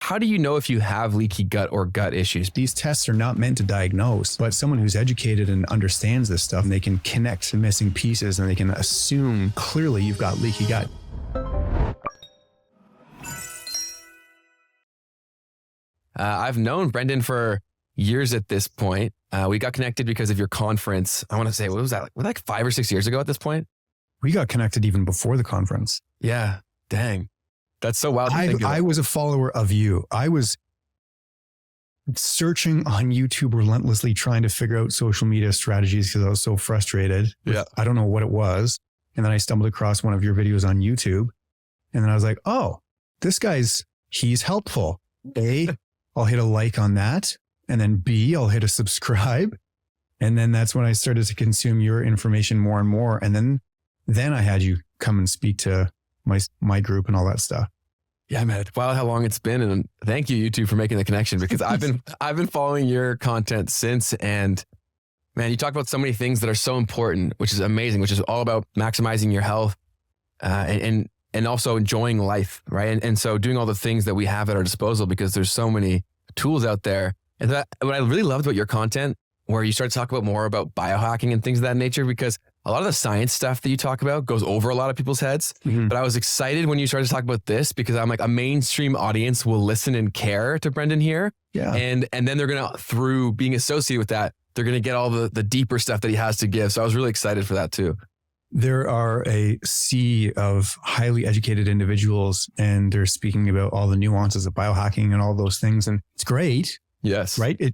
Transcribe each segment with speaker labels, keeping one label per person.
Speaker 1: how do you know if you have leaky gut or gut issues?
Speaker 2: These tests are not meant to diagnose, but someone who's educated and understands this stuff, and they can connect the missing pieces and they can assume clearly you've got leaky gut.
Speaker 1: I've known Brendan for years at this point. We got connected because of your conference. I want to say, what was that? Like 5 or 6 years ago at this point?
Speaker 2: We got connected even before the conference.
Speaker 1: Yeah. Dang. That's so wild.
Speaker 2: I was a follower of you. I was searching on YouTube relentlessly, trying to figure out social media strategies because I was so frustrated.
Speaker 1: Yeah.
Speaker 2: I don't know what it was. And then I stumbled across one of your videos on YouTube. And then I was like, oh, he's helpful. A, I'll hit a like on that. And then B, I'll hit a subscribe. And then that's when I started to consume your information more and more. And then I had you come and speak to my group and all that stuff.
Speaker 1: Yeah, man. It's wild how long it's been. And thank you, you two, for making the connection, because I've been following your content since. And man, you talk about so many things that are so important, which is amazing, which is all about maximizing your health and also enjoying life, right? And so doing all the things that we have at our disposal, because there's so many tools out there. And what I really loved about your content, where you start to talk about more about biohacking and things of that nature, because a lot of the science stuff that you talk about goes over a lot of people's heads. Mm-hmm. But I was excited when you started to talk about this, because I'm like, a mainstream audience will listen and care to Brendan here.
Speaker 2: Yeah.
Speaker 1: And then they're going to, through being associated with that, they're going to get all the deeper stuff that he has to give. So I was really excited for that too.
Speaker 2: There are a sea of highly educated individuals, and they're speaking about all the nuances of biohacking and all those things. And it's great.
Speaker 1: Yes.
Speaker 2: Right.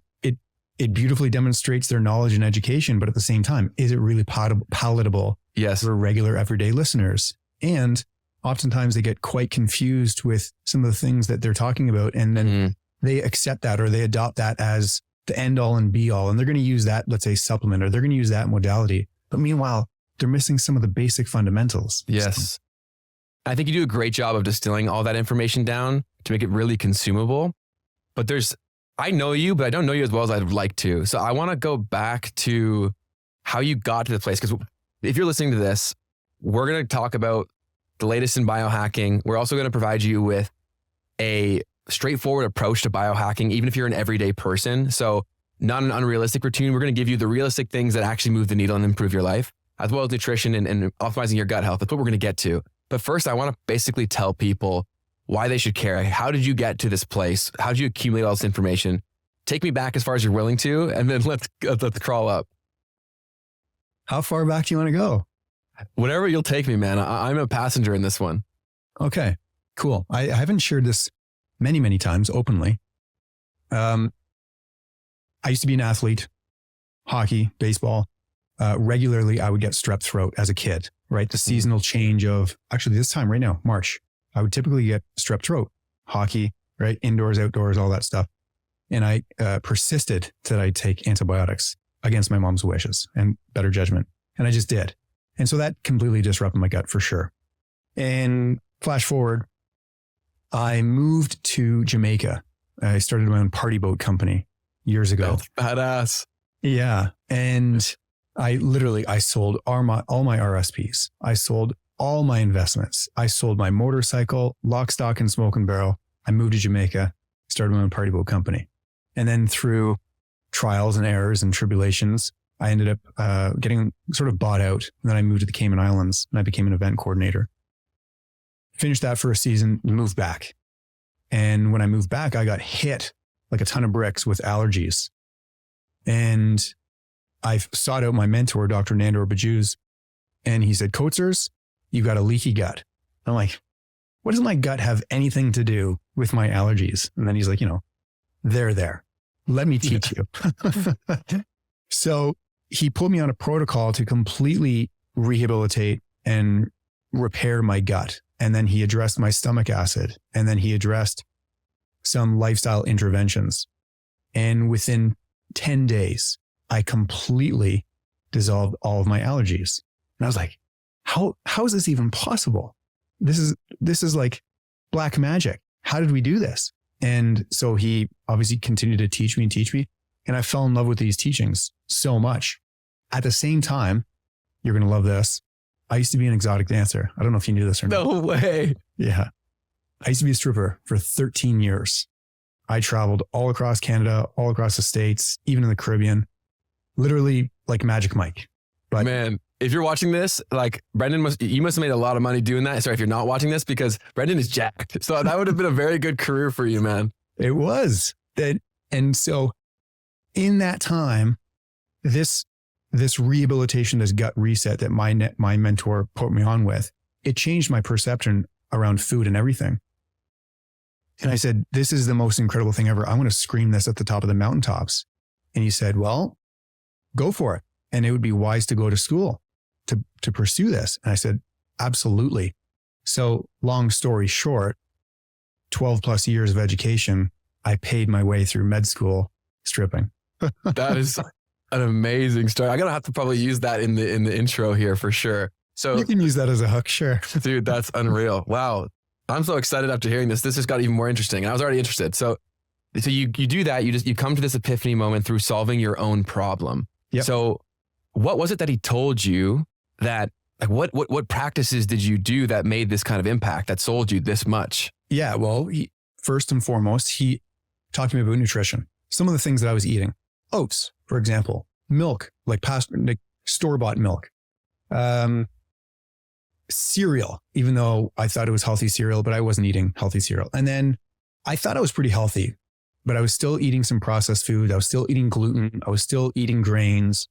Speaker 2: It beautifully demonstrates their knowledge and education, but at the same time, is it really palatable
Speaker 1: yes.
Speaker 2: for regular everyday listeners? And oftentimes they get quite confused with some of the things that they're talking about. And then they accept that, or they adopt that as the end all and be all. And they're going to use that, let's say, supplement, or they're going to use that modality. But meanwhile, they're missing some of the basic fundamentals.
Speaker 1: Yes. I think you do a great job of distilling all that information down to make it really consumable. But I know you, but I don't know you as well as I'd like to. So I want to go back to how you got to the place. Because if you're listening to this, we're going to talk about the latest in biohacking. We're also going to provide you with a straightforward approach to biohacking, even if you're an everyday person. So not an unrealistic routine. We're going to give you the realistic things that actually move the needle and improve your life, as well as nutrition and optimizing your gut health. That's what we're going to get to. But first, I want to basically tell people why they should care. How did you get to this place? How did you accumulate all this information? Take me back as far as you're willing to, and then let's crawl up.
Speaker 2: How far back do you want to go?
Speaker 1: Whatever you'll take me, man. I'm a passenger in this one.
Speaker 2: Okay, cool. I haven't shared this many, many times openly. I used to be an athlete, hockey, baseball. Regularly, I would get strep throat as a kid, right? The seasonal change of, actually this time right now, March, I would typically get strep throat, hockey, right? Indoors, outdoors, all that stuff. And I persisted that I'd take antibiotics against my mom's wishes and better judgment. And I just did. And so that completely disrupted my gut for sure. And flash forward, I moved to Jamaica. I started my own party boat company years ago.
Speaker 1: That's badass.
Speaker 2: Yeah. And I sold all my RSPs. I sold all my investments. I sold my motorcycle, lock, stock, and smoke and barrel. I moved to Jamaica, started my own party boat company. And then through trials and errors and tribulations, I ended up getting sort of bought out. And then I moved to the Cayman Islands and I became an event coordinator. Finished that for a season, moved back. And when I moved back, I got hit like a ton of bricks with allergies. And I sought out my mentor, Dr. Nandor Bajuz, and he said, Coatsers, you got a leaky gut. I'm like, what does my gut have anything to do with my allergies? And then he's like, they're there. Let me teach you. So he put me on a protocol to completely rehabilitate and repair my gut. And then he addressed my stomach acid. And then he addressed some lifestyle interventions. And within 10 days, I completely dissolved all of my allergies. And I was like, how is this even possible? This is like black magic. How did we do this? And so he obviously continued to teach me. And I fell in love with these teachings so much. At the same time, you're going to love this. I used to be an exotic dancer. I don't know if you knew this or not.
Speaker 1: No way.
Speaker 2: Yeah. I used to be a stripper for 13 years. I traveled all across Canada, all across the States, even in the Caribbean, literally like Magic Mike. But
Speaker 1: man, if you're watching this, like you must have made a lot of money doing that. Sorry if you're not watching this, because Brendan is jacked. So that would have been a very good career for you, man.
Speaker 2: It was that. And so in that time, this rehabilitation, this gut reset that my mentor put me on with, it changed my perception around food and everything. And I said, this is the most incredible thing ever. I want to scream this at the top of the mountaintops. And he said, well, go for it. And it would be wise to go to school to pursue this. And I said, absolutely. So long story short, 12 plus years of education, I paid my way through med school stripping.
Speaker 1: That is an amazing story. I'm going to have to probably use that in the intro here for sure. So
Speaker 2: you can use that as a hook, sure.
Speaker 1: Dude, that's unreal. Wow. I'm so excited after hearing this. This just got even more interesting. And I was already interested. So you do that. You come to this epiphany moment through solving your own problem.
Speaker 2: Yep.
Speaker 1: So what was it that he told you that, like, what practices did you do that made this kind of impact, that sold you this much?
Speaker 2: Yeah. Well, first and foremost, he talked to me about nutrition. Some of the things that I was eating, oats, for example, milk, like store-bought milk, cereal, even though I thought it was healthy cereal, but I wasn't eating healthy cereal. And then I thought I was pretty healthy, but I was still eating some processed food. I was still eating gluten. I was still eating grains.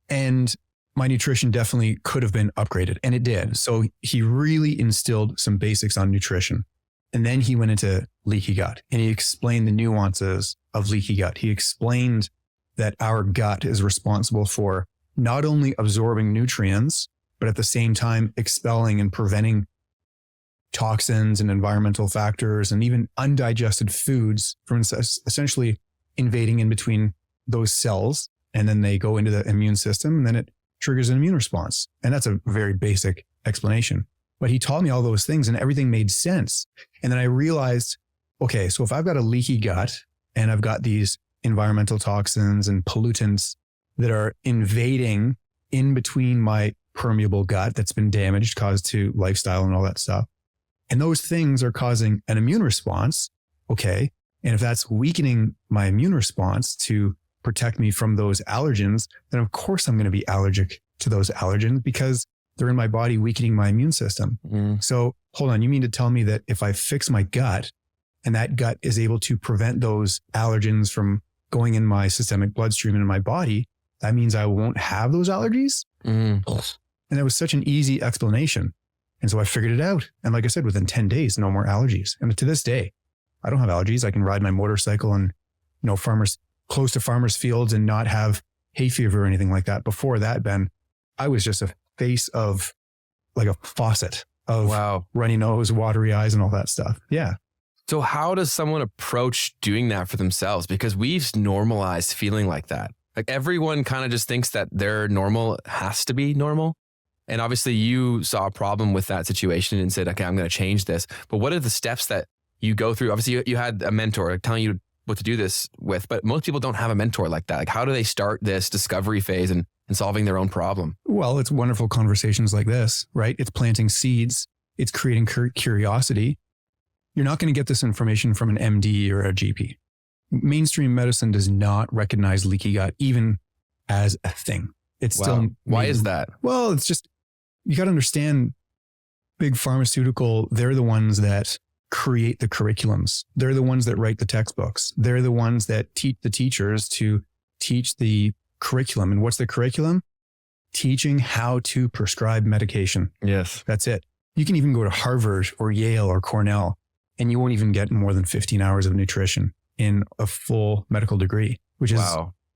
Speaker 2: And my nutrition definitely could have been upgraded, and it did. So he really instilled some basics on nutrition. And then he went into leaky gut, and he explained the nuances of leaky gut. He explained that our gut is responsible for not only absorbing nutrients, but at the same time expelling and preventing toxins and environmental factors and even undigested foods from essentially invading in between those cells. And then they go into the immune system, and then it triggers an immune response. And that's a very basic explanation. But he taught me all those things and everything made sense. And then I realized, okay, so if I've got a leaky gut and I've got these environmental toxins and pollutants that are invading in between my permeable gut that's been damaged, caused to lifestyle and all that stuff, and those things are causing an immune response, okay, and if that's weakening my immune response to protect me from those allergens, then of course I'm going to be allergic to those allergens because they're in my body weakening my immune system. So hold on, you mean to tell me that if I fix my gut and that gut is able to prevent those allergens from going in my systemic bloodstream and in my body, that means I won't have those allergies? And it was such an easy explanation. And so I figured it out. And like I said, within 10 days, no more allergies. And to this day, I don't have allergies. I can ride my motorcycle and, close to farmers' fields and not have hay fever or anything like that. Before that, Ben, I was just a face of like a faucet of runny nose, watery eyes, and all that stuff. Yeah.
Speaker 1: So how does someone approach doing that for themselves? Because we've normalized feeling like that. Like everyone kind of just thinks that their normal has to be normal. And obviously you saw a problem with that situation and said, okay, I'm going to change this. But what are the steps that you go through? Obviously you had a mentor telling you what to do this with, but most people don't have a mentor like that. Like how do they start this discovery phase and solving their own problem?
Speaker 2: Well, it's wonderful conversations like this, right? It's planting seeds. It's creating curiosity. You're not going to get this information from an MD or a GP. Mainstream medicine does not recognize leaky gut even as a thing. It's still...
Speaker 1: Why is that?
Speaker 2: Well, it's just, you got to understand big pharmaceutical, they're the ones that create the curriculums. They're the ones that write the textbooks. They're the ones that teach the teachers to teach the curriculum. And what's the curriculum? Teaching how to prescribe medication.
Speaker 1: Yes.
Speaker 2: That's it. You can even go to Harvard or Yale or Cornell, and you won't even get more than 15 hours of nutrition in a full medical degree, which is,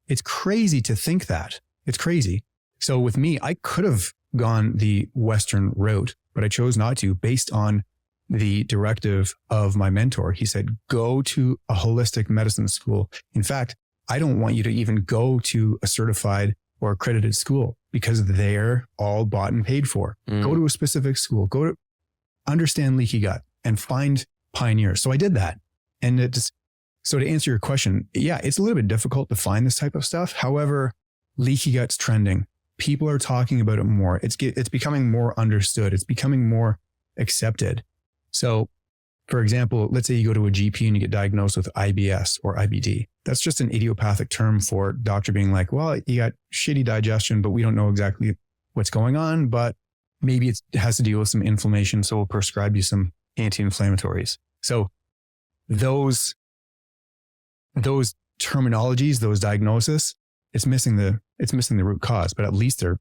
Speaker 2: it's crazy to think that. It's crazy. So with me, I could have gone the Western route, but I chose not to based on the directive of my mentor. He said, go to a holistic medicine school. In fact, I don't want you to even go to a certified or accredited school because they're all bought and paid for. Go to a specific school, go to understand leaky gut and find pioneers. So I did that. And so to answer your question, yeah, it's a little bit difficult to find this type of stuff. However, leaky gut's trending. People are talking about it more. It's becoming more understood. It's becoming more accepted. So For example, let's say you go to a GP and you get diagnosed with IBS or IBD. That's just an idiopathic term for doctor being like, well, you got shitty digestion, but we don't know exactly what's going on, but maybe it has to deal with some inflammation. So we'll prescribe you some anti-inflammatories. So those terminologies, those diagnoses, it's missing the root cause, but at least they're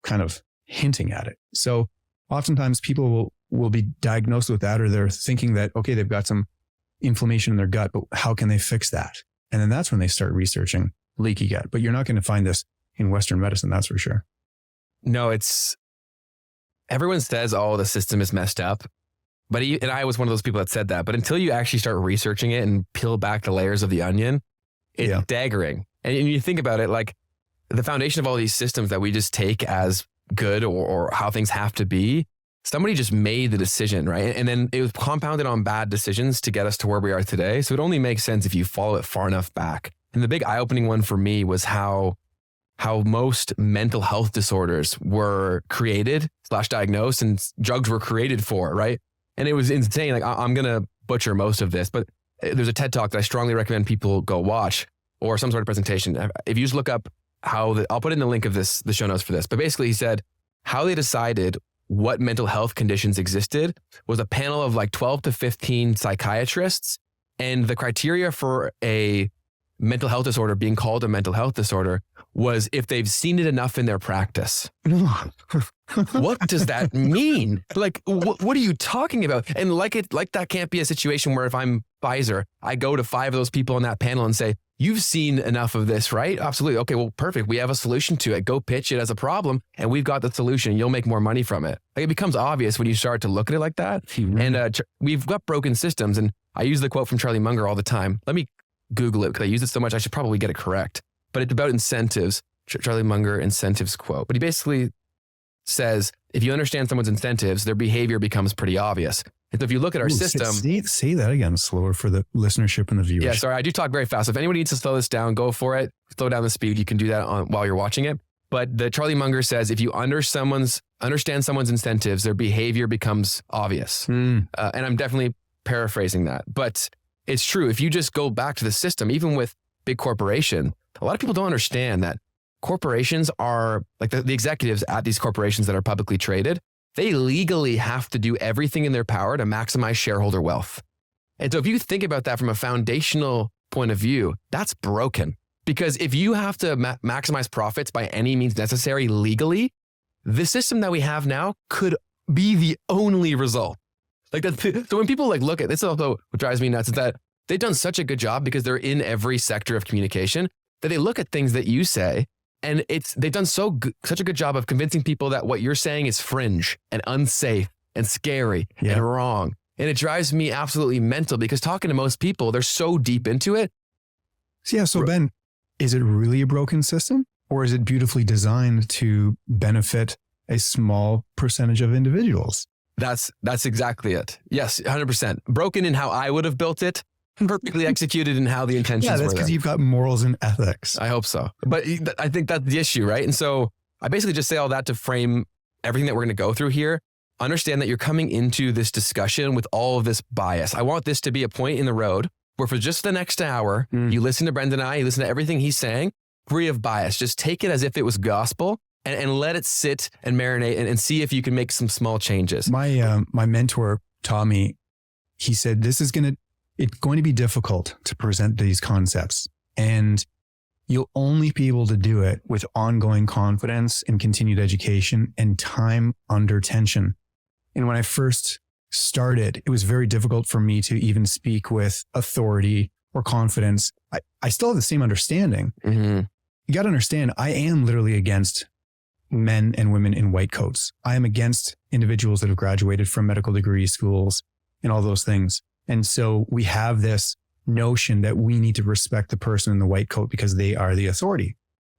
Speaker 2: kind of hinting at it. So oftentimes people will be diagnosed with that, or they're thinking that, okay, they've got some inflammation in their gut, but how can they fix that? And then that's when they start researching leaky gut. But you're not going to find this in Western medicine, that's for sure.
Speaker 1: No, everyone says, oh, the system is messed up. And I was one of those people that said that. But until you actually start researching it and peel back the layers of the onion, it's staggering. And you think about it, like the foundation of all these systems that we just take as good or how things have to be, somebody just made the decision, right? And then it was compounded on bad decisions to get us to where we are today. So it only makes sense if you follow it far enough back. And the big eye-opening one for me was how most mental health disorders were created / diagnosed and drugs were created for, right? And it was insane. Like I'm going to butcher most of this, but there's a TED Talk that I strongly recommend people go watch, or some sort of presentation. If you just look up I'll put in the link of the show notes for this, but basically he said how they decided what mental health conditions existed was a panel of like 12 to 15 psychiatrists. And the criteria for a mental health disorder being called a mental health disorder was if they've seen it enough in their practice. What does that mean? Like, what are you talking about? And like that can't be a situation where if I'm Pfizer, I go to 5 of those people on that panel and say, you've seen enough of this, right? Absolutely. Okay, well, perfect. We have a solution to it. Go pitch it as a problem and we've got the solution. You'll make more money from it. Like it becomes obvious when you start to look at it like that. Mm-hmm. And we've got broken systems. And I use the quote from Charlie Munger all the time. Let me Google it because I use it so much. I should probably get it correct. But it's about incentives. Charlie Munger incentives quote. But he basically says, if you understand someone's incentives, their behavior becomes pretty obvious. And so if you look at our system...
Speaker 2: Say that again slower for the listenership and the viewers.
Speaker 1: Yeah, sorry, I do talk very fast. So if anybody needs to slow this down, go for it. Slow down the speed. You can do that while you're watching it. But the Charlie Munger says, if you understand someone's incentives, their behavior becomes obvious. And I'm definitely paraphrasing that. But it's true. If you just go back to the system, even with big corporation, a lot of people don't understand that corporations are like the executives at these corporations that are publicly traded. They legally have to do everything in their power to maximize shareholder wealth. And so if you think about that from a foundational point of view, that's broken. Because if you have to maximize profits by any means necessary legally, the system that we have now could be the only result. Like that. So when people look at this, also what drives me nuts is that they've done such a good job because they're in every sector of communication that they look at things that you say. And they've done such a good job of convincing people that what you're saying is fringe and unsafe and scary and wrong. And it drives me absolutely mental because talking to most people, they're so deep into it.
Speaker 2: Yeah. So Ben, is it really a broken system, or is it beautifully designed to benefit a small percentage of individuals?
Speaker 1: That's exactly it. Yes, 100%. Broken in how I would have built it. Perfectly executed in how the intentions were.
Speaker 2: Yeah, that's because you've got morals and ethics.
Speaker 1: I hope so. But I think that's the issue, right? And so I basically just say all that to frame everything that we're going to go through here. Understand that you're coming into this discussion with all of this bias. I want this to be a point in the road where for just the next hour, you listen to Brendan and I, you listen to everything he's saying, free of bias. Just take it as if it was gospel and let it sit and marinate and see if you can make some small changes.
Speaker 2: My mentor taught me, he said, it's going to be difficult to present these concepts, and you'll only be able to do it with ongoing confidence and continued education and time under tension. And when I first started, it was very difficult for me to even speak with authority or confidence. I still have the same understanding. Mm-hmm. You got to understand, I am literally against men and women in white coats. I am against individuals that have graduated from medical degree schools and all those things. And so we have this notion that we need to respect the person in the white coat because they are the authority.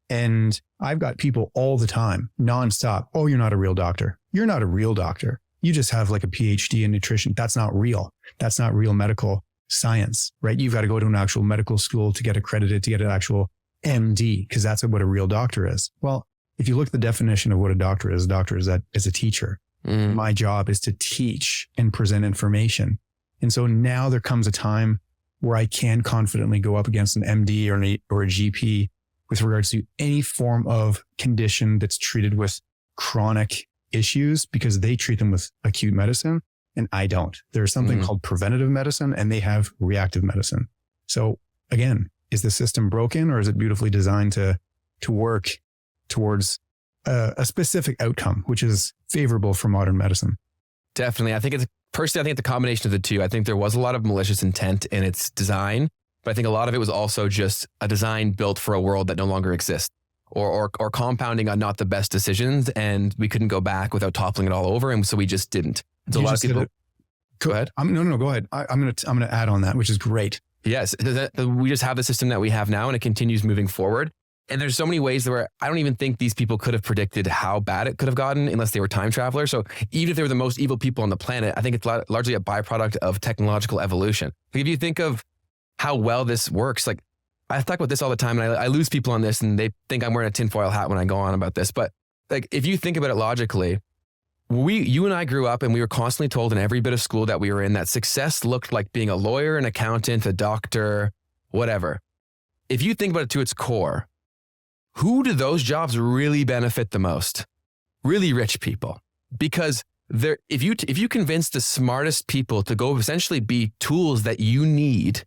Speaker 2: And I've got people all the time, nonstop. Oh, you're not a real doctor. You're not a real doctor. You just have like a PhD in nutrition. That's not real. That's not real medical science, right? You've got to go to an actual medical school to get accredited, to get an actual MD, because that's what a real doctor is. Well, if you look at the definition of what a doctor is a teacher. My job is to teach and present information. And so now there comes a time where I can confidently go up against an MD or a GP with regards to any form of condition that's treated with chronic issues, because they treat them with acute medicine and I don't. There's something called preventative medicine and they have reactive medicine. So again, is the system broken or is it beautifully designed to work towards a specific outcome, which is favorable for modern medicine?
Speaker 1: Definitely. I think it's a combination of the two. I think there was a lot of malicious intent in its design, but I think a lot of it was also just a design built for a world that no longer exists, or compounding on not the best decisions, and we couldn't go back without toppling it all over, and so we just didn't. So a lot of people. Go ahead.
Speaker 2: No, go ahead. I'm gonna add on that, which is great.
Speaker 1: Yes, we just have the system that we have now, and it continues moving forward. And there's so many ways where I don't even think these people could have predicted how bad it could have gotten unless they were time travelers. So even if they were the most evil people on the planet, I think it's largely a byproduct of technological evolution. Like if you think of how well this works, like I talk about this all the time, and I lose people on this, and they think I'm wearing a tinfoil hat when I go on about this. But like if you think about it logically, you and I grew up and we were constantly told in every bit of school that we were in that success looked like being a lawyer, an accountant, a doctor, whatever. If you think about it to its core, who do those jobs really benefit the most? Really rich people. Because if you convince the smartest people to go essentially be tools that you need,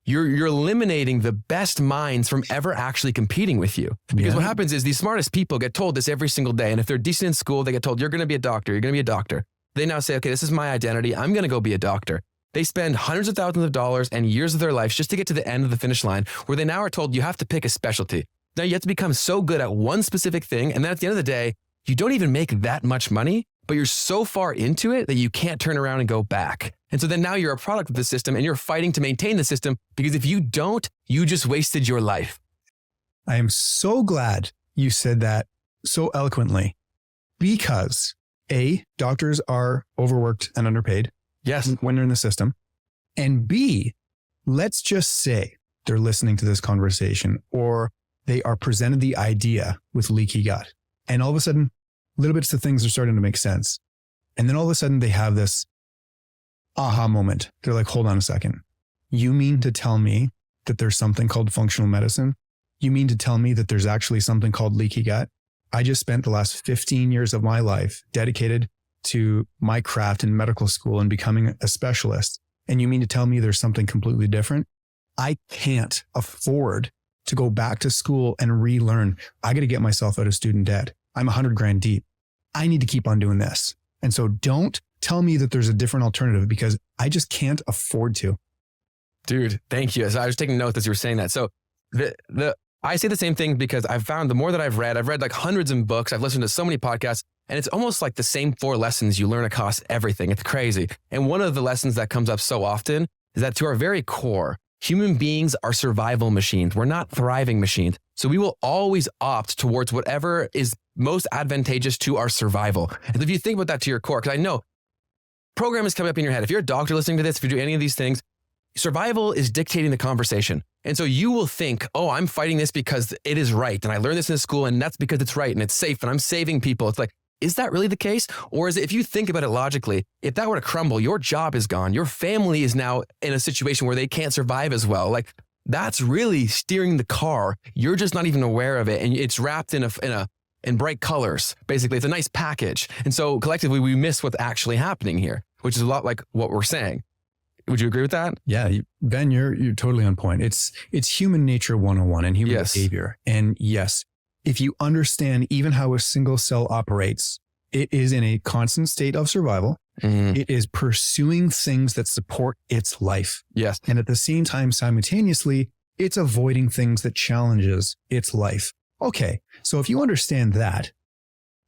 Speaker 1: you're eliminating the best minds from ever actually competing with you. Because what happens is these smartest people get told this every single day. And if they're decent in school, they get told, you're going to be a doctor. You're going to be a doctor. They now say, okay, this is my identity. I'm going to go be a doctor. They spend hundreds of thousands of dollars and years of their lives just to get to the end of the finish line, where they now are told you have to pick a specialty. Now you have to become so good at one specific thing. And then at the end of the day, you don't even make that much money, but you're so far into it that you can't turn around and go back. And so then now you're a product of the system and you're fighting to maintain the system, because if you don't, you just wasted your life.
Speaker 2: I am so glad you said that so eloquently, because A, doctors are overworked and underpaid.
Speaker 1: Yes.
Speaker 2: When they're in the system. And B, let's just say they're listening to this conversation, or they are presented the idea with leaky gut. And all of a sudden, little bits of things are starting to make sense. And then all of a sudden they have this aha moment. They're like, hold on a second. You mean to tell me that there's something called functional medicine? You mean to tell me that there's actually something called leaky gut? I just spent the last 15 years of my life dedicated to my craft in medical school and becoming a specialist. And you mean to tell me there's something completely different? I can't afford to go back to school and relearn. I got to get myself out of student debt. I'm $100,000 deep. I need to keep on doing this. And so don't tell me that there's a different alternative, because I just can't afford to.
Speaker 1: Dude, thank you. So I was taking notes as you were saying that. So I say the same thing because I've found the more that I've read like hundreds of books. I've listened to so many podcasts, and it's almost like the same 4 lessons you learn across everything. It's crazy. And one of the lessons that comes up so often is that to our very core, human beings are survival machines. We're not thriving machines. So we will always opt towards whatever is most advantageous to our survival. And if you think about that to your core, because I know program is coming up in your head. If you're a doctor listening to this, if you do any of these things, survival is dictating the conversation. And so you will think, oh, I'm fighting this because it is right. And I learned this in school, and that's because it's right and it's safe and I'm saving people. It's like, is that really the case? Or is it, if you think about it logically, if that were to crumble, your job is gone. Your family is now in a situation where they can't survive as well. Like, that's really steering the car. You're just not even aware of it. And it's wrapped in bright colors. Basically, it's a nice package. And so collectively, we miss what's actually happening here, which is a lot like what we're saying. Would you agree with that?
Speaker 2: Yeah, Ben, you're totally on point. It's human nature 101 and human behavior. And yes, if you understand even how a single cell operates, it is in a constant state of survival. Mm-hmm. It is pursuing things that support its life.
Speaker 1: Yes.
Speaker 2: And at the same time, simultaneously, it's avoiding things that challenges its life. Okay, so if you understand that,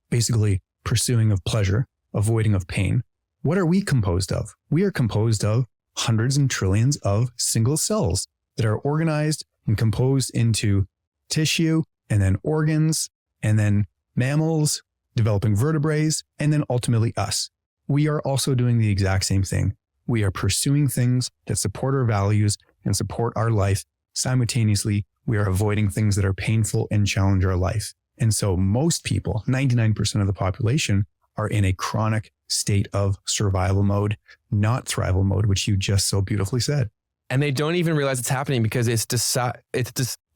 Speaker 2: basically pursuing of pleasure, avoiding of pain, what are we composed of? We are composed of hundreds and trillions of single cells that are organized and composed into tissue, and then organs, and then mammals, developing vertebrates, and then ultimately us. We are also doing the exact same thing. We are pursuing things that support our values and support our life. Simultaneously, we are avoiding things that are painful and challenge our life. And so most people, 99% of the population, are in a chronic state of survival mode, not thrival mode, which you just so beautifully said.
Speaker 1: And they don't even realize it's happening because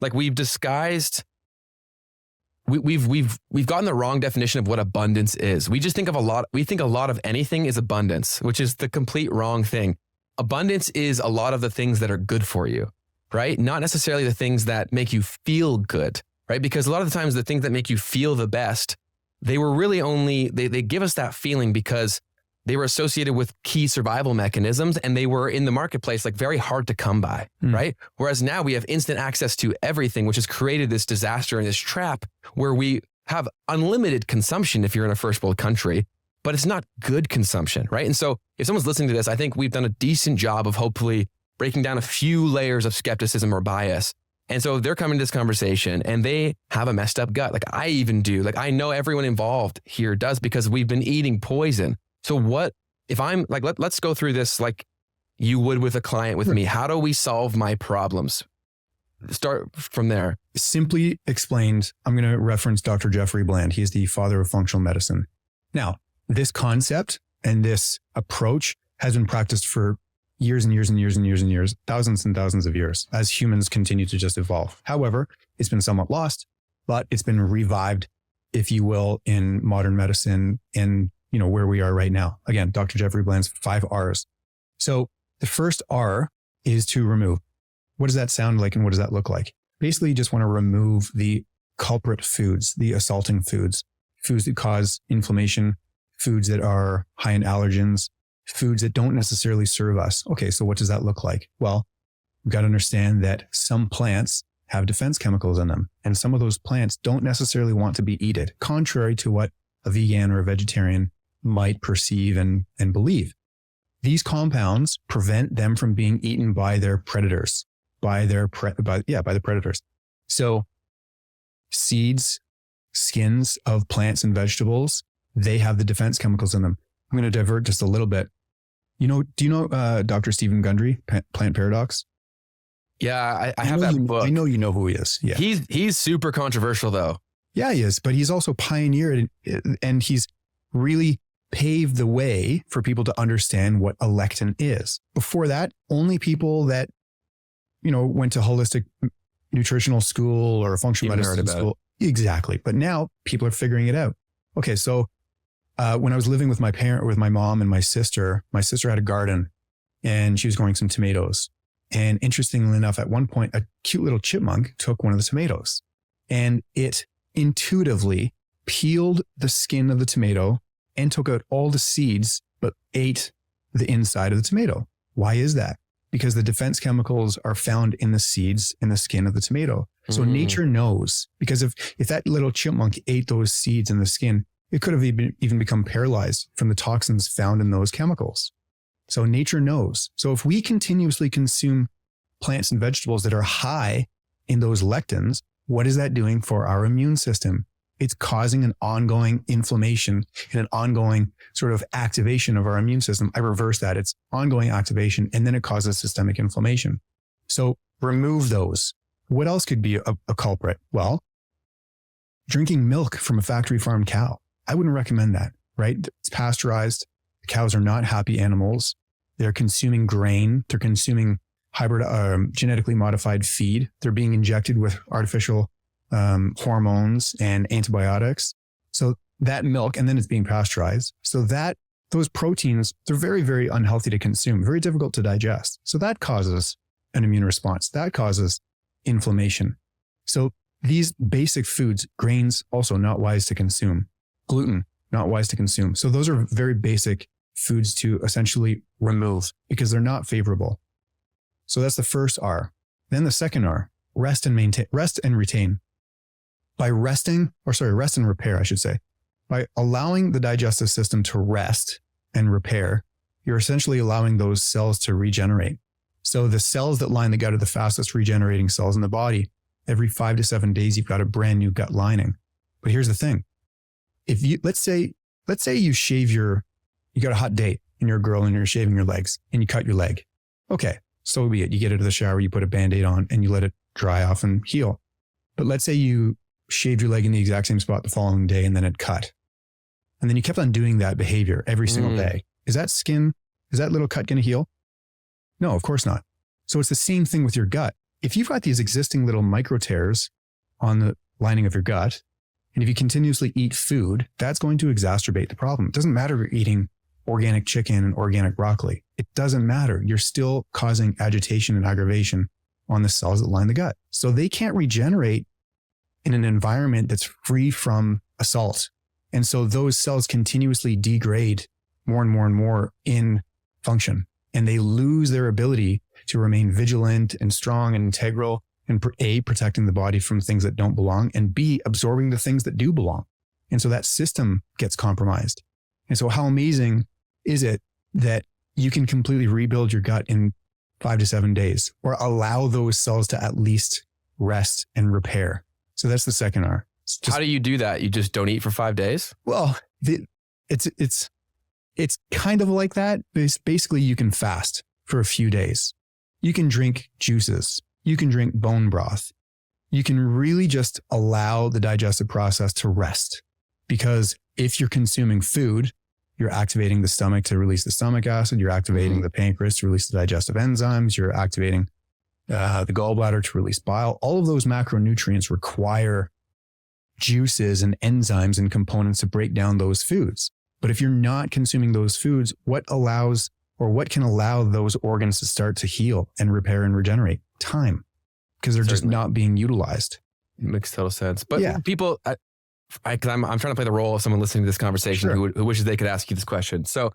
Speaker 1: like we've disguised. We've gotten the wrong definition of what abundance is. We just think of we think a lot of anything is abundance, which is the complete wrong thing. Abundance is a lot of the things that are good for you, right? Not necessarily the things that make you feel good, right? Because a lot of the times the things that make you feel the best, they were really only, they give us that feeling because they were associated with key survival mechanisms and they were in the marketplace like very hard to come by, right? Whereas now we have instant access to everything, which has created this disaster and this trap where we have unlimited consumption if you're in a first world country, but it's not good consumption, right? And so if someone's listening to this, I think we've done a decent job of hopefully breaking down a few layers of skepticism or bias. And so they're coming to this conversation and they have a messed up gut. Like I even do. Like I know everyone involved here does because we've been eating poison. So what if I'm like, let's go through this like you would with a client with me. How do we solve my problems? Start from there.
Speaker 2: Simply explained, I'm going to reference Dr. Jeffrey Bland. He's the father of functional medicine. Now, this concept and this approach has been practiced for years and years and years and years and years, thousands and thousands of years as humans continue to just evolve. However, it's been somewhat lost, but it's been revived, if you will, in modern medicine and where we are right now. Again, Dr. Jeffrey Bland's 5 R's. So the first R is to remove. What does that sound like and what does that look like? Basically, you just want to remove the culprit foods, the assaulting foods, foods that cause inflammation, foods that are high in allergens, foods that don't necessarily serve us. Okay, so what does that look like? Well, we've got to understand that some plants have defense chemicals in them, and some of those plants don't necessarily want to be eaten, contrary to what a vegan or a vegetarian might perceive and believe. These compounds prevent them from being eaten by their predators, by the predators. So seeds, skins of plants and vegetables, they have the defense chemicals in them. I'm going to divert just a little bit. Do you know Dr. Stephen Gundry, Plant Paradox?
Speaker 1: Yeah, I have that book.
Speaker 2: I know you know who he is. Yeah.
Speaker 1: He's super controversial though.
Speaker 2: Yeah, he is, but he's also pioneered and he's really paved the way for people to understand what a lectin is. Before that, only people that, went to holistic nutritional school or functional medicine school. Exactly. But now people are figuring it out. Okay. So when I was living with my mom and my sister had a garden and she was growing some tomatoes. And interestingly enough, at one point, a cute little chipmunk took one of the tomatoes and it intuitively peeled the skin of the tomato and took out all the seeds, but ate the inside of the tomato. Why is that? Because the defense chemicals are found in the seeds in the skin of the tomato. So nature knows, because if that little chipmunk ate those seeds in the skin, it could have even become paralyzed from the toxins found in those chemicals. So nature knows. So if we continuously consume plants and vegetables that are high in those lectins, what is that doing for our immune system? It's causing an ongoing inflammation and an ongoing sort of activation of our immune system. I reverse that. It's ongoing activation, and then it causes systemic inflammation. So remove those. What else could be a culprit? Well, drinking milk from a factory farmed cow. I wouldn't recommend that, right? It's pasteurized. The cows are not happy animals. They're consuming grain. They're consuming genetically modified feed. They're being injected with artificial hormones and antibiotics. So that milk, and then it's being pasteurized. So those proteins, they're very, very unhealthy to consume, very difficult to digest. So that causes an immune response. That causes inflammation. So these basic foods, grains, also not wise to consume. Gluten, not wise to consume. So those are very basic foods to essentially remove because they're not favorable. So that's the first R. Then the second R, rest and retain. By rest and repair, I should say. By allowing the digestive system to rest and repair, you're essentially allowing those cells to regenerate. So the cells that line the gut are the fastest regenerating cells in the body. Every 5 to 7 days, you've got a brand new gut lining. But here's the thing. If you, let's say you got a hot date and you're a girl and you're shaving your legs and you cut your leg. Okay, so be it. You get out of the shower, you put a Band-Aid on and you let it dry off and heal. But let's say you shaved your leg in the exact same spot the following day and then it cut. and then you kept on doing that behavior every single day, is that little cut going to heal? No, of course not. So it's the same thing with your gut. If you've got these existing little micro tears on the lining of your gut, and if you continuously eat food, that's going to exacerbate the problem. It doesn't matter if you're eating organic chicken and organic broccoli. It doesn't matter. You're still causing agitation and aggravation on the cells that line the gut. So they can't regenerate in an environment that's free from assault. And so those cells continuously degrade more and more and more in function. And they lose their ability to remain vigilant and strong and integral, and A, protecting the body from things that don't belong, and B, absorbing the things that do belong. And so that system gets compromised. And so how amazing is it that you can completely rebuild your gut in 5 to 7 days, or allow those cells to at least rest and repair? So that's the second R.
Speaker 1: How do you do that? You just don't eat for 5 days?
Speaker 2: Well, it's kind of like that. Basically, you can fast for a few days. You can drink juices. You can drink bone broth. You can really just allow the digestive process to rest, because if you're consuming food, you're activating the stomach to release the stomach acid. You're activating the pancreas to release the digestive enzymes. You're activating the gallbladder to release bile. All of those macronutrients require juices and enzymes and components to break down those foods. But if you're not consuming those foods, what can allow those organs to start to heal and repair and regenerate? Time, because they're just not being utilized.
Speaker 1: It makes total sense. But people, because I'm trying to play the role of someone listening to this conversation who wishes they could ask you this question. So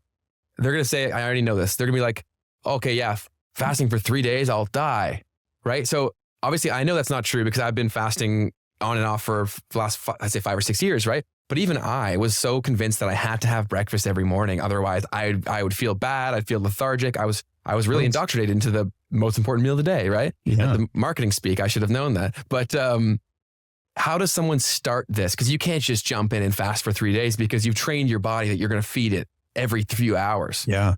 Speaker 1: they're going to say, I already know this. They're going to be like, okay, yeah, fasting for 3 days, I'll die. Right. So obviously I know that's not true, because I've been fasting on and off for the last, I'd say 5 or 6 years. Right. But even I was so convinced that I had to have breakfast every morning. Otherwise I would feel bad. I'd feel lethargic. I was really indoctrinated into the most important meal of the day. Right.
Speaker 2: Yeah.
Speaker 1: The marketing speak, I should have known that. But, how does someone start this? Because you can't just jump in and fast for 3 days, because you've trained your body that you're going to feed it every few hours.
Speaker 2: Yeah.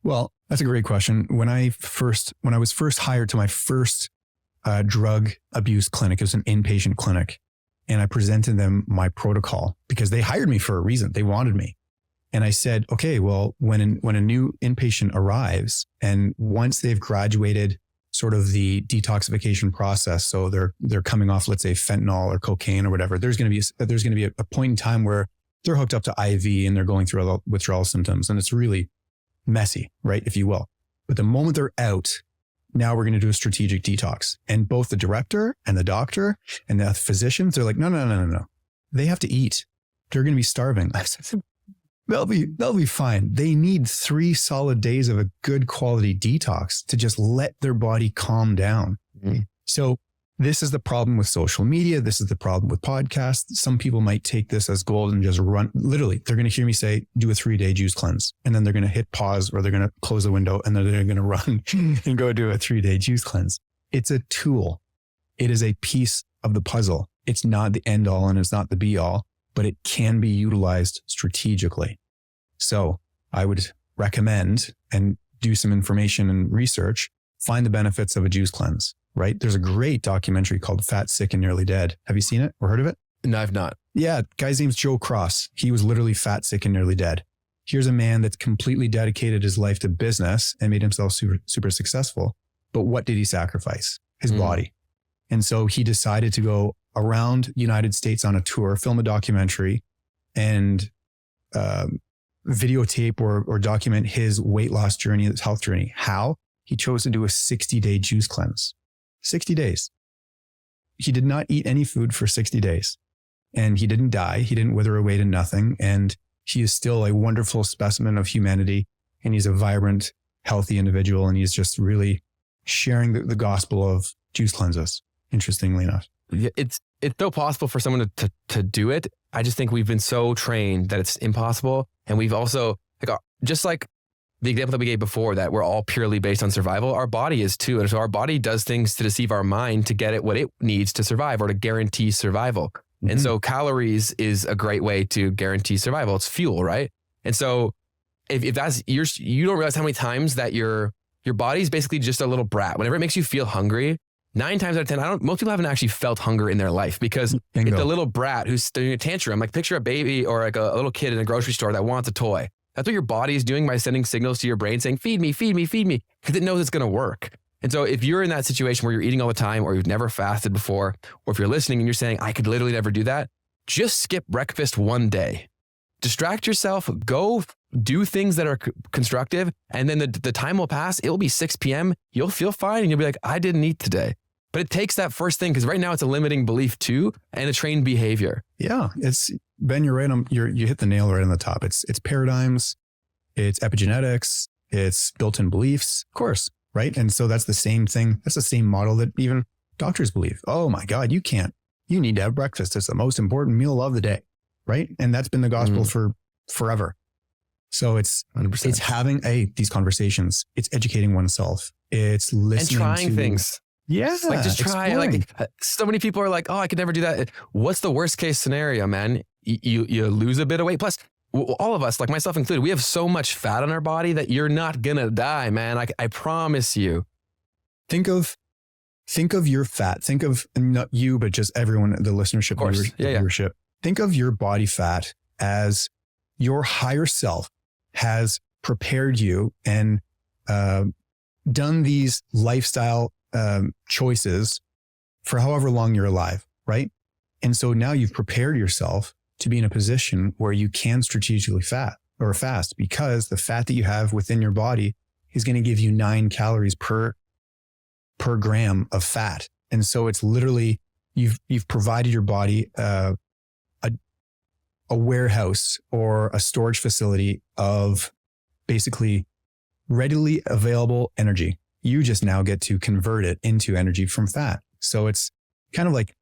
Speaker 2: Well, that's a great question. When I was first hired to my first drug abuse clinic, it was an inpatient clinic, and I presented them my protocol, because they hired me for a reason. They wanted me. And I said, okay, well, when a new inpatient arrives, and once they've graduated sort of the detoxification process, so they're coming off, let's say, fentanyl or cocaine or whatever, there's going to be a point in time where they're hooked up to IV and they're going through all the withdrawal symptoms, and it's really messy, right, if you will. But the moment they're out, now we're going to do a strategic detox. And both the director and the doctor and the physicians, they're like, no. They have to eat. They're going to be starving. I said, they'll be fine. They need 3 solid days of a good quality detox to just let their body calm down. Mm-hmm. So this is the problem with social media. This is the problem with podcasts. Some people might take this as gold and just run. Literally, they're going to hear me say, do a 3-day juice cleanse. And then they're going to hit pause, or they're going to close the window, and then they're going to run and go do a 3-day juice cleanse. It's a tool. It is a piece of the puzzle. It's not the end all and it's not the be all, but it can be utilized strategically. So I would recommend, and do some information and research, find the benefits of a juice cleanse, right? There's a great documentary called Fat, Sick, and Nearly Dead. Have you seen it or heard of it?
Speaker 1: No, I've not.
Speaker 2: Yeah. Guy's name's Joe Cross. He was literally fat, sick, and nearly dead. Here's a man that's completely dedicated his life to business and made himself super, super successful. But what did he sacrifice? His body. And so he decided to go around the United States on a tour, film a documentary, and videotape or document his weight loss journey, his health journey. How? He chose to do a 60-day juice cleanse. 60 days. He did not eat any food for 60 days. And he didn't die. He didn't wither away to nothing. And he is still a wonderful specimen of humanity. And he's a vibrant, healthy individual. And he's just really sharing the gospel of juice cleanses, interestingly enough.
Speaker 1: It's so possible for someone to do it. I just think we've been so trained that it's impossible. And we've also, just like the example that we gave before, that we're all purely based on survival, our body is too. And so our body does things to deceive our mind to get it what it needs to survive or to guarantee survival. Mm-hmm. And so calories is a great way to guarantee survival. It's fuel, right? And so if that's you don't realize how many times that your body's basically just a little brat. Whenever it makes you feel hungry, 9 times out of 10, most people haven't actually felt hunger in their life because
Speaker 2: Bingo.
Speaker 1: it's a little brat who's doing a tantrum. Like picture a baby or like a little kid in a grocery store that wants a toy. That's what your body is doing by sending signals to your brain saying, feed me, feed me, feed me, because it knows it's going to work. And so if you're in that situation where you're eating all the time or you've never fasted before, or if you're listening and you're saying, I could literally never do that, just skip breakfast one day. Distract yourself, go do things that are constructive, and then the time will pass. It will be 6 p.m. You'll feel fine and you'll be like, I didn't eat today. But it takes that first thing because right now it's a limiting belief too and a trained behavior.
Speaker 2: Yeah, it's Ben, you're right on. You hit the nail right on the top. It's paradigms, it's epigenetics, it's built-in beliefs, of course, right? And so that's the same thing. That's the same model that even doctors believe. Oh my God, you need to have breakfast. It's the most important meal of the day, right? And that's been the gospel for forever. So it's 100%. It's having these conversations. It's educating oneself. It's listening
Speaker 1: and trying things.
Speaker 2: Yeah.
Speaker 1: Like just try.
Speaker 2: Exploring.
Speaker 1: Like so many people are like, oh, I could never do that. What's the worst case scenario, man? You lose a bit of weight. Plus all of us, like myself included, we have so much fat on our body that you're not going to die, man. I promise you.
Speaker 2: Think of your fat. Think of not you, but just everyone, the listenership, viewership. Think of your body fat as your higher self has prepared you and done these lifestyle choices for however long you're alive, right? And so now you've prepared yourself to be in a position where you can strategically fast because the fat that you have within your body is going to give you 9 calories per gram of fat. And so it's literally, you've provided your body a warehouse or a storage facility of basically readily available energy. You just now get to convert it into energy from fat. So it's kind of like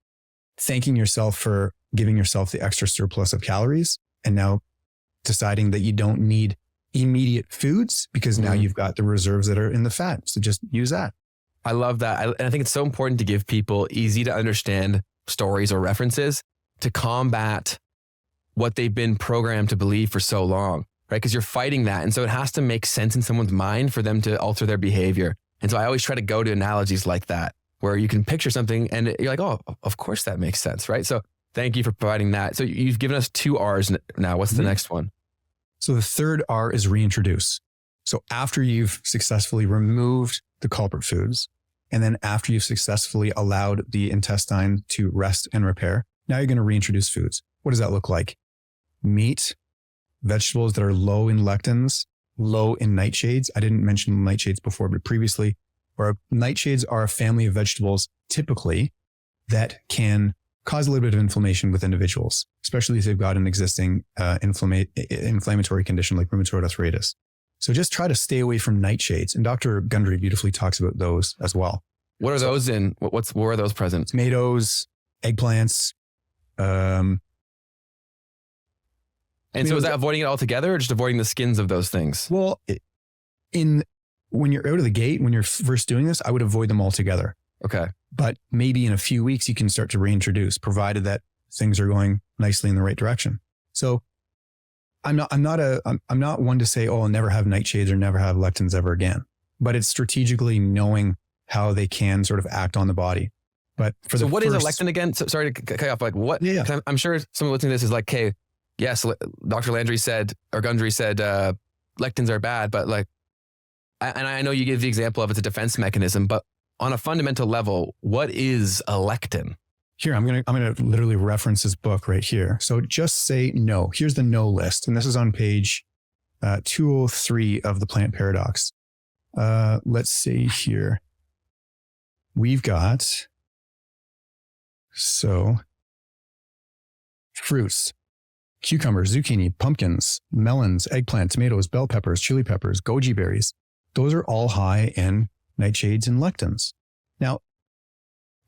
Speaker 2: thanking yourself for giving yourself the extra surplus of calories and now deciding that you don't need immediate foods because now you've got the reserves that are in the fat. So just use that.
Speaker 1: I love that. And I think it's so important to give people easy to understand stories or references to combat what they've been programmed to believe for so long, right? Because you're fighting that. And so it has to make sense in someone's mind for them to alter their behavior. And so I always try to go to analogies like that, where you can picture something and you're like, oh, of course that makes sense, right? So thank you for providing that. So you've given us 2 R's now. What's the next one?
Speaker 2: So the third R is reintroduce. So after you've successfully removed the culprit foods, and then after you've successfully allowed the intestine to rest and repair, now you're going to reintroduce foods. What does that look like? Meat, vegetables that are low in lectins, low in nightshades. I didn't mention nightshades before, but previously, or nightshades are a family of vegetables typically that can cause a little bit of inflammation with individuals, especially if they've got an existing inflammatory condition like rheumatoid arthritis. So just try to stay away from nightshades. And Dr. Gundry beautifully talks about those as well.
Speaker 1: What are those in? Where are those present?
Speaker 2: Tomatoes, eggplants.
Speaker 1: And so is that avoiding it altogether or just avoiding the skins of those things?
Speaker 2: Well, when you're out of the gate, when you're first doing this, I would avoid them altogether.
Speaker 1: Okay.
Speaker 2: But maybe in a few weeks, you can start to reintroduce, provided that things are going nicely in the right direction. So I'm not one to say, oh, I'll never have nightshades or never have lectins ever again. But it's strategically knowing how they can sort of act on the body. But so
Speaker 1: what is a lectin again? So, sorry to cut you off. Like what?
Speaker 2: Yeah.
Speaker 1: I'm sure someone listening to this is like, okay, yes, Dr. Landry said, or Gundry said, lectins are bad, but like, and I know you give the example of it's a defense mechanism, but on a fundamental level, what is a lectin?
Speaker 2: Here, I'm gonna literally reference this book right here. So just say no. Here's the no list, and this is on page 203 of the Plant Paradox. Let's see here. We've got fruits, cucumbers, zucchini, pumpkins, melons, eggplant, tomatoes, bell peppers, chili peppers, goji berries. Those are all high in nightshades and lectins. Now,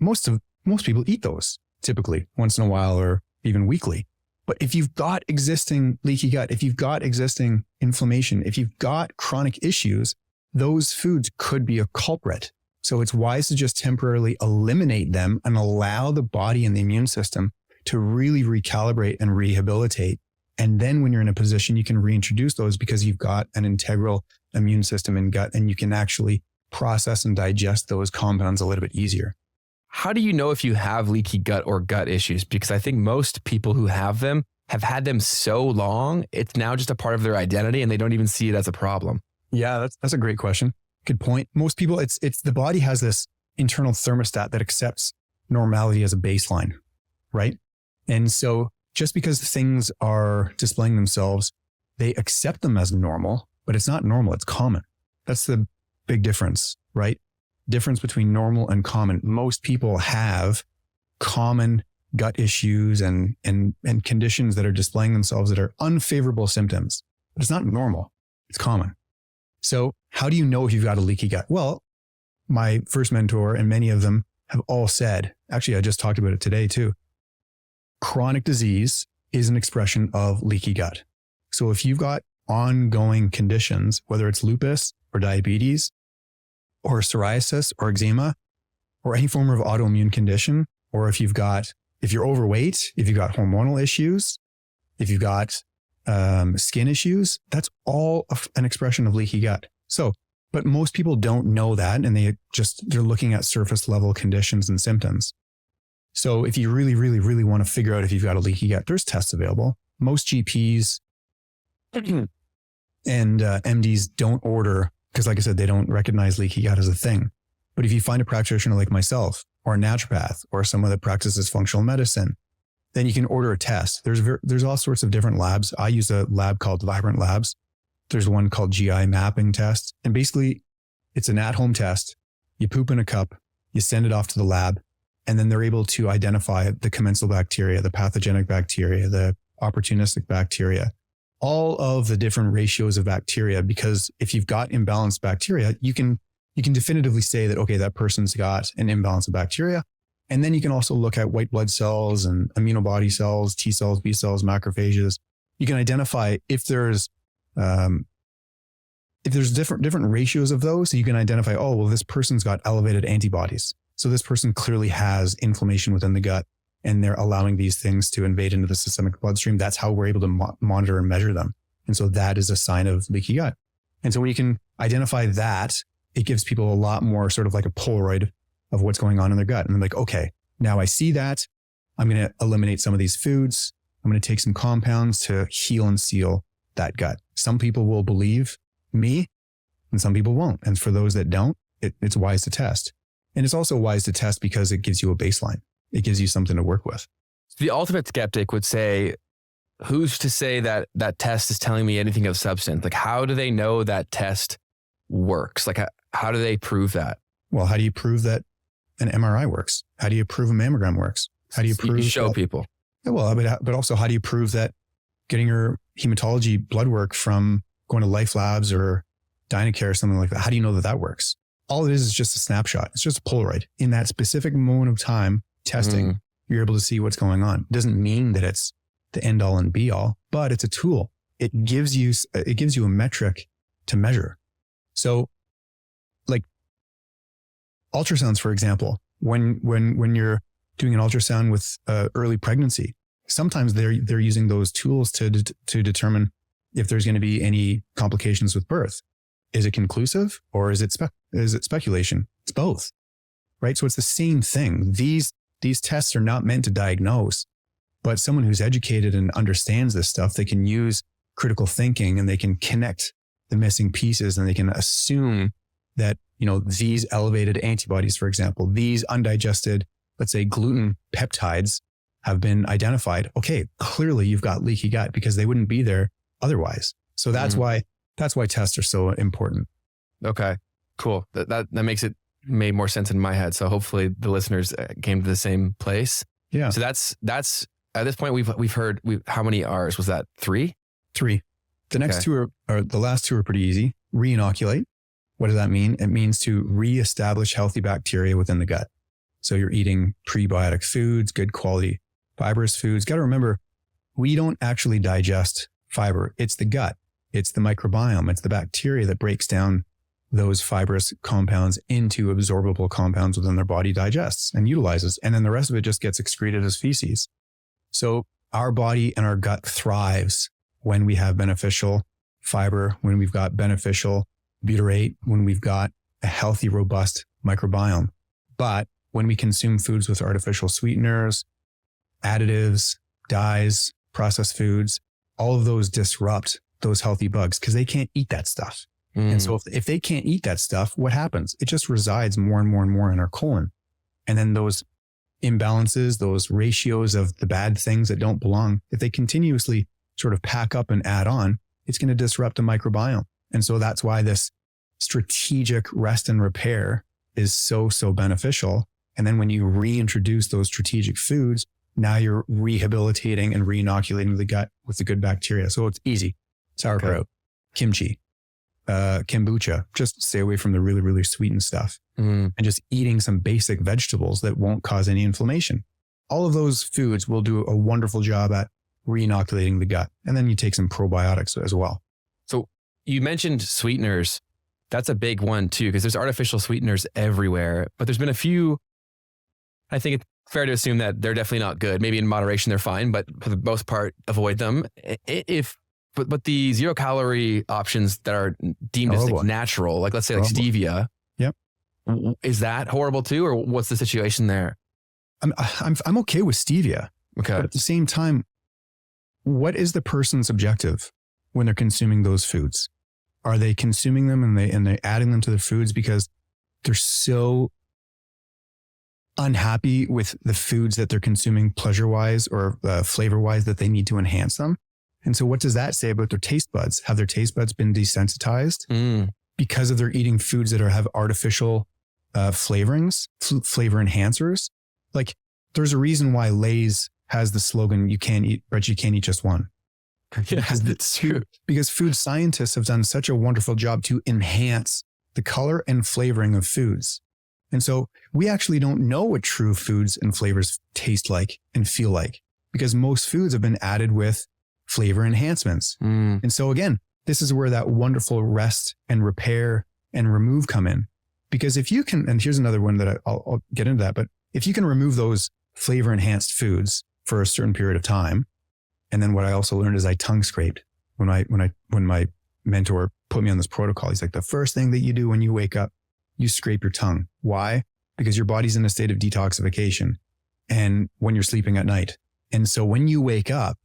Speaker 2: most people eat those typically once in a while or even weekly. But if you've got existing leaky gut, if you've got existing inflammation, if you've got chronic issues, those foods could be a culprit. So it's wise to just temporarily eliminate them and allow the body and the immune system to really recalibrate and rehabilitate. And then when you're in a position, you can reintroduce those because you've got an integral immune system and gut, and you can actually process and digest those compounds a little bit easier.
Speaker 1: how do you know if you have leaky gut or gut issues? Because I think most people who have them have had them so long, it's now just a part of their identity and they don't even see it as a problem.
Speaker 2: Yeah, that's a great question. Good point. Most people, it's the body has this internal thermostat that accepts normality as a baseline, right? And so just because things are displaying themselves, they accept them as normal, but it's not normal, it's common. That's the big difference, right? Difference between normal and common. Most people have common gut issues and conditions that are displaying themselves that are unfavorable symptoms, but it's not normal, it's common. So how do you know if you've got a leaky gut? Well, my first mentor and many of them have all said, actually, I just talked about it today too. Chronic disease is an expression of leaky gut. So if you've got ongoing conditions, whether it's lupus or diabetes or psoriasis or eczema or any form of autoimmune condition, or if you're overweight, if you've got hormonal issues, if you've got skin issues, that's all an expression of leaky gut. So, but most people don't know that, and they're looking at surface level conditions and symptoms. So if you really, really, really want to figure out if you've got a leaky gut, there's tests available. Most GPs and MDs don't order, because like I said, they don't recognize leaky gut as a thing. But if you find a practitioner like myself or a naturopath or someone that practices functional medicine, then you can order a test. There's all sorts of different labs. I use a lab called Vibrant Labs. There's one called GI mapping test. And basically it's an at-home test. You poop in a cup, you send it off to the lab, and then they're able to identify the commensal bacteria, the pathogenic bacteria, the opportunistic bacteria, all of the different ratios of bacteria. Because if you've got imbalanced bacteria, you can definitively say that, okay, that person's got an imbalance of bacteria. And then you can also look at white blood cells and immunobody cells, T cells, B cells, macrophages. You can identify if there's different ratios of those. So you can identify, oh, well, this person's got elevated antibodies. So this person clearly has inflammation within the gut, and they're allowing these things to invade into the systemic bloodstream. That's how we're able to monitor and measure them. And so that is a sign of leaky gut. And so when you can identify that, it gives people a lot more sort of like a Polaroid of what's going on in their gut. And they're like, okay, now I see that. I'm going to eliminate some of these foods. I'm going to take some compounds to heal and seal that gut. Some people will believe me and some people won't. And for those that don't, it's wise to test. And it's also wise to test because it gives you a baseline. It gives you something to work with.
Speaker 1: The ultimate skeptic would say, who's to say that that test is telling me anything of substance? Like, how do they know that test works? Like, how do they prove that?
Speaker 2: Well, how do you prove that an MRI works? How do you prove a mammogram works? How do you prove
Speaker 1: you show people?
Speaker 2: Well, but also how do you prove that getting your hematology blood work from going to Life Labs or Dynacare or something like that? How do you know that that works? All it is just a snapshot. It's just a Polaroid. In that specific moment of time, testing, you're able to see what's going on. It doesn't mean that it's the end all and be all, but it's a tool. It gives you a metric to measure. So like ultrasounds, for example, when you're doing an ultrasound with early pregnancy, sometimes they're using those tools to determine if there's going to be any complications with birth. Is it conclusive or is it speculation? It's both, right? So it's the same thing. These tests are not meant to diagnose, but someone who's educated and understands this stuff, they can use critical thinking and they can connect the missing pieces and they can assume that, these elevated antibodies, for example, these undigested, let's say gluten peptides have been identified. Okay, clearly you've got leaky gut because they wouldn't be there otherwise. So that's why tests are so important.
Speaker 1: Okay, cool. That makes it made more sense in my head. So hopefully the listeners came to the same place.
Speaker 2: Yeah.
Speaker 1: So that's at this point we've heard how many R's was that? 3?
Speaker 2: 3. The next two are the last two are pretty easy. Reinoculate. What does that mean? It means to reestablish healthy bacteria within the gut. So you're eating prebiotic foods, good quality fibrous foods. Got to remember, we don't actually digest fiber. It's the gut. It's the microbiome. It's the bacteria that breaks down those fibrous compounds into absorbable compounds within their body, digests and utilizes. And then the rest of it just gets excreted as feces. So our body and our gut thrives when we have beneficial fiber, when we've got beneficial butyrate, when we've got a healthy, robust microbiome. But when we consume foods with artificial sweeteners, additives, dyes, processed foods, all of those disrupt those healthy bugs because they can't eat that stuff. And so if they can't eat that stuff, what happens? It just resides more and more and more in our colon. And then those imbalances, those ratios of the bad things that don't belong, if they continuously sort of pack up and add on, it's going to disrupt the microbiome. And so that's why this strategic rest and repair is so, so beneficial. And then when you reintroduce those strategic foods, now you're rehabilitating and re-inoculating the gut with the good bacteria. So it's easy. Sauerkraut, kimchi, kombucha, just stay away from the really, really sweetened stuff and just eating some basic vegetables that won't cause any inflammation. All of those foods will do a wonderful job at re-inoculating the gut. And then you take some probiotics as well.
Speaker 1: So you mentioned sweeteners. That's a big one too, because there's artificial sweeteners everywhere, but there's been a few, I think it's fair to assume that they're definitely not good. Maybe in moderation, they're fine, but for the most part, avoid them. But the 0 calorie options that are deemed as like natural, like let's say like stevia.
Speaker 2: Yep.
Speaker 1: Is that horrible too? Or what's the situation there?
Speaker 2: I'm okay with stevia.
Speaker 1: Okay.
Speaker 2: But at the same time, what is the person's objective when they're consuming those foods? Are they consuming them and they're adding them to their foods because they're so unhappy with the foods that they're consuming pleasure-wise or flavor-wise that they need to enhance them? And so what does that say about their taste buds? Have their taste buds been desensitized because of their eating foods that have artificial flavorings, flavor enhancers? Like there's a reason why Lay's has the slogan, you can't eat, but you can't eat just one.
Speaker 1: Yeah, that's true.
Speaker 2: Because food scientists have done such a wonderful job to enhance the color and flavoring of foods. And so we actually don't know what true foods and flavors taste like and feel like because most foods have been added with flavor enhancements. And so again, this is where that wonderful rest and repair and remove come in. Because if you can, and here's another one that I'll get into that, but if you can remove those flavor enhanced foods for a certain period of time, and then what I also learned is I tongue scraped when my mentor put me on this protocol. He's like, the first thing that you do when you wake up, you scrape your tongue. Why? Because your body's in a state of detoxification and when you're sleeping at night. And so when you wake up,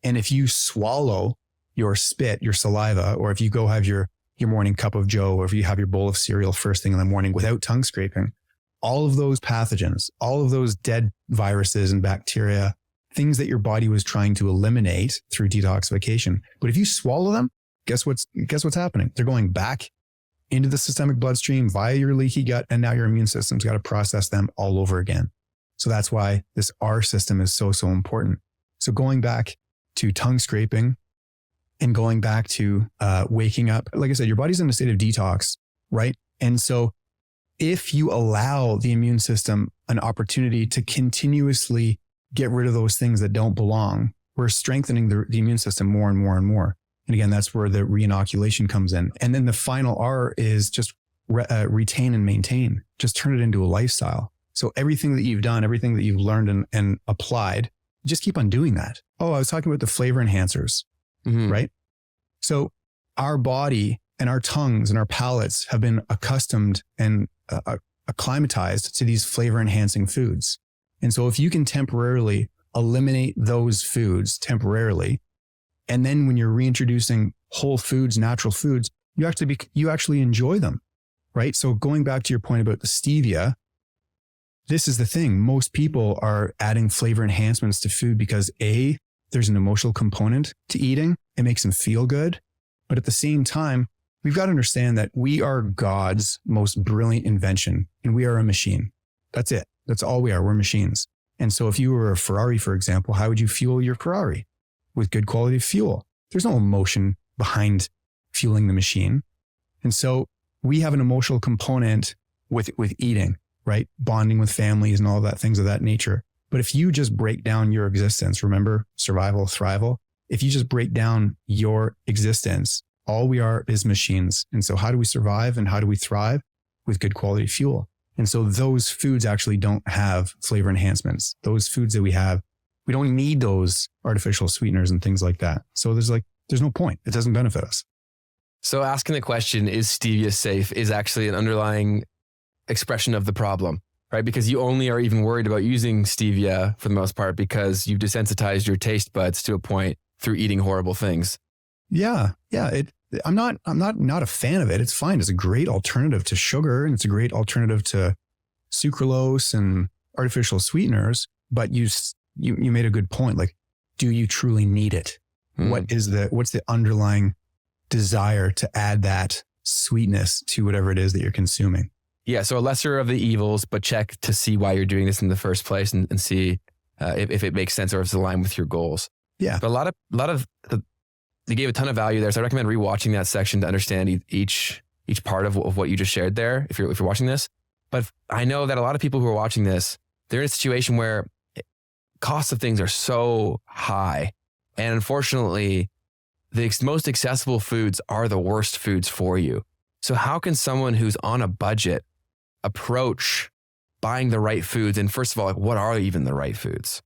Speaker 2: and if you swallow your spit, your saliva, or if you go have your morning cup of joe, or if you have your bowl of cereal first thing in the morning without tongue scraping, all of those pathogens, all of those dead viruses and bacteria, things that your body was trying to eliminate through detoxification. But if you swallow them, guess what's happening? They're going back into the systemic bloodstream via your leaky gut. And now your immune system's got to process them all over again. So that's why this R system is so, so important. So going back to tongue scraping and going back to waking up, like I said, your body's in a state of detox, right? And so if you allow the immune system an opportunity to continuously get rid of those things that don't belong, we're strengthening the immune system more and more and more. And again, that's where the re-inoculation comes in. And then the final R is just retain and maintain. Just turn it into a lifestyle. So everything that you've done, everything that you've learned and applied, just keep on doing that. Oh, I was talking about the flavor enhancers, right? So our body and our tongues and our palates have been accustomed and acclimatized to these flavor enhancing foods. And so if you can temporarily eliminate those foods temporarily, and then when you're reintroducing whole foods, natural foods, you actually enjoy them, right? So going back to your point about the stevia, this is the thing. Most people are adding flavor enhancements to food because A, there's an emotional component to eating. It makes them feel good. But at the same time, we've got to understand that we are God's most brilliant invention and we are a machine. That's it. That's all we are. We're machines. And so if you were a Ferrari, for example, how would you fuel your Ferrari? With good quality fuel. There's no emotion behind fueling the machine. And so we have an emotional component with eating, right? Bonding with families and all that things of that nature. But if you just break down your existence, remember survival, thrival. If you just break down your existence, all we are is machines. And so how do we survive and how do we thrive? With good quality fuel. And so those foods actually don't have flavor enhancements. Those foods that we have, we don't need those artificial sweeteners and things like that. So there's no point. It doesn't benefit us.
Speaker 1: So asking the question, is stevia safe, is actually an underlying expression of the problem. right? Because you only are even worried about using stevia for the most part because you've desensitized your taste buds to a point through eating horrible things.
Speaker 2: Yeah. I'm not a fan of it. It's fine. It's a great alternative to sugar, and it's a great alternative to sucralose and artificial sweeteners. But you made a good point. Like, do you truly need it? What's the underlying desire to add that sweetness to whatever it is that you're consuming?
Speaker 1: Yeah. So a lesser of the evils, but check to see why you're doing this in the first place and see if it makes sense or if it's aligned with your goals.
Speaker 2: Yeah.
Speaker 1: But a lot of they gave a ton of value there. So I recommend rewatching that section to understand each part of what you just shared there if you're watching this. But I know that a lot of people who are watching this, they're in a situation where costs of things are so high. And unfortunately, the most accessible foods are the worst foods for you. So how can someone who's on a budget approach buying the right foods? And first of all, like, what are even the right foods?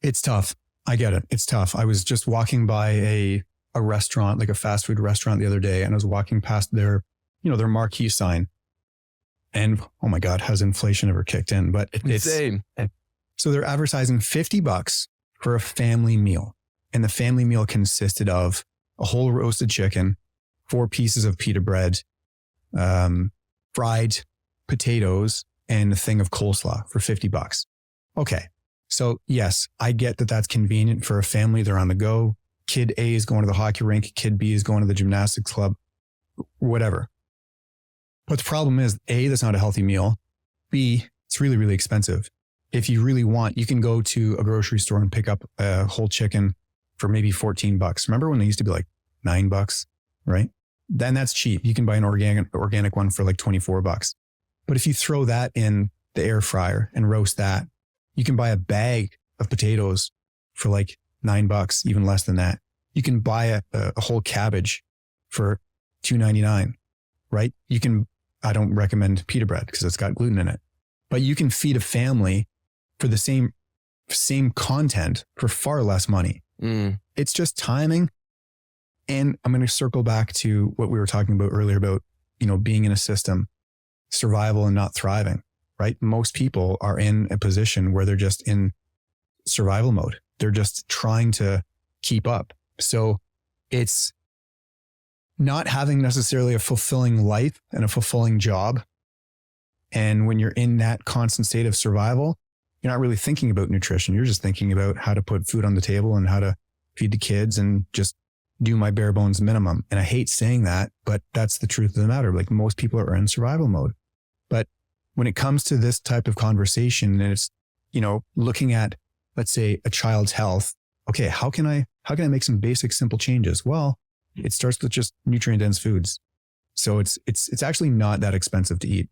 Speaker 2: It's tough. I get it. It's tough. I was just walking by a restaurant, like a fast food restaurant the other day, and I was walking past their marquee sign. And oh my God, has inflation ever kicked in? But it's
Speaker 1: insane.
Speaker 2: So they're advertising $50 for a family meal. And the family meal consisted of a whole roasted chicken, 4 pieces of pita bread, fried potatoes, and a thing of coleslaw for $50. Okay. So yes, I get that that's convenient for a family. They're on the go. Kid A is going to the hockey rink. Kid B is going to the gymnastics club, whatever. But the problem is, A, that's not a healthy meal. B, it's really, really expensive. If you really want, you can go to a grocery store and pick up a whole chicken for maybe $14. Remember when they used to be like $9, right? Then that's cheap. You can buy an organic one for like $24. But if you throw that in the air fryer and roast that, you can buy a bag of potatoes for like $9, even less than that. You can buy a whole cabbage for $2.99, right? I don't recommend pita bread because it's got gluten in it, but you can feed a family for the same content for far less money. It's just timing. And I'm going to circle back to what we were talking about earlier about, being in a system, survival and not thriving, right? Most people are in a position where they're just in survival mode. They're just trying to keep up. So it's not having necessarily a fulfilling life and a fulfilling job. And when you're in that constant state of survival, you're not really thinking about nutrition. You're just thinking about how to put food on the table and how to feed the kids and just do my bare bones minimum. And I hate saying that, but that's the truth of the matter. Like, most people are in survival mode. But when it comes to this type of conversation, and it's, looking at, let's say, a child's health, okay, how can I make some basic, simple changes? Well, it starts with just nutrient dense foods. So it's actually not that expensive to eat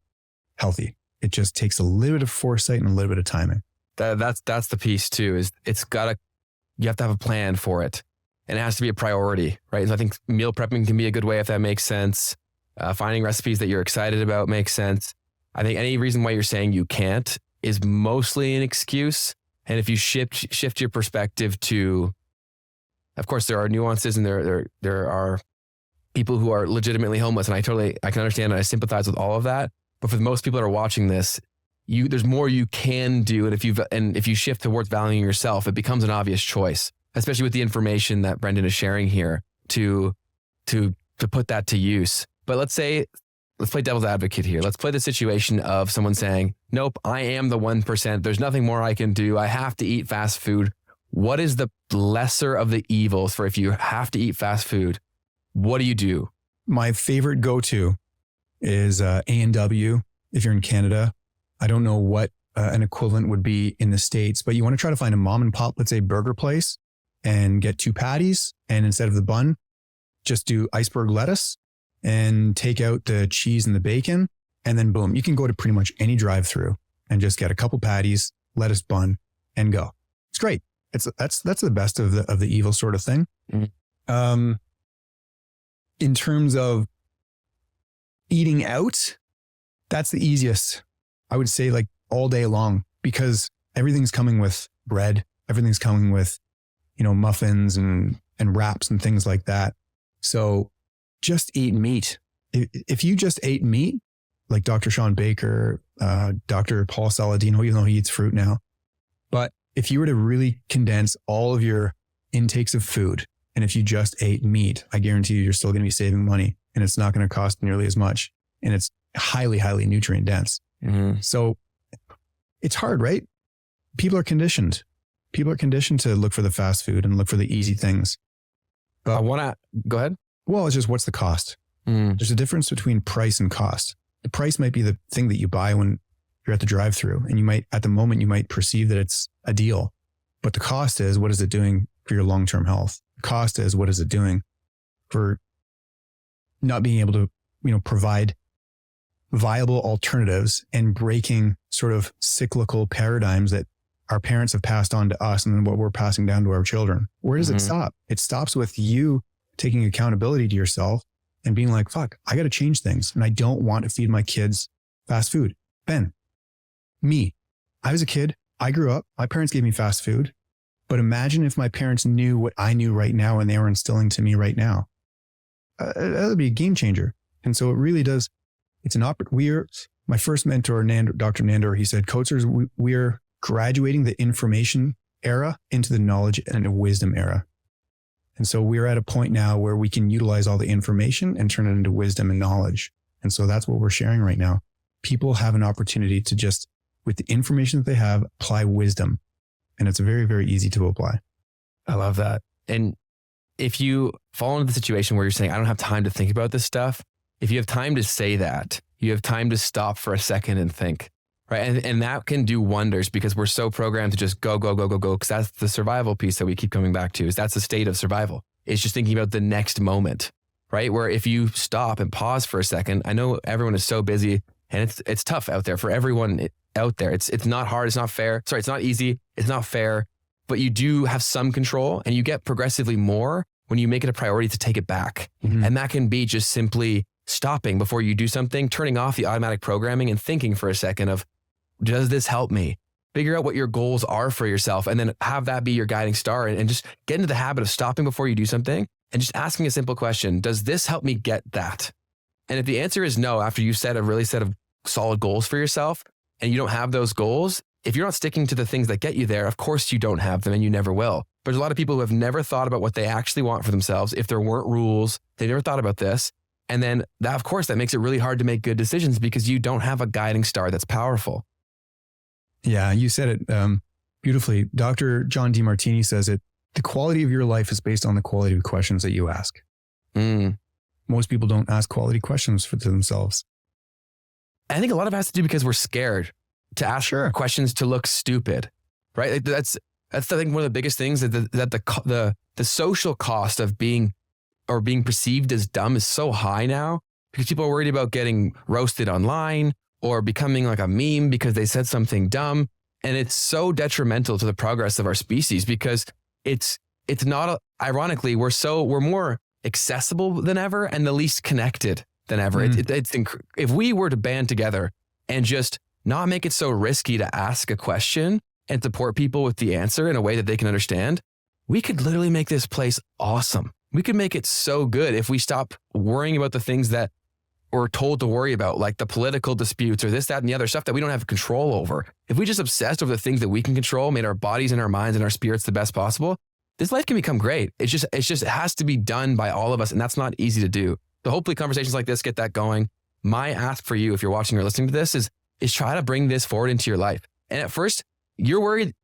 Speaker 2: healthy. It just takes a little bit of foresight and a little bit of timing.
Speaker 1: That's the piece too, is you have to have a plan for it, and it has to be a priority, right? So I think meal prepping can be a good way if that makes sense. Finding recipes that you're excited about makes sense. I think any reason why you're saying you can't is mostly an excuse. And if you shift your perspective to, of course, there are nuances and there are people who are legitimately homeless. And I can understand and I sympathize with all of that. But for most people that are watching this, there's more you can do. And if you shift towards valuing yourself, it becomes an obvious choice, especially with the information that Brendan is sharing here to put that to use. But let's play devil's advocate here. Let's play the situation of someone saying, nope, I am the 1%. There's nothing more I can do. I have to eat fast food. What is the lesser of the evils for if you have to eat fast food? What do you do?
Speaker 2: My favorite go-to is A&W if you're in Canada. I don't know what an equivalent would be in the States, but you want to try to find a mom and pop, let's say burger place, and get 2 patties. And instead of the bun, just do iceberg lettuce and take out the cheese and the bacon. And then boom, you can go to pretty much any drive-through and just get a couple patties, lettuce bun, and go. It's great. That's the best of the evil sort of thing. Mm-hmm. In terms of eating out, that's the easiest. I would say like all day long, because everything's coming with bread. Everything's coming with, muffins and wraps and things like that. So just eat meat. If you just ate meat, like Dr. Sean Baker, Dr. Paul Saladino, even though he eats fruit now. But if you were to really condense all of your intakes of food, and if you just ate meat, I guarantee you're still going to be saving money, and it's not going to cost nearly as much. And it's highly, highly nutrient dense.
Speaker 1: Mm-hmm.
Speaker 2: So it's hard, right? People are conditioned. People are conditioned to look for the fast food and look for the easy things. But
Speaker 1: I want to go ahead.
Speaker 2: Well, it's just, what's the cost?
Speaker 1: Mm.
Speaker 2: There's a difference between price and cost. The price might be the thing that you buy when you're at the drive-through, and you might, at the moment, you might perceive that it's a deal. But the cost is, what is it doing for your long-term health? The cost is, what is it doing for not being able to, provide viable alternatives and breaking sort of cyclical paradigms that our parents have passed on to us and then what we're passing down to our children. Where does it stop? It stops with you taking accountability to yourself and being like, fuck, I got to change things. And I don't want to feed my kids fast food. Ben, me, I was a kid. I grew up. My parents gave me fast food. But imagine if my parents knew what I knew right now and they were instilling to me right now. That would be a game changer. And so it really does. It's an my first mentor, Dr. Nandor, he said, coachers, we're graduating the information era into the knowledge and wisdom era. And so we're at a point now where we can utilize all the information and turn it into wisdom and knowledge. And so that's what we're sharing right now. People have an opportunity to just, with the information that they have, apply wisdom. And it's very, very easy to apply.
Speaker 1: I love that. And if you fall into the situation where you're saying, I don't have time to think about this stuff, if you have time to say that, you have time to stop for a second and think, right? And that can do wonders because we're so programmed to just go, go, go, go, go. Because that's the survival piece that we keep coming back to, is that's the state of survival. It's just thinking about the next moment, right? Where if you stop and pause for a second, I know everyone is so busy and it's tough out there for everyone out there. It's not hard. It's not fair. Sorry, it's not easy. It's not fair, but you do have some control and you get progressively more when you make it a priority to take it back.
Speaker 2: Mm-hmm.
Speaker 1: And that can be just simply stopping before you do something, turning off the automatic programming and thinking for a second of, does this help me? Figure out what your goals are for yourself and then have that be your guiding star and just get into the habit of stopping before you do something and just asking a simple question. Does this help me get that? And if the answer is no, after you set of solid goals for yourself and you don't have those goals, if you're not sticking to the things that get you there, of course you don't have them and you never will. But there's a lot of people who have never thought about what they actually want for themselves. If there weren't rules, they never thought about this. And then that, of course, that makes it really hard to make good decisions because you don't have a guiding star that's powerful.
Speaker 2: Yeah, you said it beautifully. Dr. John DeMartini says it, the quality of your life is based on the quality of questions that you ask. Most people don't ask quality questions for themselves.
Speaker 1: I think a lot of it has to do because we're scared to ask questions to look stupid, right? Like that's I think one of the biggest things that the social cost of being perceived as dumb is so high now because people are worried about getting roasted online or becoming like a meme because they said something dumb. And it's so detrimental to the progress of our species because it's not, ironically, we're more accessible than ever and the least connected than ever. If we were to band together and just not make it so risky to ask a question and support people with the answer in a way that they can understand, we could literally make this place awesome. We could make it so good if we stop worrying about the things that we're told to worry about, like the political disputes or this, that, and the other stuff that we don't have control over. If we just obsessed over the things that we can control, made our bodies and our minds and our spirits the best possible, this life can become great. It has to be done by all of us. And that's not easy to do. So hopefully conversations like this get that going. My ask for you, if you're watching or listening to this, is try to bring this forward into your life. And at first you're worried,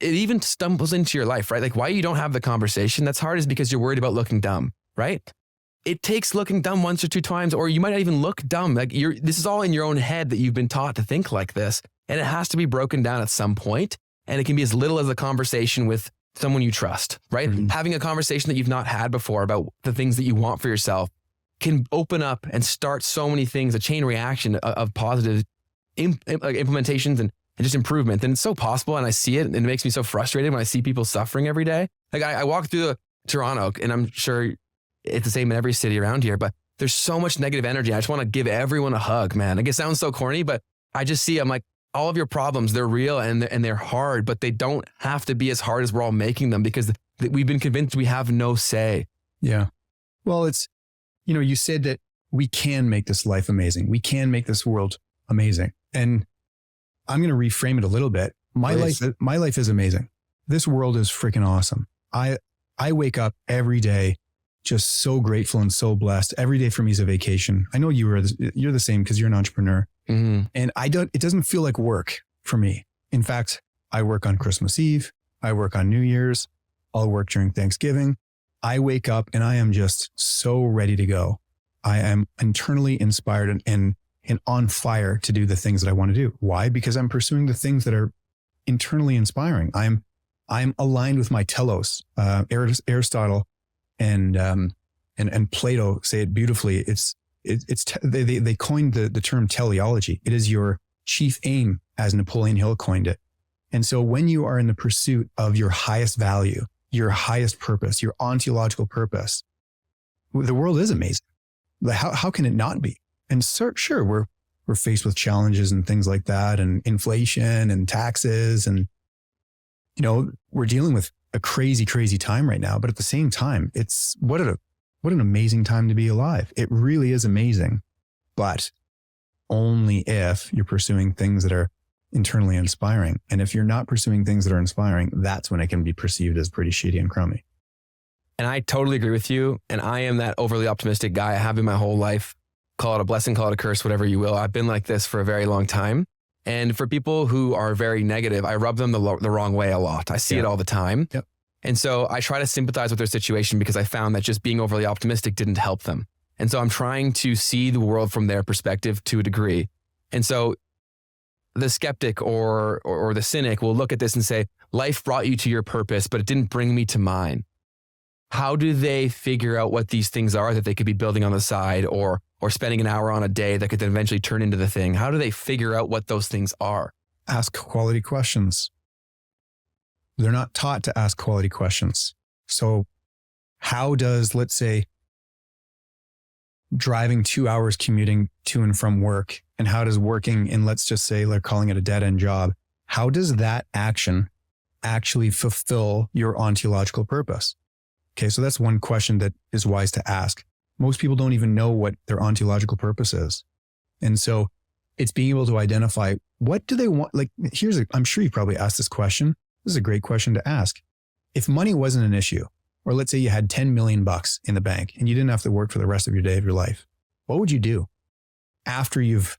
Speaker 1: it even stumbles into your life, right? Like why you don't have the conversation that's hard is because you're worried about looking dumb, right? It takes looking dumb once or two times, or you might not even look dumb. Like this is all in your own head that you've been taught to think like this. And it has to be broken down at some point. And it can be as little as a conversation with someone you trust, right? Mm-hmm. Having a conversation that you've not had before about the things that you want for yourself can open up and start so many things, a chain reaction of positive implementations and just improvement. And it's so possible. And I see it and it makes me so frustrated when I see people suffering every day. Like I walk through Toronto and I'm sure it's the same in every city around here, but there's so much negative energy. I just want to give everyone a hug, man. Like it sounds so corny, but I just see, I'm like, all of your problems, they're real and they're hard, but they don't have to be as hard as we're all making them because we've been convinced we have no say.
Speaker 2: Yeah. Well, it's, you said that we can make this life amazing. We can make this world amazing. And I'm going to reframe it a little bit. My life is amazing. This world is freaking awesome. I wake up every day just so grateful and so blessed. Every day for me is a vacation. I know you're the same because you're an entrepreneur.
Speaker 1: Mm-hmm.
Speaker 2: And it doesn't feel like work for me. In fact, I work on Christmas Eve. I work on New Year's. I'll work during Thanksgiving. I wake up and I am just so ready to go. I am internally inspired and on fire to do the things that I want to do. Why? Because I'm pursuing the things that are internally inspiring. I'm aligned with my telos. Aristotle and Plato say it beautifully. They coined the term teleology. It is your chief aim, as Napoleon Hill coined it. And so when you are in the pursuit of your highest value, your highest purpose, your ontological purpose, the world is amazing. How can it not be? And sure, we're faced with challenges and things like that, and inflation and taxes, and we're dealing with a crazy, crazy time right now. But at the same time, it's what an amazing time to be alive. It really is amazing, but only if you're pursuing things that are internally inspiring. And if you're not pursuing things that are inspiring, that's when it can be perceived as pretty shitty and crummy.
Speaker 1: And I totally agree with you. And I am that overly optimistic guy. I have been my whole life. Call it a blessing, call it a curse, whatever you will. I've been like this for a very long time. And for people who are very negative, I rub them the wrong way a lot. I see it all the time.
Speaker 2: Yep.
Speaker 1: And so I try to sympathize with their situation because I found that just being overly optimistic didn't help them. And so I'm trying to see the world from their perspective to a degree. And so the skeptic or the cynic will look at this and say, life brought you to your purpose, but it didn't bring me to mine. How do they figure out what these things are that they could be building on the side or spending an hour on a day that could then eventually turn into the thing? How do they figure out what those things are?
Speaker 2: Ask quality questions. They're not taught to ask quality questions. So how does, let's say, driving 2 hours commuting to and from work, and how does working in, let's just say, they're calling it a dead-end job, how does that action actually fulfill your ontological purpose? Okay, so that's one question that is wise to ask. Most people don't even know what their ontological purpose is. And so it's being able to identify, what do they want? Like, I'm sure you probably asked this question. This is a great question to ask. If money wasn't an issue, or let's say you had 10 million bucks in the bank and you didn't have to work for the rest of your day of your life, what would you do after you've,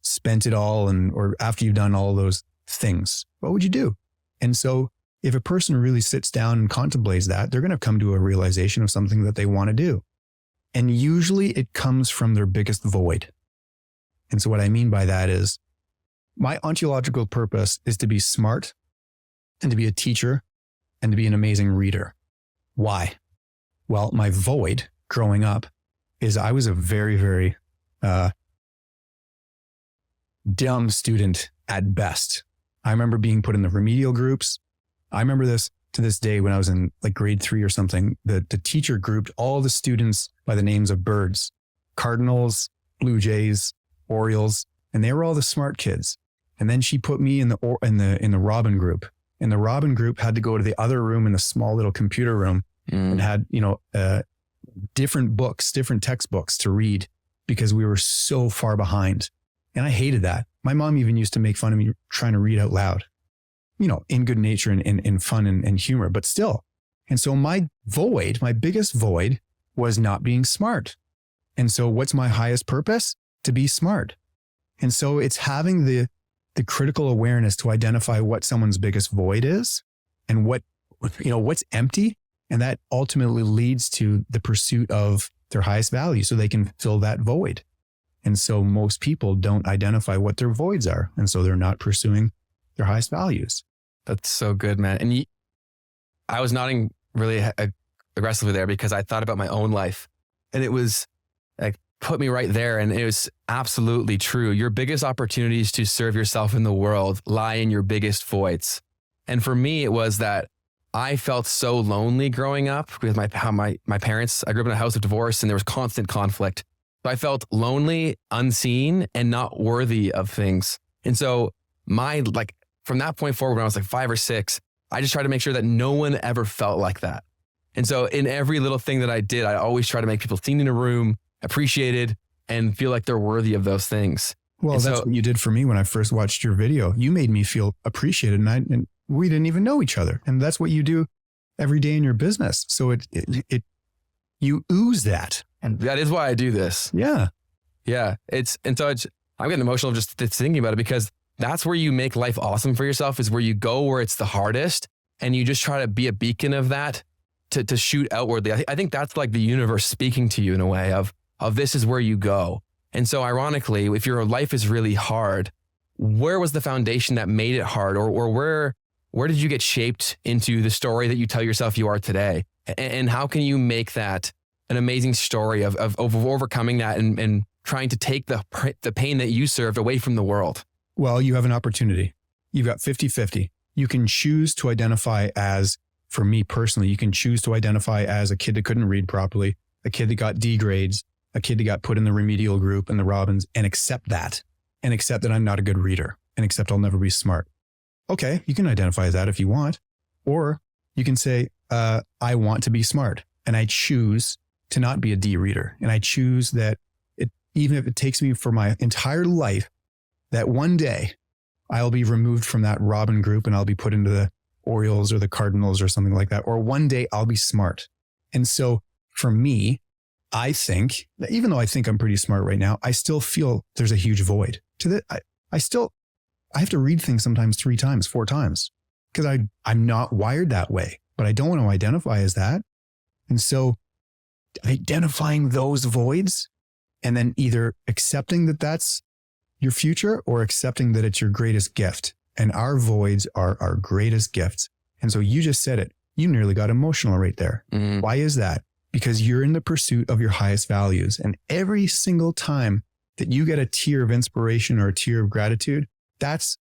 Speaker 2: spent it all or after you've done all those things? What would you do? And so if a person really sits down and contemplates that, they're going to come to a realization of something that they want to do. And usually it comes from their biggest void. And so what I mean by that is, my ontological purpose is to be smart and to be a teacher and to be an amazing reader. Why? Well, my void growing up is I was a very, very dumb student at best. I remember being put in the remedial groups. I remember this to this day when I was in like grade 3 or something. The teacher grouped all the students by the names of birds: cardinals, blue jays, orioles, and they were all the smart kids. And then she put me in the robin group. And the robin group had to go to the other room in the small little computer room and had, different books, different textbooks to read because we were so far behind. And I hated that. My mom even used to make fun of me trying to read out loud, in good nature and in fun and humor, but still. And so my biggest void was not being smart. And so what's my highest purpose? To be smart. And so it's having the critical awareness to identify what someone's biggest void is and what's empty. And that ultimately leads to the pursuit of their highest value so they can fill that void. And so most people don't identify what their voids are. And so they're not pursuing their highest values.
Speaker 1: That's so good, man. And I was nodding really aggressively there because I thought about my own life, and it was like, put me right there. And it was absolutely true. Your biggest opportunities to serve yourself in the world lie in your biggest voids. And for me, it was that I felt so lonely growing up with my parents. I grew up in a house of divorce and there was constant conflict. So I felt lonely, unseen, and not worthy of things. And so from that point forward, when I was like 5 or 6, I just tried to make sure that no one ever felt like that. And so in every little thing that I did, I always try to make people seen in a room, appreciated, and feel like they're worthy of those things.
Speaker 2: Well,
Speaker 1: And
Speaker 2: that's
Speaker 1: so
Speaker 2: what you did for me when I first watched your video. You made me feel appreciated, and we didn't even know each other. And that's what you do every day in your business. So you ooze that.
Speaker 1: and that is why I do this.
Speaker 2: Yeah.
Speaker 1: Yeah. I'm getting emotional just thinking about it, because that's where you make life awesome for yourself, is where you go where it's the hardest and you just try to be a beacon of that to shoot outwardly. I think that's like the universe speaking to you in a way of this is where you go. And so ironically, if your life is really hard, where was the foundation that made it hard? Or where did you get shaped into the story that you tell yourself you are today? And how can you make that an amazing story of overcoming that and trying to take the pain that you served away from the world?
Speaker 2: Well, you have an opportunity. You've got 50-50. You can choose to identify as, for me personally, you can choose to identify as a kid that couldn't read properly, a kid that got D grades, a kid that got put in the remedial group and the Robins, and accept that I'm not a good reader, and accept I'll never be smart. Okay, you can identify as that if you want. Or you can say, I want to be smart, and I choose to not be a D reader. And I choose that even if it takes me for my entire life, that one day I'll be removed from that Robin group and I'll be put into the Orioles or the Cardinals or something like that. Or one day I'll be smart. And so for me, I think that even though I think I'm pretty smart right now, I still feel there's a huge void to that. I have to read things sometimes 3 times, 4 times, because I'm not wired that way, but I don't want to identify as that. And so identifying those voids and then either accepting that that's your future or accepting that it's your greatest gift. And our voids are our greatest gifts. And so you just said it. You nearly got emotional right there.
Speaker 1: Mm-hmm.
Speaker 2: Why is that? Because you're in the pursuit of your highest values. And every single time that you get a tear of inspiration or a tear of gratitude, that's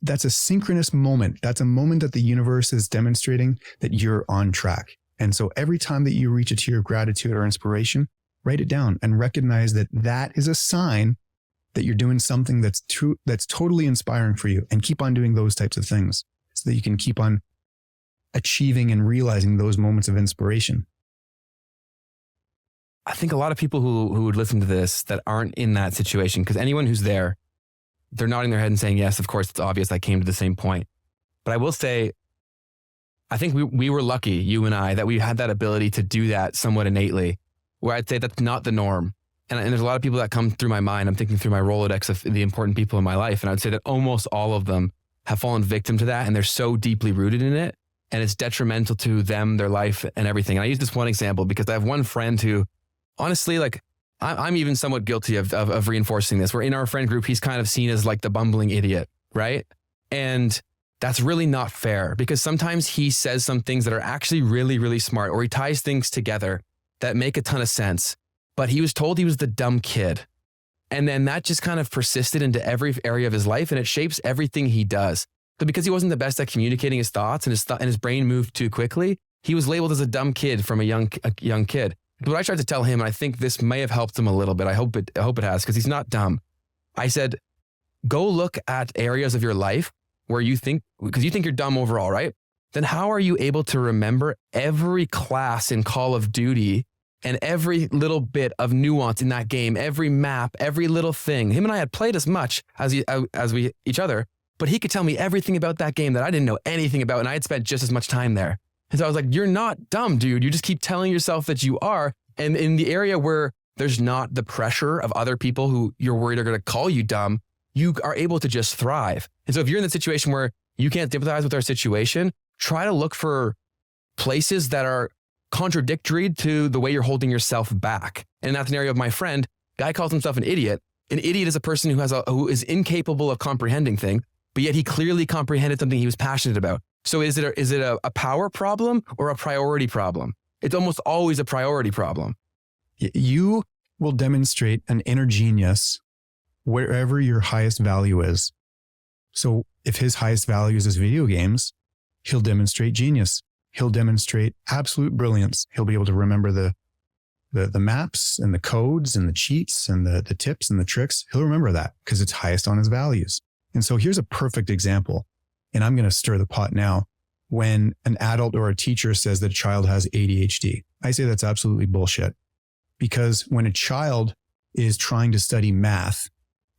Speaker 2: a synchronous moment. That's a moment that the universe is demonstrating that you're on track. And so every time that you reach a tear of gratitude or inspiration, write it down and recognize that that is a sign that you're doing something that's totally inspiring for you, and keep on doing those types of things so that you can keep on achieving and realizing those moments of inspiration.
Speaker 1: I think a lot of people who would listen to this that aren't in that situation, because anyone who's there, they're nodding their head and saying, yes, of course, it's obvious I came to the same point. But I will say, I think we were lucky, you and I, that we had that ability to do that somewhat innately, where I'd say that's not the norm. And there's a lot of people that come through my mind. I'm thinking through my Rolodex of the important people in my life. And I would say that almost all of them have fallen victim to that. And they're so deeply rooted in it. And it's detrimental to them, their life, and everything. And I use this one example because I have one friend who, honestly, like I'm even somewhat guilty of reinforcing this. Where in our friend group, he's kind of seen as like the bumbling idiot, right? And that's really not fair, because sometimes he says some things that are actually really, really smart, or he ties things together that make a ton of sense. But he was told he was the dumb kid. And then that just kind of persisted into every area of his life, and it shapes everything he does. So because he wasn't the best at communicating his thoughts, and his brain moved too quickly, he was labeled as a dumb kid from a young kid. But what I tried to tell him, and I think this may have helped him a little bit, I hope it has, because he's not dumb. I said, go look at areas of your life where you think, because you think you're dumb overall, right? Then how are you able to remember every class in Call of Duty and every little bit of nuance in that game, every map, every little thing? Him and I had played as much as we each other, but he could tell me everything about that game that I didn't know anything about, and I had spent just as much time there. And so I was like, you're not dumb, dude. You just keep telling yourself that you are. And in the area where there's not the pressure of other people who you're worried are going to call you dumb, you are able to just thrive. And so if you're in the situation where you can't sympathize with our situation, try to look for places that are contradictory to the way you're holding yourself back. And in that scenario of my friend, guy calls himself an idiot. An idiot is a person who is incapable of comprehending things, but yet he clearly comprehended something he was passionate about. So is it a power problem or a priority problem? It's almost always a priority problem.
Speaker 2: You will demonstrate an inner genius wherever your highest value is. So if his highest value is video games, he'll demonstrate genius. He'll demonstrate absolute brilliance. He'll be able to remember the maps and the codes and the cheats and the tips and the tricks. He'll remember that because it's highest on his values. And so here's a perfect example. And I'm going to stir the pot now. When an adult or a teacher says that a child has ADHD, I say that's absolutely bullshit. Because when a child is trying to study math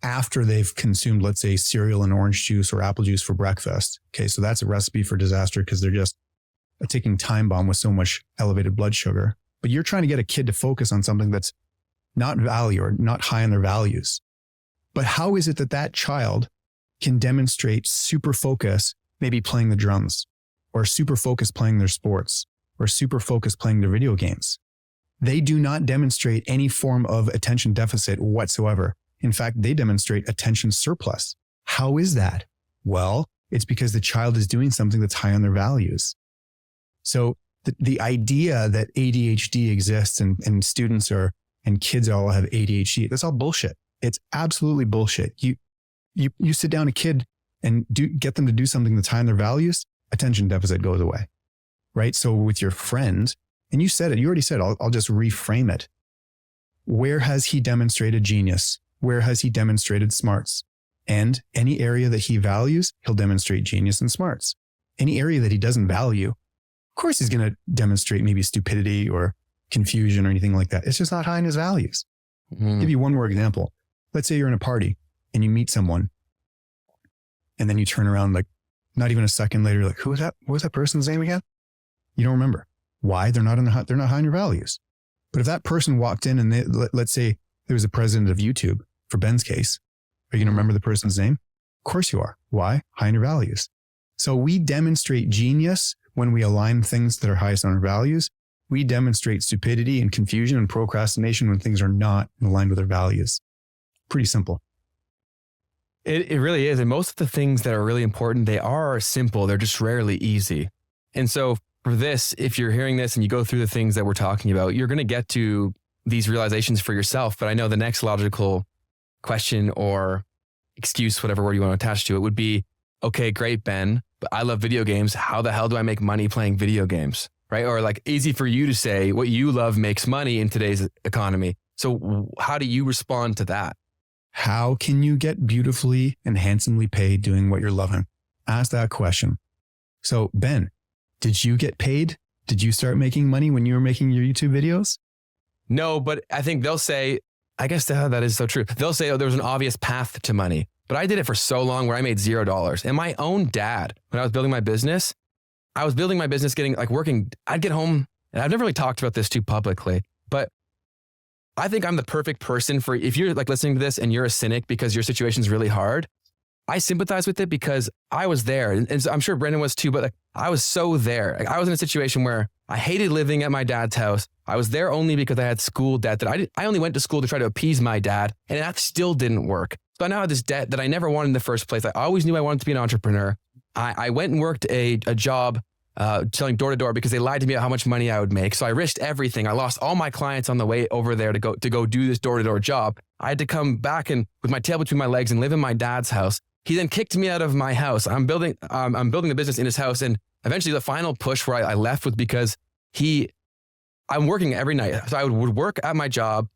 Speaker 2: after they've consumed, let's say, cereal and orange juice or apple juice for breakfast. Okay, so that's a recipe for disaster because they're just a ticking time bomb with so much elevated blood sugar. But you're trying to get a kid to focus on something that's not value or not high on their values. But how is it that that child can demonstrate super focus, maybe playing the drums, or super focus playing their sports, or super focus playing their video games? They do not demonstrate any form of attention deficit whatsoever. In fact, they demonstrate attention surplus. How is that? Well, it's because the child is doing something that's high on their values. So the idea that ADHD exists and students and kids all have ADHD, that's all bullshit. It's absolutely bullshit. You sit down a kid and get them to do something that's high on their values, attention deficit goes away, right? So with your friend, and you said it, you already said, I'll just reframe it. Where has he demonstrated genius? Where has he demonstrated smarts? And any area that he values, he'll demonstrate genius and smarts. Any area that he doesn't value, of course, he's going to demonstrate maybe stupidity or confusion or anything like that. It's just not high in his values. I'll give you one more example. Let's say you're in a party and you meet someone and then you turn around, like not even a second later, like, who was that? What was that person's name again? You don't remember. Why? They're not high in your values. But if that person walked in and let's say there was a president of YouTube, for Ben's case, are you going to remember the person's name? Of course you are. Why? High in your values. So we demonstrate genius when we align things that are highest on our values. We demonstrate stupidity and confusion and procrastination when things are not aligned with our values. Pretty simple.
Speaker 1: It really is. And most of the things that are really important, they are simple. They're just rarely easy. And so for this, if you're hearing this and you go through the things that we're talking about, you're going to get to these realizations for yourself. But I know the next logical question or excuse, whatever word you want to attach to it, would be, okay, great, Ben, but I love video games. How the hell do I make money playing video games? Right? Or like easy for you to say what you love makes money in today's economy. So how do you respond to that?
Speaker 2: How can you get beautifully and handsomely paid doing what you're loving? Ask that question. So Ben, did you get paid? Did you start making money when you were making your YouTube videos?
Speaker 1: No, but I think they'll say, I guess that is so true. They'll say, oh, there was an obvious path to money, but I did it for so long where I made $0. And my own dad, when I was building my business, getting like working, I'd get home, and I've never really talked about this too publicly, but I think I'm the perfect person for, if you're like listening to this and you're a cynic because your situation's really hard, I sympathize with it because I was there. And so I'm sure Brendan was too, but like, I was so there. Like, I was in a situation where I hated living at my dad's house. I was there only because I had school debt that I only went to school to try to appease my dad, and that still didn't work. So I now had this debt that I never wanted in the first place. I always knew I wanted to be an entrepreneur. I went and worked a job selling door to door because they lied to me about how much money I would make. So I risked everything. I lost all my clients on the way over there to go do this door to door job. I had to come back and with my tail between my legs and live in my dad's house. He then kicked me out of my house. I'm building the business in his house, and eventually the final push where I left was because I'm working every night. So I would work at my job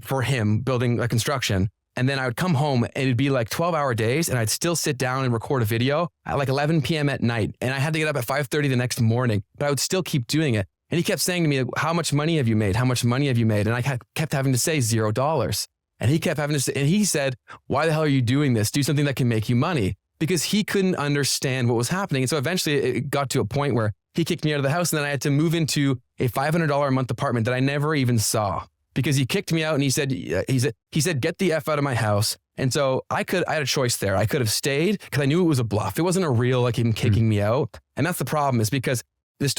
Speaker 1: for him building a construction. And then I would come home and it'd be like 12-hour days, and I'd still sit down and record a video at like 11 p.m. at night. And I had to get up at 5:30 the next morning, but I would still keep doing it. And he kept saying to me, how much money have you made? How much money have you made? And I kept having to say $0. And he kept having to say, and he said, why the hell are you doing this? Do something that can make you money. Because he couldn't understand what was happening. And so eventually it got to a point where he kicked me out of the house, and then I had to move into a $500 a month apartment that I never even saw. Because he kicked me out and he said, get the F out of my house. And so I had a choice there. I could have stayed because I knew it was a bluff. It wasn't a real, like him kicking me out. And that's the problem, is because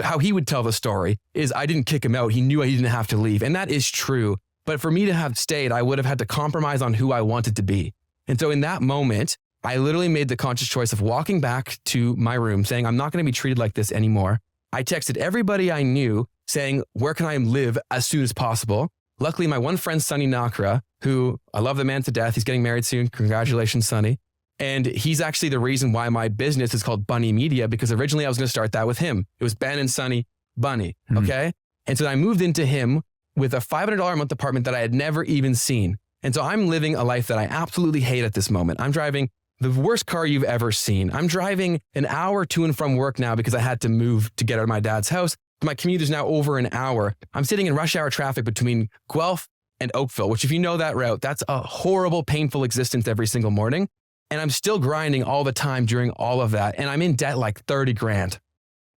Speaker 1: how he would tell the story is I didn't kick him out. He knew he didn't have to leave. And that is true. But for me to have stayed, I would have had to compromise on who I wanted to be. And so in that moment, I literally made the conscious choice of walking back to my room saying, I'm not going to be treated like this anymore. I texted everybody I knew saying, where can I live as soon as possible? Luckily, my one friend, Sonny Nakra, who I love the man to death. He's getting married soon. Congratulations, Sonny. And he's actually the reason why my business is called Bunny Media, because originally I was going to start that with him. It was Ben and Sonny Bunny. Okay. And so I moved into him with a $500 a month apartment that I had never even seen. And so I'm living a life that I absolutely hate at this moment. I'm driving the worst car you've ever seen. I'm driving an hour to and from work now because I had to move to get out of my dad's house. My commute is now over an hour. I'm sitting in rush hour traffic between Guelph and Oakville, which if you know that route, that's a horrible, painful existence every single morning. And I'm still grinding all the time during all of that. And I'm in debt like 30 grand.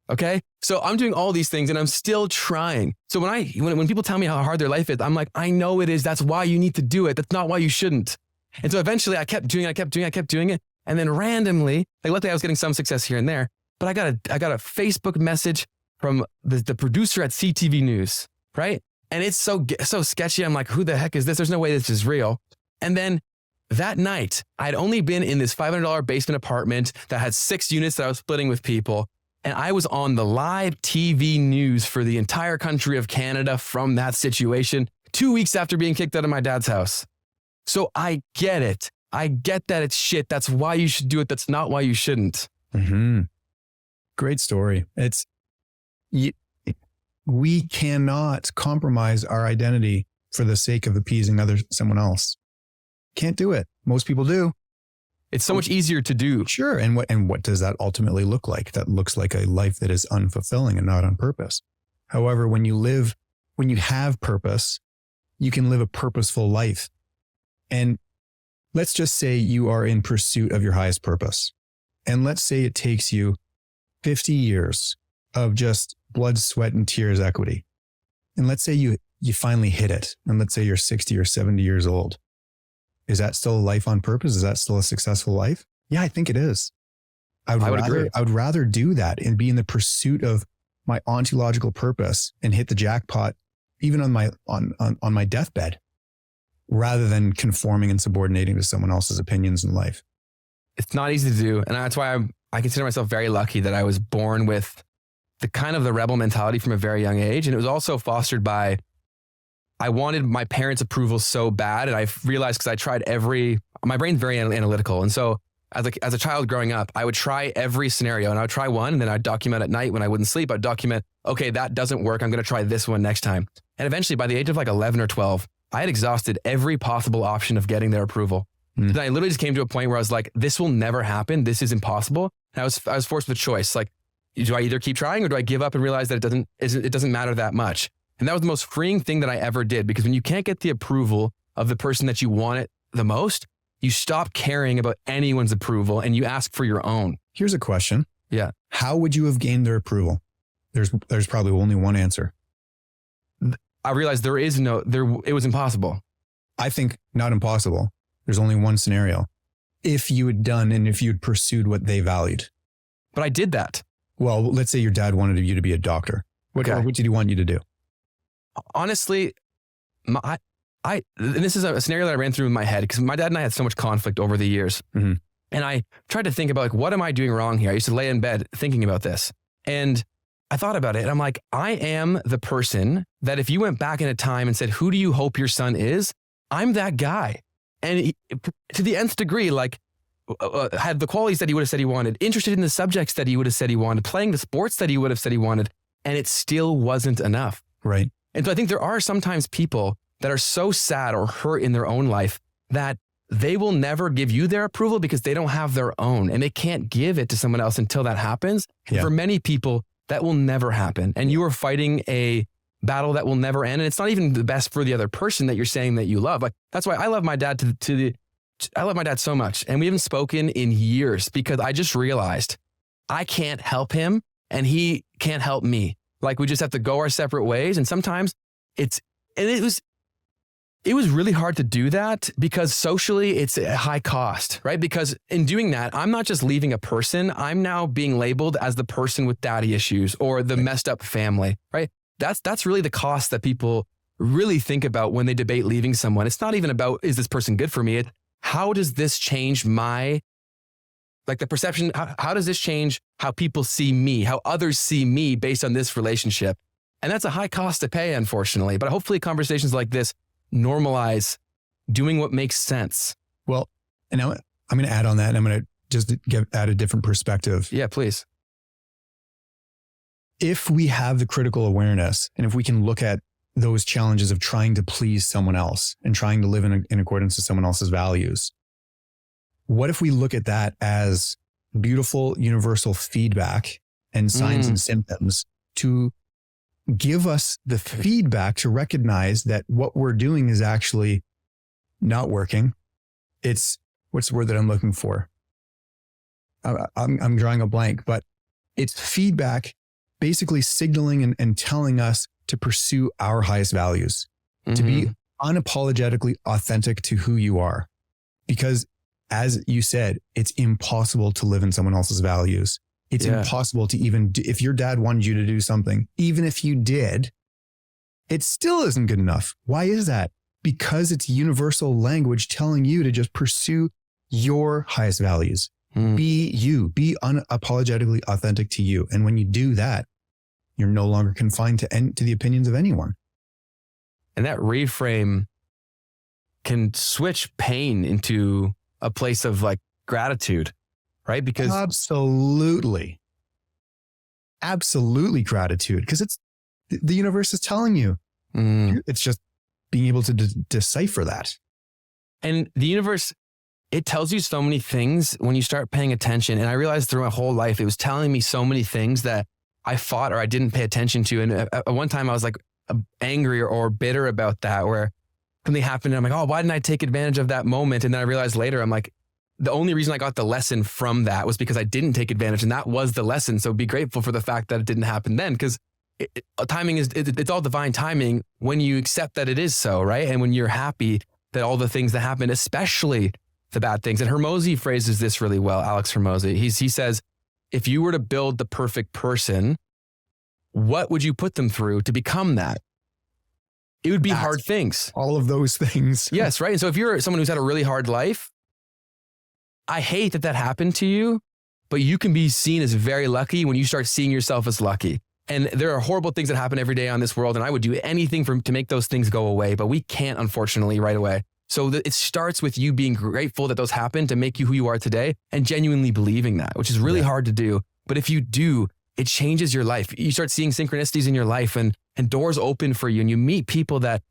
Speaker 1: Okay. So I'm doing all these things and I'm still trying. So when people tell me how hard their life is, I'm like, I know it is. That's why you need to do it. That's not why you shouldn't. And so eventually I kept doing it. And then randomly, like luckily I was getting some success here and there, but I got a Facebook message from the producer at CTV News, right? And it's so sketchy. I'm like, who the heck is this? There's no way this is real. And then that night, I'd only been in this $500 basement apartment that had 6 units that I was splitting with people. And I was on the live TV news for the entire country of Canada from that situation 2 weeks after being kicked out of my dad's house. So I get it. I get that it's shit. That's why you should do it. That's not why you shouldn't.
Speaker 2: Mm-hmm. Great story. We cannot compromise our identity for the sake of appeasing someone else. Can't do it. Most people do.
Speaker 1: It's so much easier to do.
Speaker 2: Sure. And what does that ultimately look like? That looks like a life that is unfulfilling and not on purpose. However, when you have purpose, you can live a purposeful life. And let's just say you are in pursuit of your highest purpose. And let's say it takes you 50 years of just blood, sweat, and tears equity. And let's say you finally hit it. And let's say you're 60 or 70 years old. Is that still a life on purpose? Is that still a successful life? Yeah, I think it is. I would rather do that and be in the pursuit of my ontological purpose and hit the jackpot even on my deathbed, rather than conforming and subordinating to someone else's opinions in life.
Speaker 1: It's not easy to do. And that's why I consider myself very lucky that I was born with the rebel mentality from a very young age. And it was also fostered by, I wanted my parents' approval so bad. And I realized, because I tried my brain's very analytical. And so as a child growing up, I would try every scenario and I would try one and then I'd document at night when I wouldn't sleep. I'd document, okay, that doesn't work. I'm going to try this one next time. And eventually by the age of like 11 or 12, I had exhausted every possible option of getting their approval. Then I literally just came to a point where I was like, this will never happen. This is impossible. And I was forced with a choice. Like, do I either keep trying or do I give up and realize that it doesn't matter that much? And that was the most freeing thing that I ever did, because when you can't get the approval of the person that you want it the most, you stop caring about anyone's approval and you ask for your own.
Speaker 2: Here's a question.
Speaker 1: Yeah.
Speaker 2: How would you have gained their approval? There's probably only one answer.
Speaker 1: I realized it was impossible.
Speaker 2: I think not impossible. There's only one scenario. If you had done and if you'd pursued what they valued.
Speaker 1: But I did that.
Speaker 2: Well, let's say your dad wanted you to be a doctor. What did he want you to do?
Speaker 1: Honestly, and this is a scenario that I ran through in my head because my dad and I had so much conflict over the years. Mm-hmm. And I tried to think about, like, what am I doing wrong here? I used to lay in bed thinking about this. And I thought about it and I'm like, I am the person that if you went back in a time and said, who do you hope your son is? I'm that guy. And to the nth degree, like, had the qualities that he would have said he wanted, interested in the subjects that he would have said he wanted, playing the sports that he would have said he wanted, and it still wasn't enough.
Speaker 2: Right.
Speaker 1: And so I think there are sometimes people that are so sad or hurt in their own life that they will never give you their approval because they don't have their own and they can't give it to someone else until that happens. Yeah. For many people, that will never happen. And you are fighting a battle that will never end. And it's not even the best for the other person that you're saying that you love. Like, that's why I love my dad I love my dad so much. And we haven't spoken in years because I just realized I can't help him and he can't help me. Like, we just have to go our separate ways. And sometimes it was really hard to do that because socially it's a high cost, right? Because in doing that, I'm not just leaving a person, I'm now being labeled as the person with daddy issues or the messed up family, right? That's really the cost that people really think about when they debate leaving someone. It's not even about, is this person good for me? How does this change the perception? How does this change how people see me, how others see me based on this relationship? And that's a high cost to pay, unfortunately. But hopefully conversations like this normalize doing what makes sense.
Speaker 2: Well, and I'm going to add on that, and I'm going to just add a different perspective.
Speaker 1: Yeah, please.
Speaker 2: If we have the critical awareness, and if we can look at those challenges of trying to please someone else and trying to live in accordance to someone else's values, what if we look at that as beautiful universal feedback and signs and symptoms to give us the feedback to recognize that what we're doing is actually not working. It's, what's the word that I'm looking for? I'm drawing a blank, but it's feedback basically signaling and telling us to pursue our highest values, to be unapologetically authentic to who you are. Because as you said, it's impossible to live in someone else's values. It's impossible to even do, if your dad wanted you to do something, even if you did, it still isn't good enough. Why is that? Because it's universal language telling you to just pursue your highest values. Be you, be unapologetically authentic to you. And when you do that, you're no longer confined to the opinions of anyone.
Speaker 1: And that reframe can switch pain into a place of like gratitude, right? Because
Speaker 2: absolutely gratitude. Because it's the universe is telling you. It's just being able to decipher that.
Speaker 1: And the universe, it tells you so many things when you start paying attention. And I realized through my whole life, it was telling me so many things that I fought or I didn't pay attention to. And at one time I was like angry or bitter about that, where something happened and I'm like, oh, why didn't I take advantage of that moment? And then I realized later, I'm like, the only reason I got the lesson from that was because I didn't take advantage, and that was the lesson. So be grateful for the fact that it didn't happen then, because timing is, it's all divine timing when you accept that it is so, right? And when you're happy that all the things that happen, especially the bad things. And Hormozy phrases this really well, Alex Hormozy. He says, if you were to build the perfect person, what would you put them through to become that? It would be hard things.
Speaker 2: All of those things.
Speaker 1: Yes, right? And so if you're someone who's had a really hard life, I hate that happened to you, but you can be seen as very lucky when you start seeing yourself as lucky. And there are horrible things that happen every day on this world, and I would do anything to make those things go away, but we can't, unfortunately, right away. So it starts with you being grateful that those happened to make you who you are today and genuinely believing that, which is really hard to do. But if you do, it changes your life. You start seeing synchronicities in your life and doors open for you, and you meet people that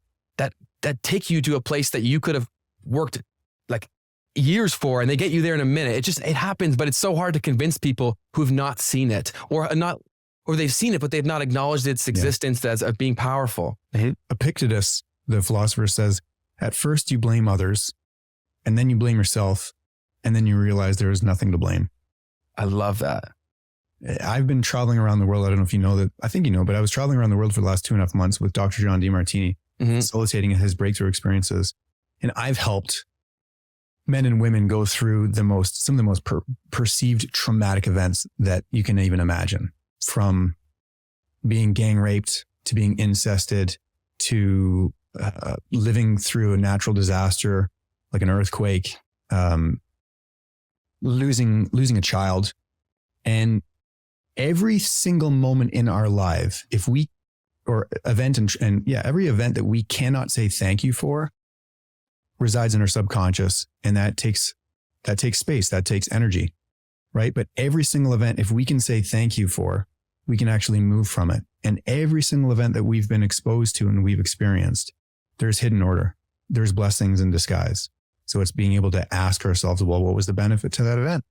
Speaker 1: take you to a place that you could have worked like years for, and they get you there in a minute. It happens, but it's so hard to convince people who've not seen it or they've seen it, but they've not acknowledged its existence as being powerful.
Speaker 2: Epictetus, the philosopher, says, at first you blame others, and then you blame yourself, and then you realize there is nothing to blame.
Speaker 1: I love that.
Speaker 2: I've been traveling around the world. I don't know if you know that. I think you know, but I was traveling around the world for the last 2.5 months with Dr. John DeMartini, facilitating his breakthrough experiences. And I've helped men and women go through some of the most perceived traumatic events that you can even imagine, from being gang raped to being incested to living through a natural disaster like an earthquake, losing a child. And every single moment in our life, every event that we cannot say thank you for resides in our subconscious. And that takes space, that takes energy, right? But every single event, if we can say thank you for, we can actually move from it. And every single event that we've been exposed to and we've experienced, there's hidden order. There's blessings in disguise. So it's being able to ask ourselves, well, what was the benefit to that event?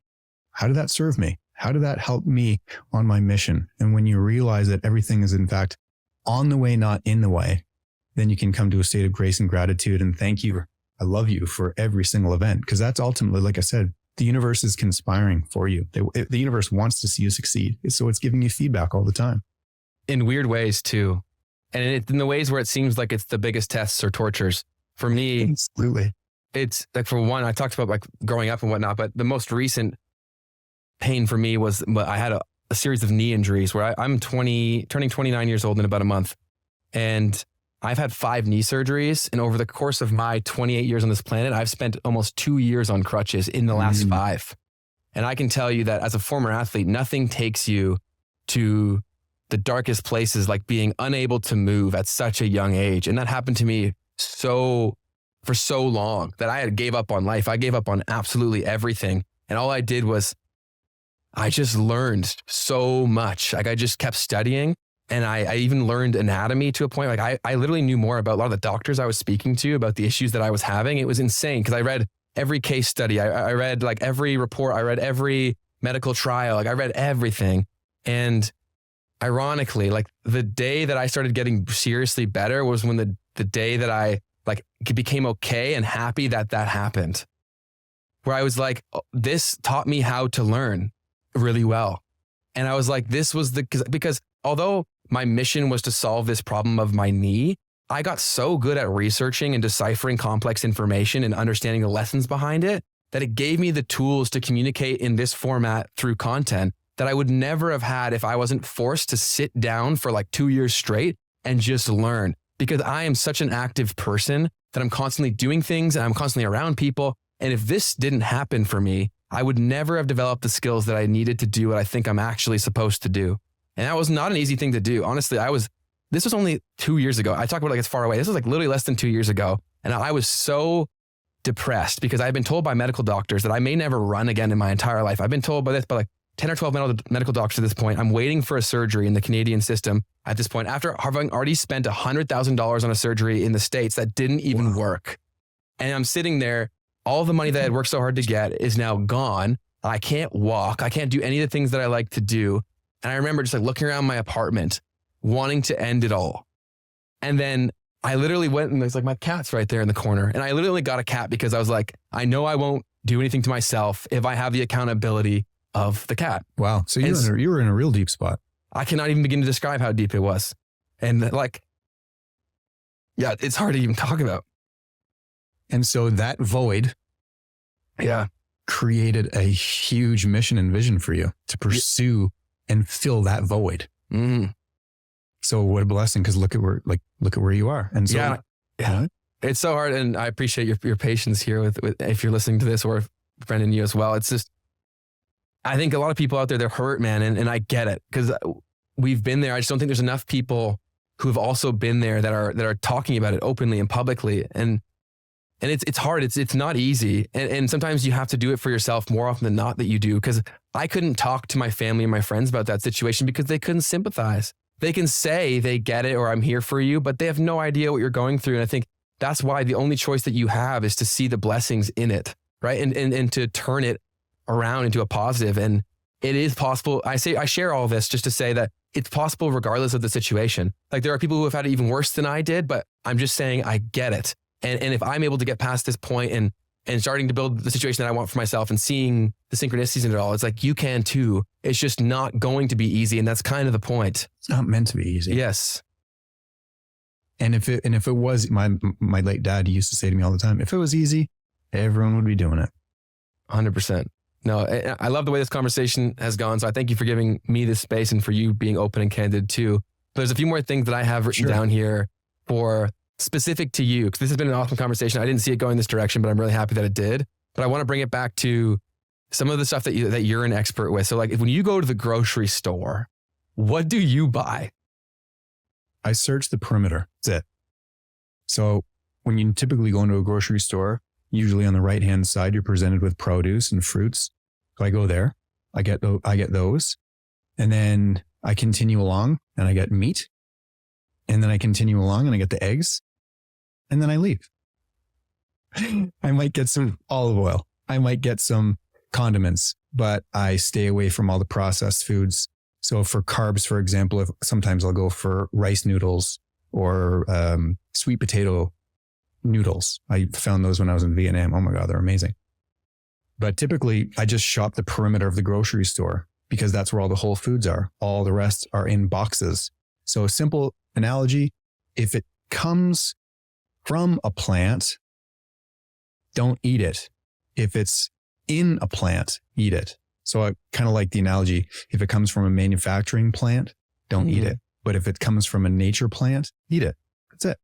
Speaker 2: How did that serve me? How did that help me on my mission? And when you realize that everything is in fact on the way, not in the way, then you can come to a state of grace and gratitude and thank you. I love you for every single event. Because that's ultimately, like I said, the universe is conspiring for you. The universe wants to see you succeed. So it's giving you feedback all the time.
Speaker 1: In weird ways too. And in the ways where it seems like it's the biggest tests or tortures. For me,
Speaker 2: absolutely.
Speaker 1: It's like, for one, I talked about like growing up and whatnot, but the most recent pain for me was I had a series of knee injuries where I'm turning 29 years old in about a month. And I've had 5 knee surgeries. And over the course of my 28 years on this planet, I've spent almost 2 years on crutches in the last 5. And I can tell you that as a former athlete, nothing takes you to the darkest places like being unable to move at such a young age. And that happened to me for so long that I had gave up on life. I gave up on absolutely everything. And all I did was I just learned so much. Like I just kept studying, and I even learned anatomy to a point. Like I literally knew more about a lot of the doctors I was speaking to about the issues that I was having. It was insane because I read every case study. I read like every report. I read every medical trial. Like I read everything. And ironically, like the day that I started getting seriously better was when the day that I like became okay and happy that that happened. Where I was like, oh, this taught me how to learn really well. And I was like, this was because although my mission was to solve this problem of my knee, I got so good at researching and deciphering complex information and understanding the lessons behind it that it gave me the tools to communicate in this format through content that I would never have had if I wasn't forced to sit down for like 2 years straight and just learn. Because I am such an active person that I'm constantly doing things and I'm constantly around people. And if this didn't happen for me, I would never have developed the skills that I needed to do what I think I'm actually supposed to do. And that was not an easy thing to do. Honestly, this was only 2 years ago. I talk about like it's far away. This was like literally less than 2 years ago. And I was so depressed because I've been told by medical doctors that I may never run again in my entire life. I've been told by like 10 or 12 medical doctors at this point. I'm waiting for a surgery in the Canadian system at this point after having already spent $100,000 on a surgery in the States that didn't even work. And I'm sitting there, all the money that I had worked so hard to get is now gone. I can't walk. I can't do any of the things that I like to do. And I remember just like looking around my apartment, wanting to end it all. And then I literally went and there's like my cat's right there in the corner. And I literally got a cat because I was like, I know I won't do anything to myself if I have the accountability of the cat.
Speaker 2: Wow. So you were in a real deep spot.
Speaker 1: I cannot even begin to describe how deep it was. And like, yeah, it's hard to even talk about.
Speaker 2: And so that void created a huge mission and vision for you to pursue and fill that void.
Speaker 1: Mm.
Speaker 2: So what a blessing, because look at where you are. And so
Speaker 1: it's so hard. And I appreciate your patience here with if you're listening to this, or if Brendan, you as well. It's just, I think a lot of people out there, they're hurt, man. And I get it because we've been there. I just don't think there's enough people who have also been there that are talking about it openly and publicly. And it's hard. It's not easy. And sometimes you have to do it for yourself more often than not that you do. Because I couldn't talk to my family and my friends about that situation because they couldn't sympathize. They can say they get it or I'm here for you, but they have no idea what you're going through. And I think that's why the only choice that you have is to see the blessings in it, right? And to turn it around into a positive. And it is possible. I share all this just to say that it's possible regardless of the situation. Like there are people who have had it even worse than I did, but I'm just saying I get it. And if I'm able to get past this point and starting to build the situation that I want for myself and seeing the synchronicities in it all, it's like you can too. It's just not going to be easy. And that's kind of the point.
Speaker 2: It's not meant to be easy.
Speaker 1: Yes.
Speaker 2: And if it was, my late dad used to say to me all the time, if it was easy, everyone would be doing it.
Speaker 1: 100%. No, I love the way this conversation has gone. So I thank you for giving me this space and for you being open and candid too. But there's a few more things that I have written down here for specific to you, because this has been an awesome conversation. I didn't see it going this direction, but I'm really happy that it did. But I want to bring it back to some of the stuff that you're an expert with. So like when you go to the grocery store, what do you buy?
Speaker 2: I search the perimeter. That's it. So when you typically go into a grocery store, usually on the right-hand side, you're presented with produce and fruits. So I go there, I get those. And then I continue along and I get meat. And then I continue along and I get the eggs. And then I leave. I might get some olive oil. I might get some condiments, but I stay away from all the processed foods. So for carbs, for example, sometimes I'll go for rice noodles or sweet potato noodles. I found those when I was in Vietnam. Oh my God, they're amazing. But typically I just shop the perimeter of the grocery store because that's where all the whole foods are. All the rest are in boxes. So a simple analogy, if it comes from a plant, don't eat it. If it's in a plant, eat it. So I kind of like the analogy, if it comes from a manufacturing plant, don't eat it. But if it comes from a nature plant, eat it. That's it.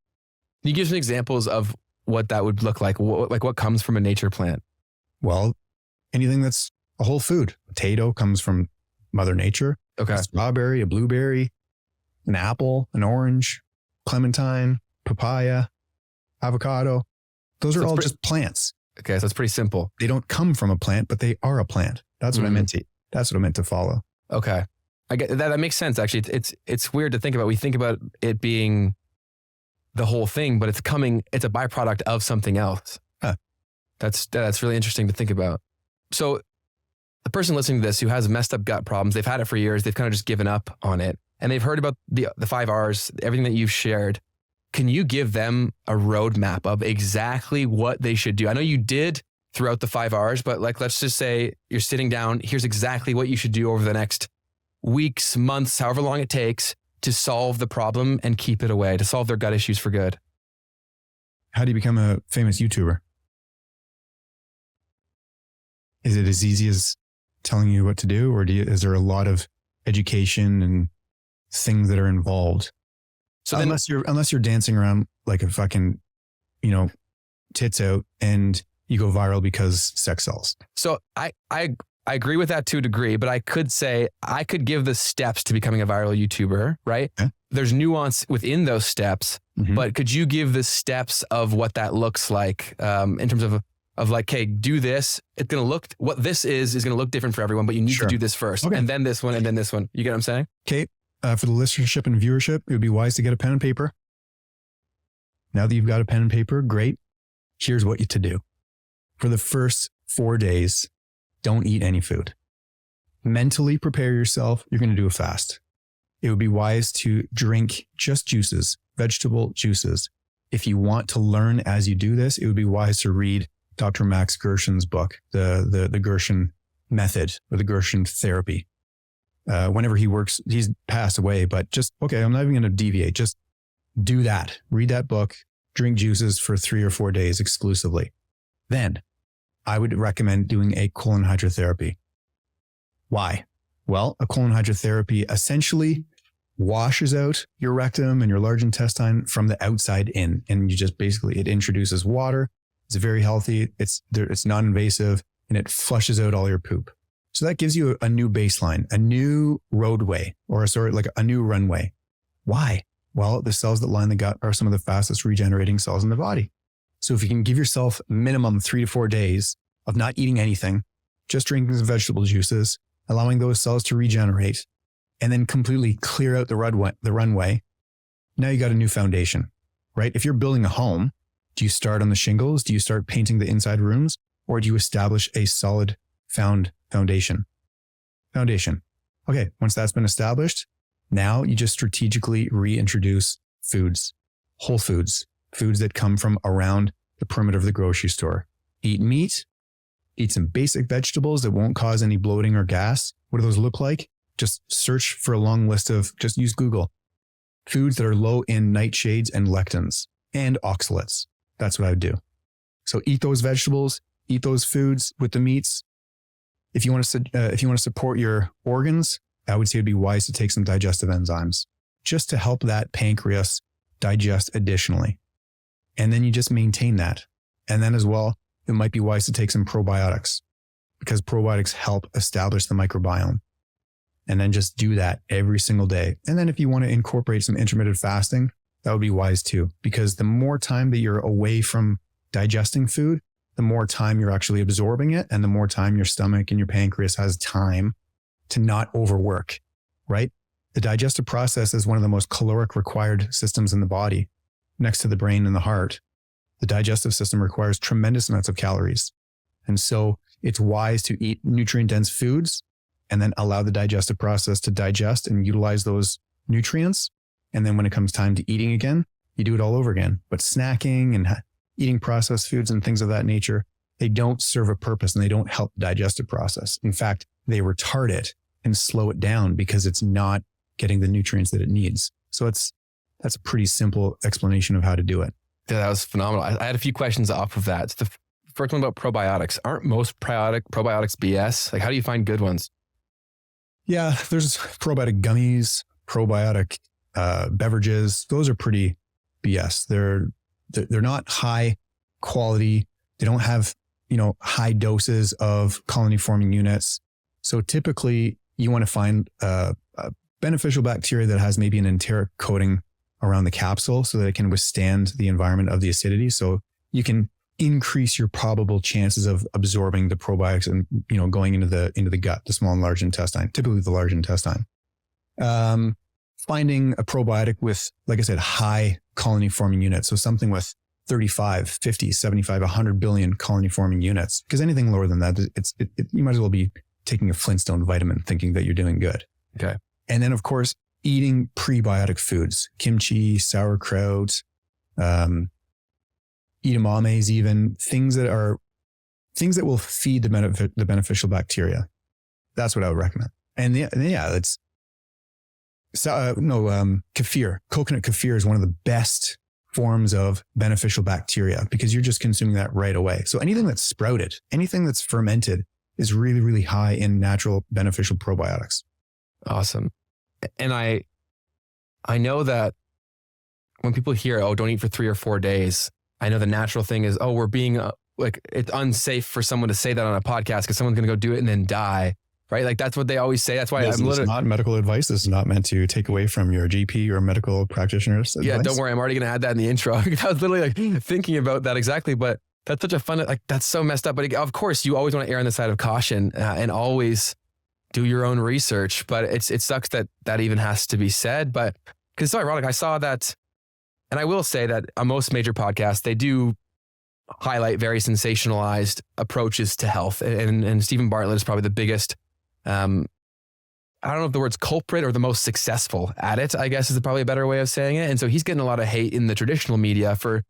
Speaker 1: Can you give some examples of what that would look like? What comes from a nature plant?
Speaker 2: Well, anything that's a whole food. Potato comes from Mother Nature.
Speaker 1: Okay.
Speaker 2: A strawberry, a blueberry, an apple, an orange, clementine, papaya, avocado. Those are all just plants.
Speaker 1: Okay, so it's pretty simple.
Speaker 2: They don't come from a plant, but they are a plant. That's what I meant to. That's what I meant to follow.
Speaker 1: Okay, I get that. That makes sense. Actually, it's weird to think about. We think about it being the whole thing, but it's a byproduct of something else.
Speaker 2: Huh.
Speaker 1: That's really interesting to think about. So the person listening to this who has messed up gut problems, they've had it for years, they've kind of just given up on it. and they've heard about the 5 R's, everything that you've shared, can you give them a roadmap of exactly what they should do? I know you did throughout the 5 R's, but like, let's just say you're sitting down, here's exactly what you should do over the next weeks, months, however long it takes to solve the problem and keep it away, to solve their gut issues for good.
Speaker 2: How do you become a famous YouTuber? Is it as easy as telling you what to do, or is there a lot of education and things that are involved? So unless you're dancing around like a fucking, tits out and you go viral because sex sells.
Speaker 1: So I agree with that to a degree, but I could say I could give the steps to becoming a viral YouTuber, right? Yeah. There's nuance within those steps, but could you give the steps of what that looks like in terms of like, okay, do this. It's going to look, what this is going to look different for everyone, but you need to do this first. Okay. And then this one, and then this one. You get what I'm saying?
Speaker 2: Okay. For the listenership and viewership, it would be wise to get a pen and paper. Now that you've got a pen and paper, great. Here's what you to do. For the first 4 days, don't eat any food. Mentally prepare yourself. You're going to do a fast. It would be wise to drink just juices, vegetable juices. If you want to learn as you do this, it would be wise to read Dr. Max Gerson's book, the Gerson method or the Gerson therapy. Whenever he works, he's passed away, but I'm not even going to deviate. Just do that. Read that book, drink juices for 3 or 4 days exclusively. Then I would recommend doing a colon hydrotherapy. Why? Well, a colon hydrotherapy essentially washes out your rectum and your large intestine from the outside in. And you just it introduces water. It's very healthy. It's non-invasive, and it flushes out all your poop. So that gives you a new baseline, a new roadway, like a new runway. Why? Well, the cells that line the gut are some of the fastest regenerating cells in the body. So if you can give yourself minimum 3 to 4 days of not eating anything, just drinking some vegetable juices, allowing those cells to regenerate, and then completely clear out the runway, now you got a new foundation, right? If you're building a home, do you start on the shingles? Do you start painting the inside rooms? Or do you establish a solid foundation? Okay, once that's been established, now you just strategically reintroduce foods, whole foods that come from around the perimeter of the grocery store. Eat meat, eat some basic vegetables that won't cause any bloating or gas. What do those look like? Just search for a long list just use Google. Foods that are low in nightshades and lectins and oxalates. That's what I would do. So eat those vegetables, eat those foods with the meats. If you want to support your organs, I would say it'd be wise to take some digestive enzymes just to help that pancreas digest additionally. And then you just maintain that. And then as well, it might be wise to take some probiotics because probiotics help establish the microbiome. And then just do that every single day. And then if you want to incorporate some intermittent fasting, that would be wise too, because the more time that you're away from digesting food, the more time you're actually absorbing it and the more time your stomach and your pancreas has time to not overwork, right? The digestive process is one of the most caloric required systems in the body, next to the brain and the heart. The digestive system requires tremendous amounts of calories. And so it's wise to eat nutrient-dense foods and then allow the digestive process to digest and utilize those nutrients. And then when it comes time to eating again, you do it all over again. But snacking and eating processed foods and things of that nature, they don't serve a purpose and they don't help the digestive process. In fact, they retard it and slow it down because it's not getting the nutrients that it needs. So that's a pretty simple explanation of how to do it.
Speaker 1: Yeah, that was phenomenal. I had a few questions off of that. The first one about probiotics. Aren't most probiotics BS? Like, how do you find good ones?
Speaker 2: Yeah, there's probiotic gummies, probiotic beverages. Those are pretty BS. They're not high quality. They don't have, high doses of colony forming units. So typically you want to find a beneficial bacteria that has maybe an enteric coating around the capsule so that it can withstand the environment of the acidity. So you can increase your probable chances of absorbing the probiotics and, going into the gut, the small and large intestine, typically the large intestine. Finding a probiotic with, like I said, high colony forming units. So something with 35, 50, 75, 100 billion colony forming units, because anything lower than that, you might as well be taking a Flintstone vitamin thinking that you're doing good.
Speaker 1: Okay.
Speaker 2: And then of course, eating prebiotic foods, kimchi, sauerkraut, edamames, even things that will feed the beneficial bacteria. That's what I would recommend. And it's kefir. Coconut kefir is one of the best forms of beneficial bacteria because you're just consuming that right away. So anything that's sprouted, anything that's fermented is really, really high in natural beneficial probiotics.
Speaker 1: Awesome. And I know that when people hear, oh, don't eat for 3 or 4 days, I know the natural thing is, oh, we're being it's unsafe for someone to say that on a podcast because someone's going to go do it and then die. Right? Like that's what they always say. That's why
Speaker 2: it's not medical advice. This is not meant to take away from your GP or medical practitioner's advice.
Speaker 1: Yeah, don't worry. I'm already going to add that in the intro. I was literally like thinking about that exactly, but that's such a fun, that's so messed up. But of course you always want to err on the side of caution and always do your own research. But it sucks that even has to be said, but because it's so ironic. I saw that, and I will say that on most major podcasts, they do highlight very sensationalized approaches to health. And Stephen Bartlett is probably the biggest, I don't know if the word's culprit or the most successful at it, I guess is probably a better way of saying it. And so he's getting a lot of hate in the traditional media for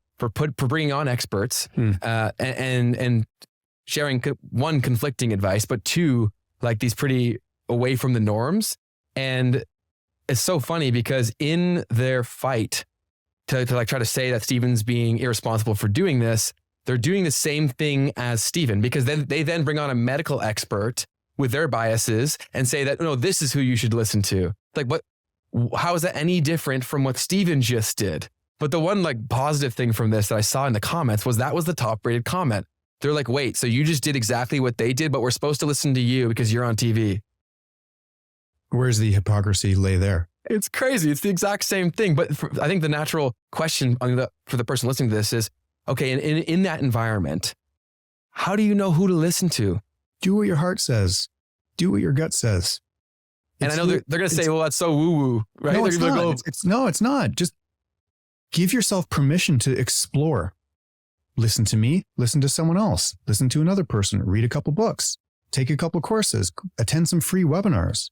Speaker 1: bringing on experts and sharing one, conflicting advice, but two, like these pretty away from the norms. And it's so funny because in their fight to like try to say that Stephen's being irresponsible for doing this, they're doing the same thing as Stephen because then they bring on a medical expert with their biases and say that, no, this is who you should listen to. Like how is that any different from what Stephen just did? But the one like positive thing from this that I saw in the comments was that was the top rated comment. They're like, wait, so you just did exactly what they did, but we're supposed to listen to you because you're on TV.
Speaker 2: Where's the hypocrisy lay there?
Speaker 1: It's crazy. It's the exact same thing. But I think the natural question for the person listening to this is, okay, in that environment, how do you know who to listen to?
Speaker 2: Do what your heart says. Do what your gut says.
Speaker 1: And I know they're going to say, well, that's so woo-woo, right?
Speaker 2: No, it's not. Just give yourself permission to explore. Listen to me, listen to someone else, listen to another person, read a couple books, take a couple courses, attend some free webinars.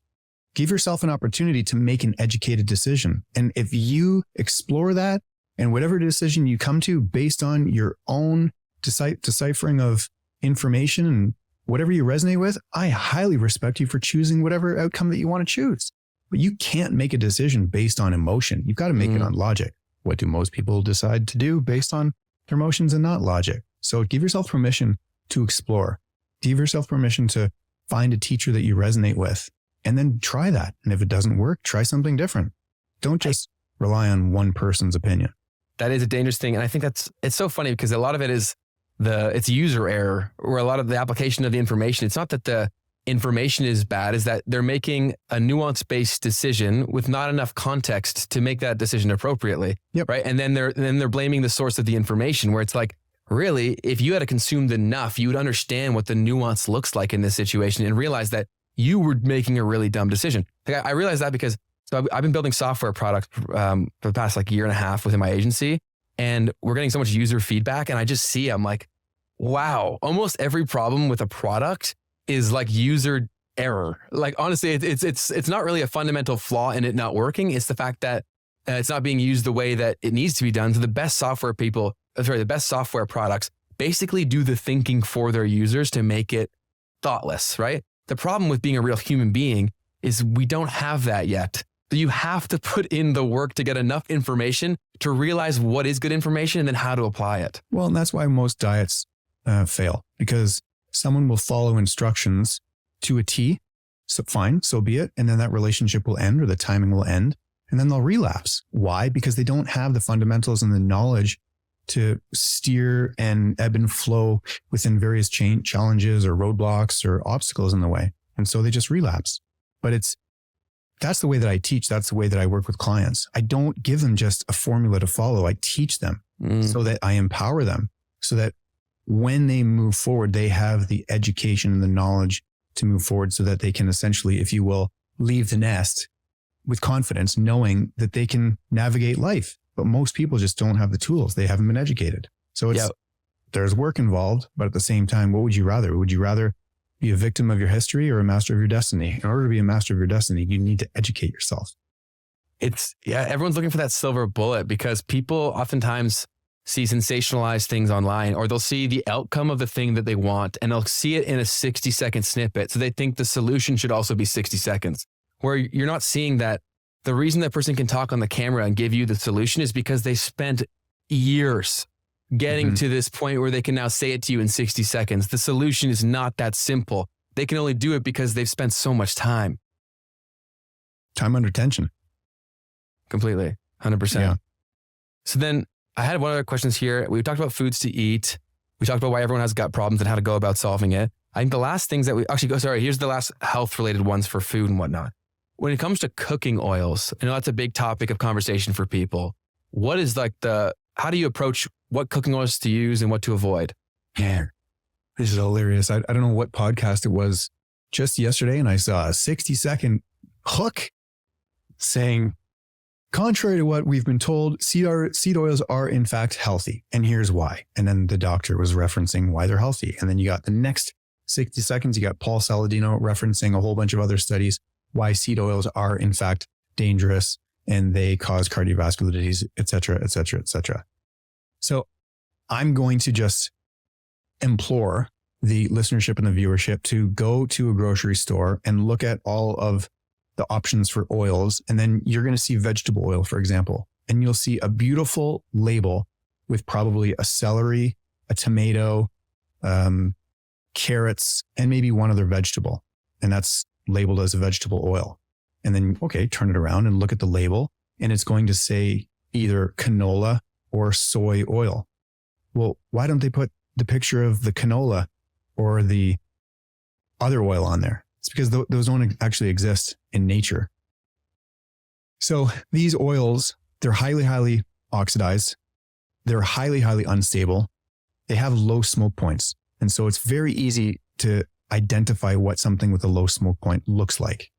Speaker 2: Give yourself an opportunity to make an educated decision. And if you explore that and whatever decision you come to based on your own deciphering of information and whatever you resonate with, I highly respect you for choosing whatever outcome that you want to choose. But you can't make a decision based on emotion. You've got to make it on logic. What do most people decide to do based on their emotions and not logic? So give yourself permission to explore. Give yourself permission to find a teacher that you resonate with and then try that. And if it doesn't work, try something different. Don't just rely on one person's opinion.
Speaker 1: That is a dangerous thing. And I think it's so funny because a lot of it is it's user error or a lot of the application of the information. It's not that the information is bad, is that they're making a nuance-based decision with not enough context to make that decision appropriately.
Speaker 2: Yep.
Speaker 1: Right. And then they're blaming the source of the information where it's like, really, if you had consumed enough, you would understand what the nuance looks like in this situation and realize that you were making a really dumb decision. Like I realized that because I've been building software products for the past like year and a half within my agency, and we're getting so much user feedback. And I just see, I'm like, wow, almost every problem with a product is like user error. Like honestly, it's not really a fundamental flaw in it not working. It's the fact that it's not being used the way that it needs to be done. So the best software products basically do the thinking for their users to make it thoughtless, right? The problem with being a real human being is we don't have that yet. So you have to put in the work to get enough information to realize what is good information and then how to apply it.
Speaker 2: Well, and that's why most diets fail, because someone will follow instructions to a T. So fine, so be it. And then that relationship will end or the timing will end and then they'll relapse. Why? Because they don't have the fundamentals and the knowledge to steer and ebb and flow within various challenges or roadblocks or obstacles in the way. And so they just relapse. But that's the way that I teach. That's the way that I work with clients. I don't give them just a formula to follow. I teach them so that I empower them so that when they move forward, they have the education and the knowledge to move forward so that they can essentially, if you will, leave the nest with confidence, knowing that they can navigate life. But most people just don't have the tools. They haven't been educated. So there's work involved, but at the same time, what would you rather? Would you rather be a victim of your history or a master of your destiny? In order to be a master of your destiny, you need to educate yourself.
Speaker 1: everyone's looking for that silver bullet because people oftentimes see sensationalized things online, or they'll see the outcome of the thing that they want and they'll see it in a 60-second snippet. So they think the solution should also be 60 seconds, where you're not seeing that the reason that person can talk on the camera and give you the solution is because they spent years getting to this point where they can now say it to you in 60 seconds. The solution is not that simple. They can only do it because they've spent so much time.
Speaker 2: Time under tension.
Speaker 1: Completely. 100%.
Speaker 2: Yeah.
Speaker 1: So then I had one other questions here. We talked about foods to eat. We talked about why everyone has gut problems and how to go about solving it. I think the last things that here's the last health related ones for food and whatnot. When it comes to cooking oils, I know that's a big topic of conversation for people. What is how do you approach what cooking oils to use and what to avoid?
Speaker 2: Yeah, this is hilarious. I don't know what podcast it was just yesterday, and I saw a 60-second hook saying, contrary to what we've been told, seed oils are in fact healthy, and here's why. And then the doctor was referencing why they're healthy. And then you got the next 60 seconds, you got Paul Saladino referencing a whole bunch of other studies why seed oils are in fact dangerous and they cause cardiovascular disease, et cetera, et cetera, et cetera. So I'm going to just implore the listenership and the viewership to go to a grocery store and look at all of the options for oils. And then you're going to see vegetable oil, for example, and you'll see a beautiful label with probably a celery, a tomato, carrots, and maybe one other vegetable. And that's labeled as a vegetable oil. And then, turn it around and look at the label, and it's going to say either canola or soy oil. Well, why don't they put the picture of the canola or the other oil on there? It's because those don't actually exist in nature. So these oils, they're highly, highly oxidized. They're highly, highly unstable. They have low smoke points. And so it's very easy to identify what something with a low smoke point looks like.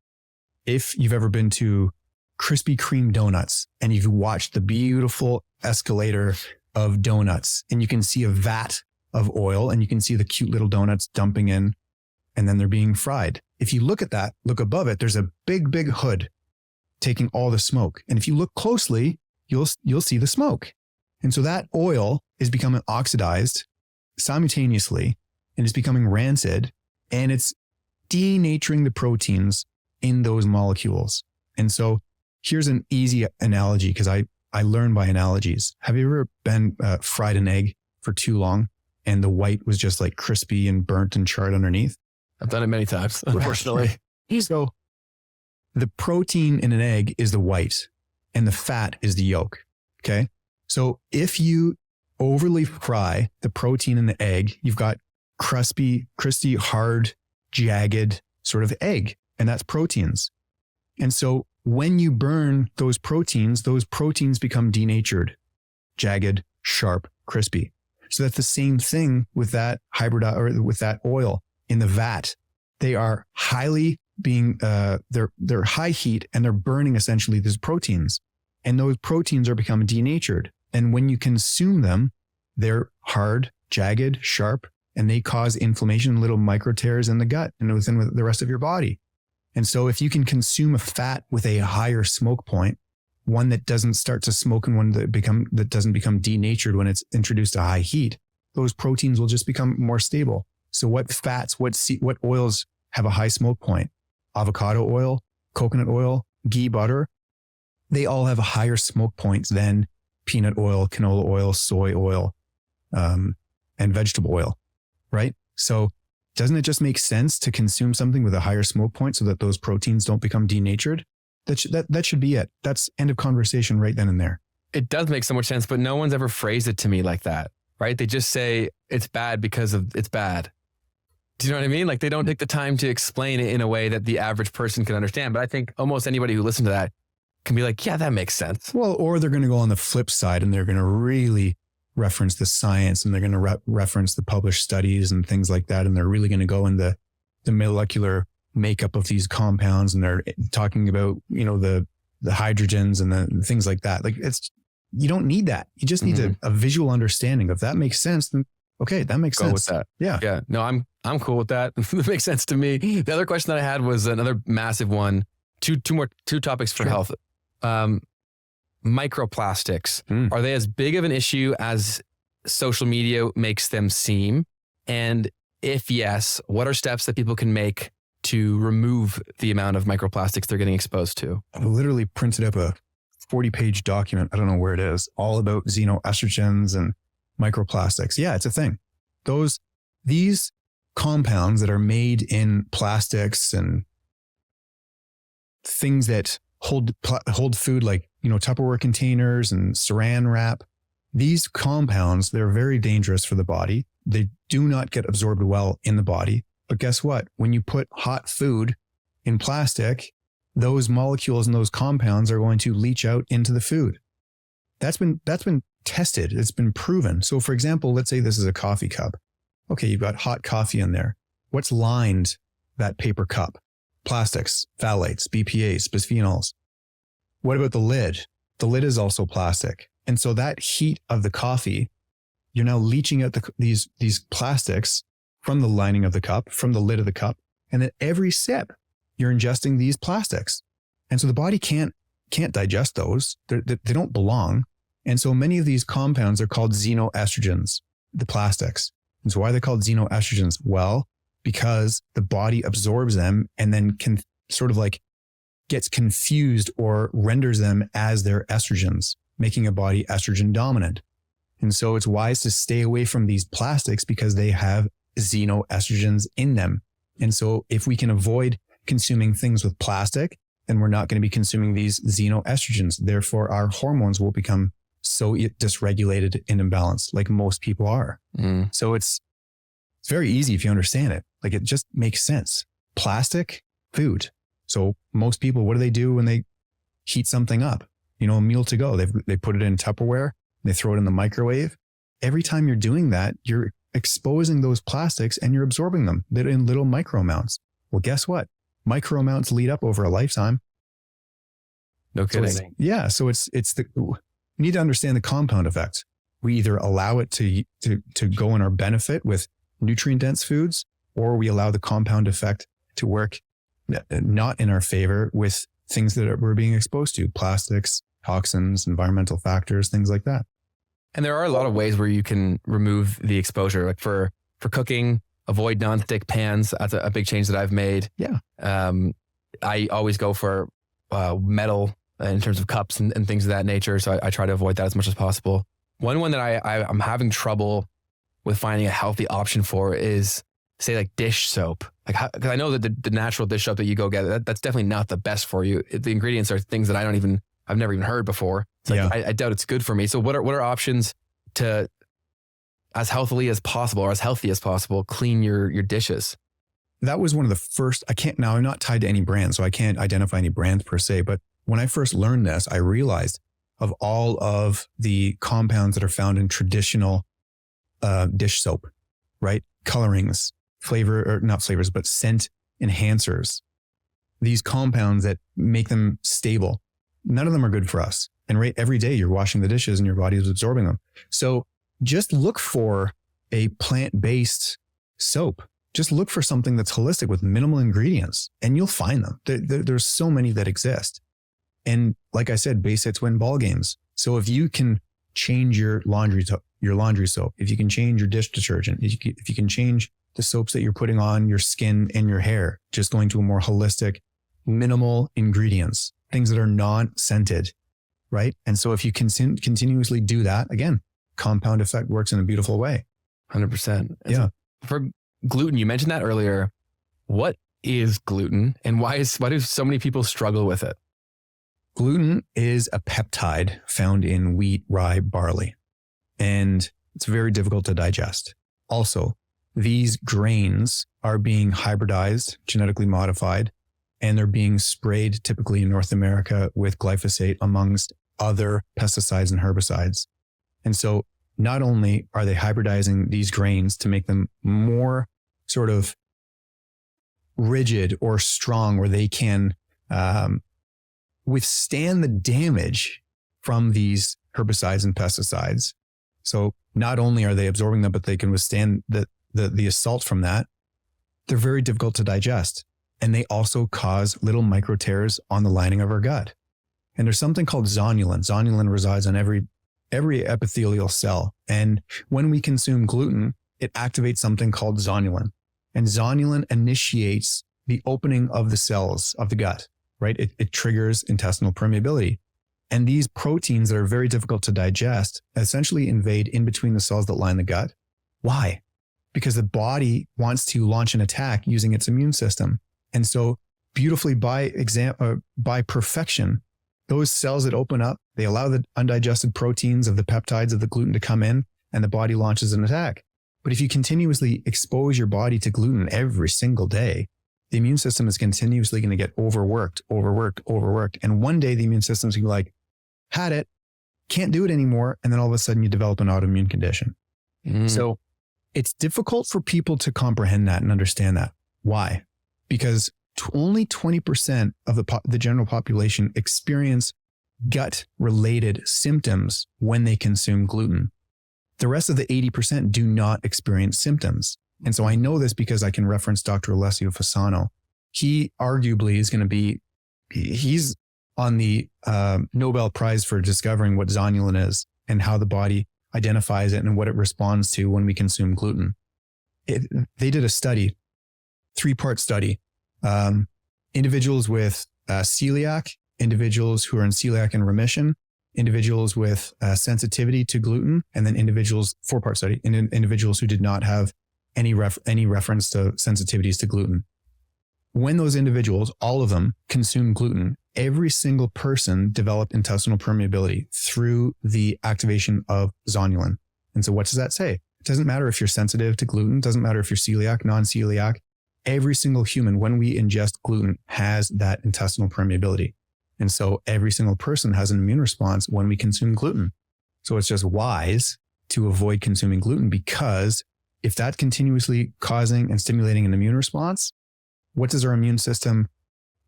Speaker 2: If you've ever been to Krispy Kreme donuts and you've watched the beautiful escalator of donuts and you can see a vat of oil and you can see the cute little donuts dumping in and then they're being fried. If you look at that, look above it, there's a big, big hood taking all the smoke. And if you look closely, you'll see the smoke. And so that oil is becoming oxidized simultaneously and it's becoming rancid and it's denaturing the proteins in those molecules. And so here's an easy analogy because I learn by analogies. Have you ever been fried an egg for too long and the white was just like crispy and burnt and charred underneath?
Speaker 1: I've done it many times, unfortunately.
Speaker 2: So the protein in an egg is the white and the fat is the yolk. Okay. So if you overly fry the protein in the egg, you've got crusty, hard, jagged sort of egg, and that's proteins. And so when you burn those proteins become denatured, jagged, sharp, crispy. So that's the same thing with that with that oil in the vat. They are highly they're high heat and they're burning essentially these proteins. And those proteins are becoming denatured. And when you consume them, they're hard, jagged, sharp, and they cause inflammation, little micro tears in the gut and within the rest of your body. And so if you can consume a fat with a higher smoke point, one that doesn't start to smoke and one that doesn't become denatured when it's introduced to high heat, those proteins will just become more stable. So what fats, what oils have a high smoke point? Avocado oil, coconut oil, ghee butter, they all have higher smoke points than peanut oil, canola oil, soy oil, and vegetable oil, right? So doesn't it just make sense to consume something with a higher smoke point so that those proteins don't become denatured? That should be it. That's end of conversation right then and there.
Speaker 1: It does make so much sense, but no one's ever phrased it to me like that, right? They just say it's bad because of it's bad. Do you know what I mean? Like they don't take the time to explain it in a way that the average person can understand. But I think almost anybody who listens to that can be like, yeah, that makes sense.
Speaker 2: Well, or they're going to go on the flip side and they're going to really reference the science and they're going to reference the published studies and things like that. And they're really going to go in the molecular makeup of these compounds. And they're talking about, the hydrogens and the things like that. Like you don't need that. You just need a visual understanding. If that makes sense, then okay, that makes sense.
Speaker 1: Go with that.
Speaker 2: Yeah.
Speaker 1: Yeah. No, I'm cool with that. That makes sense to me. The other question that I had was another massive one. Two topics for health. Um, Microplastics, are they as big of an issue as social media makes them seem? And if yes, what are steps that people can make to remove the amount of microplastics they're getting exposed to?
Speaker 2: I literally printed up a 40-page document. I don't know where it is, all about xenoestrogens and microplastics. Yeah, it's a thing. These compounds that are made in plastics and things that hold food, like, Tupperware containers and saran wrap, these compounds, they're very dangerous for the body. They do not get absorbed well in the body. But guess what? When you put hot food in plastic, those molecules and those compounds are going to leach out into the food. That's been tested. It's been proven. So for example, let's say this is a coffee cup. Okay, you've got hot coffee in there. What's lined that paper cup? Plastics, phthalates, BPAs, bisphenols. What about the lid? The lid is also plastic. And so that heat of the coffee, you're now leaching out these plastics from the lining of the cup, from the lid of the cup. And at every sip, you're ingesting these plastics. And so the body can't digest those. They don't belong. And so many of these compounds are called xenoestrogens, the plastics. And so why are they called xenoestrogens? Well, because the body absorbs them and then can sort of like gets confused or renders them as their estrogens, making a body estrogen dominant. And so it's wise to stay away from these plastics because they have xenoestrogens in them. And so if we can avoid consuming things with plastic, then we're not going to be consuming these xenoestrogens. Therefore, our hormones will become so dysregulated and imbalanced, like most people are. So it's very easy if you understand it. Like, it just makes sense. Plastic, food. So most people, what do when they heat something up? A meal to go. They put it in Tupperware, they throw it in the microwave. Every time you're doing that, you're exposing those plastics and you're absorbing them in little micro amounts. Well, guess what? Micro amounts lead up over a lifetime.
Speaker 1: No kidding.
Speaker 2: So we need to understand the compound effect. We either allow it to go in our benefit with nutrient dense foods, or we allow the compound effect to work not in our favor with things that we're being exposed to, plastics, toxins, environmental factors, things like that.
Speaker 1: And there are a lot of ways where you can remove the exposure, like for cooking, avoid nonstick pans. That's a big change that I've made.
Speaker 2: Yeah.
Speaker 1: I always go for metal in terms of cups and things of that nature. So I try to avoid that as much as possible. One that I'm having trouble with finding a healthy option for is, say, like dish soap. Like, because I know that the natural dish soap that you go get, that's definitely not the best for you. The ingredients are things that I've never even heard before. So I doubt it's good for me. So what are options to, as healthily as possible or as healthy as possible, clean your dishes?
Speaker 2: That was one of the first, I'm not tied to any brand, so I can't identify any brands per se, but when I first learned this, I realized of all of the compounds that are found in traditional dish soap, right? Colorings, not flavors, but scent enhancers. These compounds that make them stable, none of them are good for us. And every day you're washing the dishes and your body is absorbing them. So just look for a plant-based soap. Just look for something that's holistic with minimal ingredients and you'll find them. There's so many that exist. And like I said, base hits win ball games. So if you can change your laundry soap, if you can change your dish detergent, if you can change the soaps that you're putting on your skin and your hair, just going to a more holistic, minimal ingredients, things that are non-scented, right? And so if you continuously do that, again, compound effect works in a beautiful way.
Speaker 1: 100%.
Speaker 2: Yeah.
Speaker 1: For gluten, you mentioned that earlier. What is gluten and why do so many people struggle with it?
Speaker 2: Gluten is a peptide found in wheat, rye, barley, and it's very difficult to digest. Also, these grains are being hybridized, genetically modified, and they're being sprayed typically in North America with glyphosate amongst other pesticides and herbicides. And so not only are they hybridizing these grains to make them more sort of rigid or strong where they can withstand the damage from these herbicides and pesticides. So not only are they absorbing them, but they can withstand the assault from that. They're very difficult to digest. And they also cause little micro tears on the lining of our gut. And there's something called zonulin. Zonulin resides on every epithelial cell. And when we consume gluten, it activates something called zonulin. And zonulin initiates the opening of the cells of the gut, right? It triggers intestinal permeability. And these proteins that are very difficult to digest essentially invade in between the cells that line the gut. Why? Because the body wants to launch an attack using its immune system. And so beautifully by perfection, those cells that open up, they allow the undigested proteins of the peptides of the gluten to come in, and the body launches an attack. But if you continuously expose your body to gluten every single day, the immune system is continuously going to get overworked. And one day the immune system is going to be like, had it, can't do it anymore. And then all of a sudden you develop an autoimmune condition. So it's difficult for people to comprehend that and understand that. Why? Because only 20% of the general population experience gut-related symptoms when they consume gluten. The rest of the 80% do not experience symptoms. And so I know this because I can reference Dr. Alessio Fasano. He arguably is going to be, he's on the Nobel Prize for discovering what zonulin is and how the body identifies it and what it responds to when we consume gluten. They did a study, 3-part study. Individuals with celiac, individuals who are in celiac in remission, individuals with sensitivity to gluten, and then 4-part study, and individuals who did not have any reference to sensitivities to gluten. When those individuals, all of them, consumed gluten, every single person developed intestinal permeability through the activation of zonulin. And so what does that say? It doesn't matter if you're sensitive to gluten, doesn't matter if you're celiac, non-celiac. Every single human, when we ingest gluten, has that intestinal permeability. And so every single person has an immune response when we consume gluten. So it's just wise to avoid consuming gluten, because if that's continuously causing and stimulating an immune response, what does our immune system,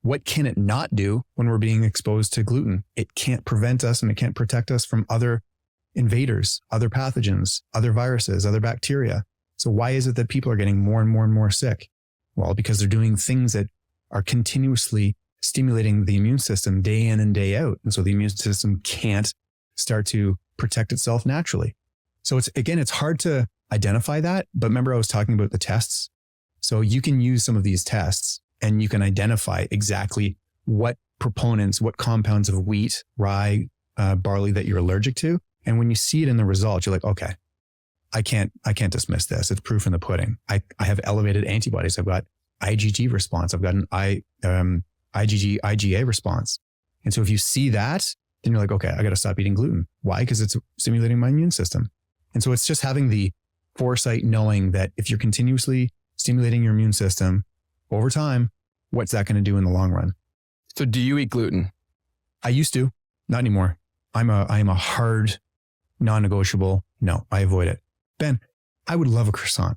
Speaker 2: what can it not do when we're being exposed to gluten? It can't prevent us and it can't protect us from other invaders, other pathogens, other viruses, other bacteria. So why is it that people are getting more and more and more sick? Well, because they're doing things that are continuously stimulating the immune system day in and day out. And so the immune system can't start to protect itself naturally. So it's hard to identify that. But remember, I was talking about the tests. So you can use some of these tests and you can identify exactly what proponents, what compounds of wheat, rye, barley that you're allergic to. And when you see it in the results, you're like, okay, I can't dismiss this. It's proof in the pudding. I have elevated antibodies. I've got IgG response. I've got an IgA response. And so if you see that, then you're like, okay, I got to stop eating gluten. Why? Because it's stimulating my immune system. And so it's just having the foresight, knowing that if you're continuously stimulating your immune system over time, what's that going to do in the long run?
Speaker 1: So do you eat gluten?
Speaker 2: I used to, not anymore. I am a hard, non-negotiable. No, I avoid it. Ben, I would love a croissant.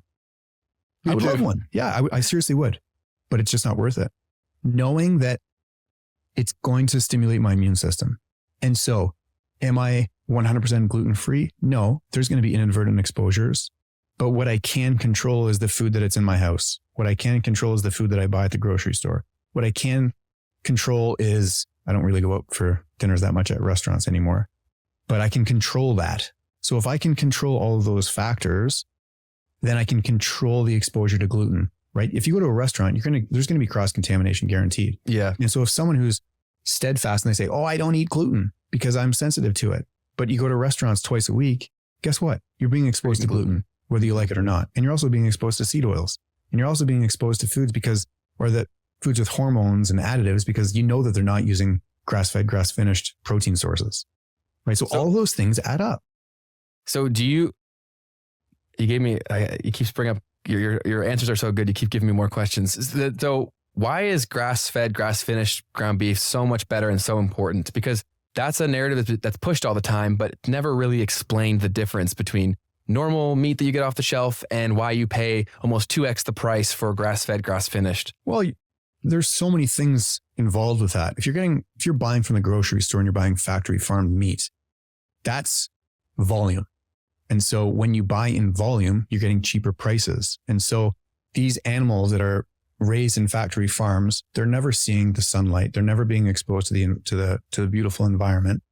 Speaker 2: I would love one. Yeah, I seriously would, but it's just not worth it. Knowing that it's going to stimulate my immune system. And so am I 100% gluten-free? No, there's going to be inadvertent exposures. But what I can control is the food that it's in my house. What I can control is the food that I buy at the grocery store. What I can control is, I don't really go out for dinners that much at restaurants anymore, but I can control that. So if I can control all of those factors, then I can control the exposure to gluten, right? If you go to a restaurant, there's going to be cross-contamination guaranteed.
Speaker 1: Yeah.
Speaker 2: And so if someone who's steadfast and they say, oh, I don't eat gluten because I'm sensitive to it, but you go to restaurants twice a week, guess what? You're being exposed to gluten, whether you like it or not. And you're also being exposed to seed oils. And you're also being exposed to foods foods with hormones and additives, because you know that they're not using grass-fed, grass-finished protein sources, right? So all those things add up.
Speaker 1: So you keep bringing up, your answers are so good. You keep giving me more questions. So why is grass-fed, grass-finished ground beef so much better and so important? Because that's a narrative that's pushed all the time, but never really explained the difference between normal meat that you get off the shelf and why you pay almost 2x the price for grass-fed, grass-finished.
Speaker 2: Well, there's so many things involved with that. If you're buying from the grocery store and you're buying factory farmed meat, that's volume. And so when you buy in volume, you're getting cheaper prices. And so these animals that are raised in factory farms, they're never seeing the sunlight. They're never being exposed to the beautiful environment.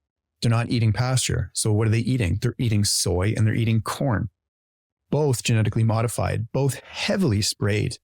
Speaker 2: They're not eating pasture. So what are they eating? They're eating soy and they're eating corn, both genetically modified, both heavily sprayed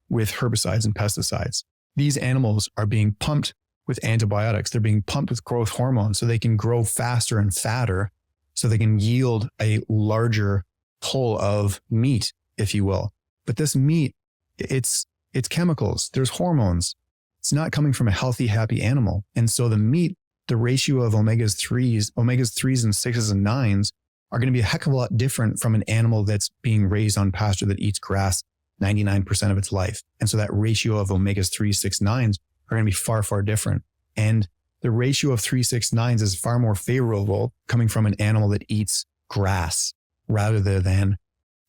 Speaker 2: with herbicides and pesticides. These animals are being pumped with antibiotics. They're being pumped with growth hormones so they can grow faster and fatter, so they can yield a larger pull of meat, if you will. But this meat, it's chemicals. There's hormones. It's not coming from a healthy, happy animal. And so the meat, the ratio of omegas-3s and 6s and 9s are going to be a heck of a lot different from an animal that's being raised on pasture that eats grass 99% of its life. And so that ratio of omegas-3, 6, 9s are going to be far, far different. And the ratio of 3, 6, 9s is far more favorable coming from an animal that eats grass rather than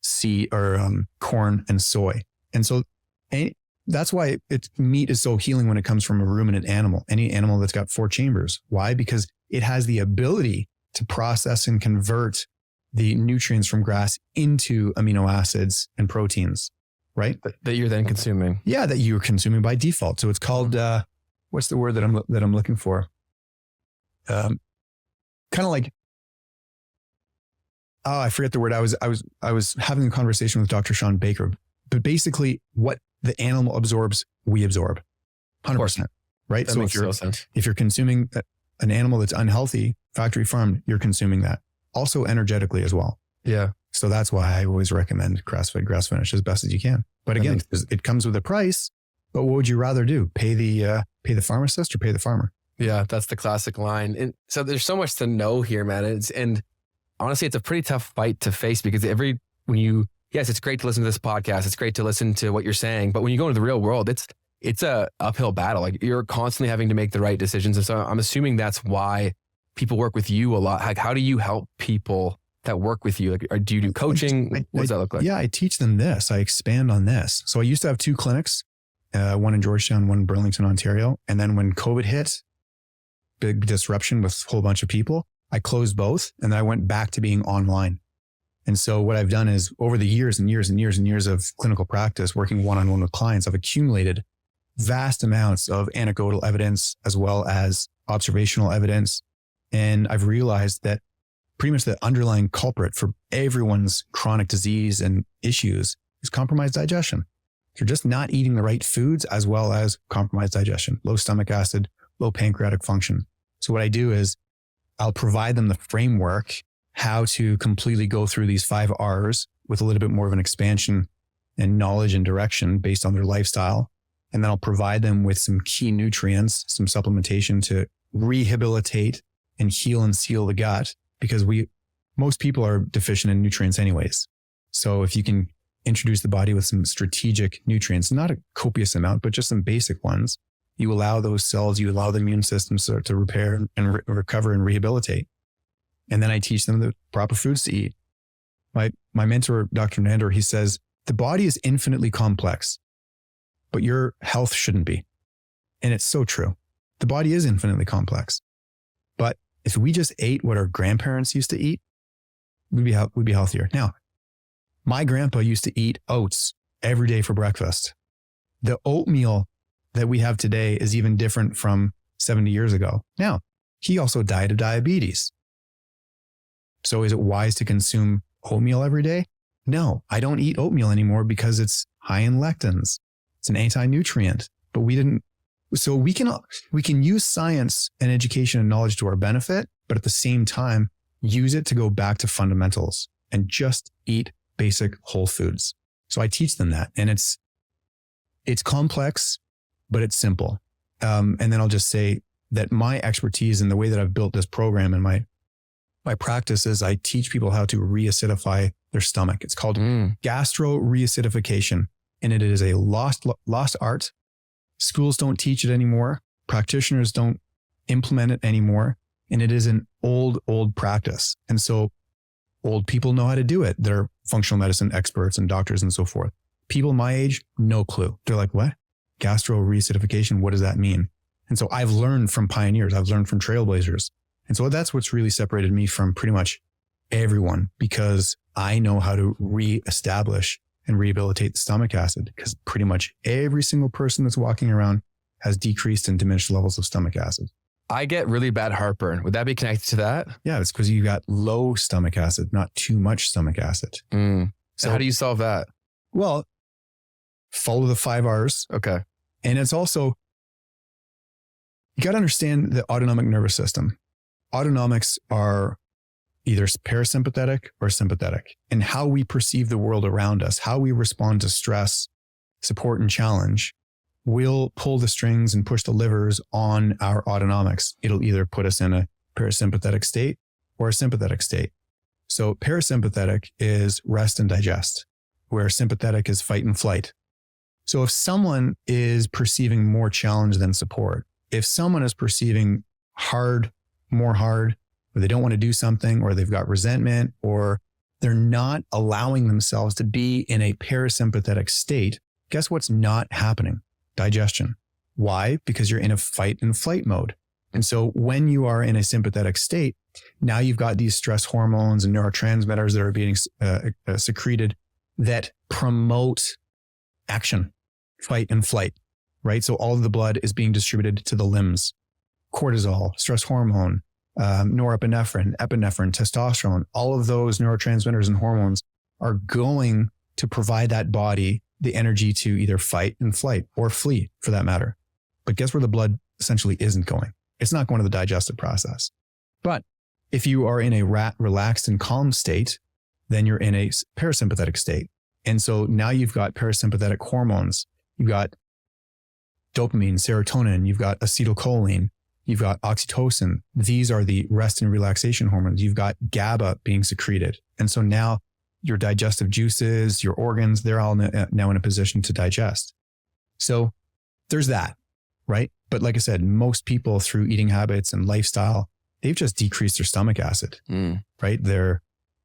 Speaker 2: seed or corn and soy. And so that's why meat is so healing when it comes from a ruminant animal, any animal that's got 4 chambers. Why? Because it has the ability to process and convert the nutrients from grass into amino acids and proteins, right?
Speaker 1: That you're then consuming.
Speaker 2: Yeah, that you're consuming by default. So it's called, what's the word that I'm looking for? Kind of like, oh, I forget the word. I was having a conversation with Dr. Sean Baker, but basically what the animal absorbs, we absorb 100%, right?
Speaker 1: That
Speaker 2: So
Speaker 1: makes total sense.
Speaker 2: if you're consuming an animal that's unhealthy, factory farmed, you're consuming that. Also energetically as well.
Speaker 1: Yeah.
Speaker 2: So that's why I always recommend grass-fed, grass-finished as best as you can. But again, it comes with a price. But what would you rather do? Pay the pharmacist or pay the farmer?
Speaker 1: Yeah, that's the classic line. And so there's so much to know here, man. And honestly, it's a pretty tough fight to face because yes, it's great to listen to this podcast. It's great to listen to what you're saying. But when you go into the real world, it's a uphill battle. Like you're constantly having to make the right decisions. And so I'm assuming that's why people work with you a lot. Like, how do you help people that work with you? Like, do you do coaching? What does that look like?
Speaker 2: Yeah, I teach them this. I expand on this. So I used to have 2 clinics, one in Georgetown, one in Burlington, Ontario. And then when COVID hit, big disruption with a whole bunch of people, I closed both and then I went back to being online. And so what I've done is over the years and years and years and years of clinical practice, working one-on-one with clients, I've accumulated vast amounts of anecdotal evidence as well as observational evidence. And I've realized that pretty much the underlying culprit for everyone's chronic disease and issues is compromised digestion. You're just not eating the right foods as well as compromised digestion, low stomach acid, low pancreatic function. So what I do is I'll provide them the framework, how to completely go through these 5 R's with a little bit more of an expansion and knowledge and direction based on their lifestyle. And then I'll provide them with some key nutrients, some supplementation to rehabilitate and heal and seal the gut, because most people are deficient in nutrients anyways. So if you can introduce the body with some strategic nutrients, not a copious amount, but just some basic ones, you allow those cells, you allow the immune system to repair and recover and rehabilitate. And then I teach them the proper foods to eat. My mentor, Dr. Nandor, he says, the body is infinitely complex, but your health shouldn't be. And it's so true. The body is infinitely complex. But if we just ate what our grandparents used to eat, we'd be healthier. Now, my grandpa used to eat oats every day for breakfast. The oatmeal that we have today is even different from 70 years ago. Now, he also died of diabetes. So is it wise to consume oatmeal every day? No, I don't eat oatmeal anymore because it's high in lectins. It's an anti-nutrient, but so we can use science and education and knowledge to our benefit, but at the same time, use it to go back to fundamentals and just eat basic whole foods. So I teach them that, and it's complex, but it's simple. And then I'll just say that my expertise and the way that I've built this program and my practice is I teach people how to reacidify their stomach. It's called gastro reacidification, and it is a lost art. Schools don't teach it anymore. Practitioners don't implement it anymore. And it is an old practice. And so old people know how to do it. They're functional medicine experts and doctors and so forth. People my age, no clue. They're like, what? Gastro reacidification, what does that mean? And so I've learned from pioneers. I've learned from trailblazers. And so that's what's really separated me from pretty much everyone, because I know how to reestablish and rehabilitate the stomach acid, because pretty much every single person that's walking around has decreased and diminished levels of stomach acid.
Speaker 1: I get really bad heartburn. Would that be connected to that?
Speaker 2: Yeah, it's because you got low stomach acid, not too much stomach acid.
Speaker 1: So how do you solve that?
Speaker 2: Well, follow the 5 R's.
Speaker 1: Okay.
Speaker 2: And it's also, you got to understand the autonomic nervous system. Autonomics are either parasympathetic or sympathetic. And how we perceive the world around us, how we respond to stress, support, and challenge will pull the strings and push the levers on our autonomics. It'll either put us in a parasympathetic state or a sympathetic state. So parasympathetic is rest and digest, where sympathetic is fight and flight. So if someone is perceiving more challenge than support, if someone is perceiving more hard, or they don't want to do something, or they've got resentment, or they're not allowing themselves to be in a parasympathetic state, guess what's not happening? Digestion. Why? Because you're in a fight and flight mode. And so when you are in a sympathetic state, now you've got these stress hormones and neurotransmitters that are being secreted that promote action, fight and flight, right? So all of the blood is being distributed to the limbs. Cortisol, stress hormone, norepinephrine, epinephrine, testosterone, all of those neurotransmitters and hormones are going to provide that body the energy to either fight and flight or flee, for that matter. But guess where the blood essentially isn't going? It's not going to the digestive process. But if you are in a relaxed and calm state, then you're in a parasympathetic state. And so now you've got parasympathetic hormones. You've got dopamine, serotonin, you've got acetylcholine, you've got oxytocin. These are the rest and relaxation hormones. You've got GABA being secreted. And so now your digestive juices, your organs, they're all now in a position to digest. So there's that, right? But like I said, most people through eating habits and lifestyle, they've just decreased their stomach acid, right? They're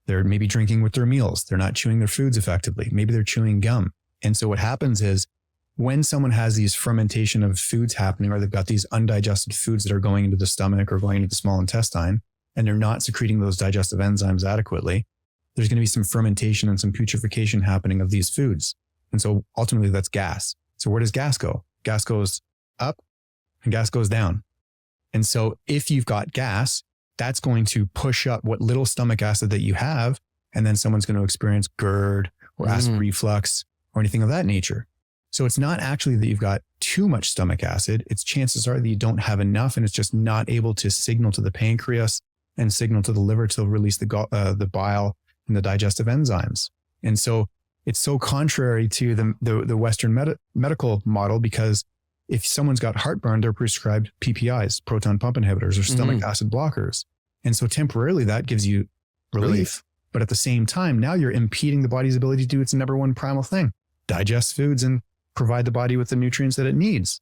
Speaker 2: maybe drinking with their meals. They're not chewing their foods effectively. Maybe they're chewing gum. And so what happens is when someone has these fermentation of foods happening, or they've got these undigested foods that are going into the stomach or going into the small intestine, and they're not secreting those digestive enzymes adequately, there's going to be some fermentation and some putrefaction happening of these foods. And so ultimately that's gas. So where does gas go? Gas goes up and gas goes down. And so if you've got gas, that's going to push up what little stomach acid that you have. And then someone's going to experience GERD or acid reflux or anything of that nature. So it's not actually that you've got too much stomach acid. It's chances are that you don't have enough, and it's just not able to signal to the pancreas and signal to the liver to release the bile and the digestive enzymes. And so it's so contrary to the Western medical model, because if someone's got heartburn, they're prescribed PPIs, proton pump inhibitors, or stomach acid blockers. And so temporarily that gives you relief. But at the same time, now you're impeding the body's ability to do its number one primal thing, digest foods and provide the body with the nutrients that it needs.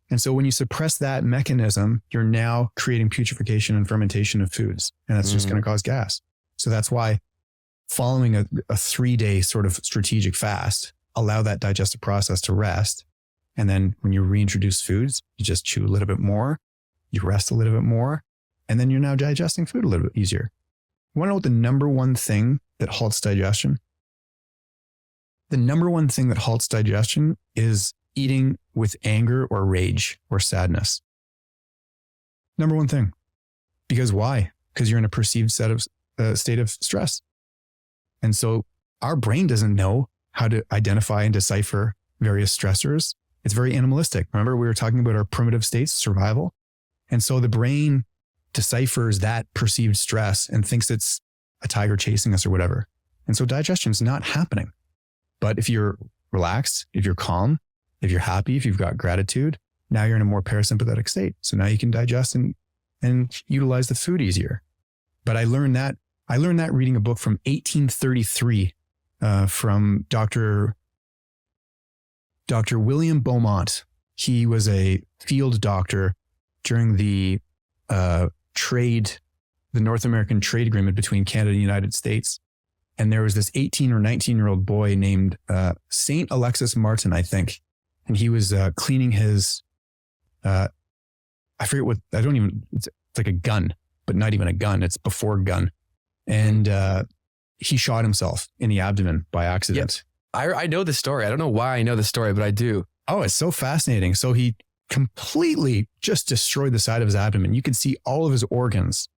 Speaker 2: And so when you suppress that mechanism, you're now creating putrefaction and fermentation of foods. And that's just going to cause gas. So that's why following a 3-day sort of strategic fast, allow that digestive process to rest. And then when you reintroduce foods, you just chew a little bit more, you rest a little bit more, and then you're now digesting food a little bit easier. You want to know what the number one thing that halts digestion? The number one thing that halts digestion is eating with anger or rage or sadness. Number one thing. Because why? Because you're in a perceived state of stress. And so our brain doesn't know how to identify and decipher various stressors. It's very animalistic. Remember, we were talking about our primitive states, survival. And so the brain deciphers that perceived stress and thinks it's a tiger chasing us or whatever. And so digestion is not happening. But if you're relaxed, if you're calm, if you're happy, if you've got gratitude, now you're in a more parasympathetic state. So now you can digest and utilize the food easier. But I learned that reading a book from 1833 from Dr. William Beaumont. He was a field doctor during the North American trade agreement between Canada and the United States. And there was this 18 or 19-year-old boy named Saint Alexis Martin, I think. And he was cleaning his, I forget what, it's like a gun, but not even a gun. It's before gun. And he shot himself in the abdomen by accident.
Speaker 1: I know the story. I don't know why I know the story, but I do.
Speaker 2: Oh, it's so fascinating. So he completely just destroyed the side of his abdomen. You could see all of his organs.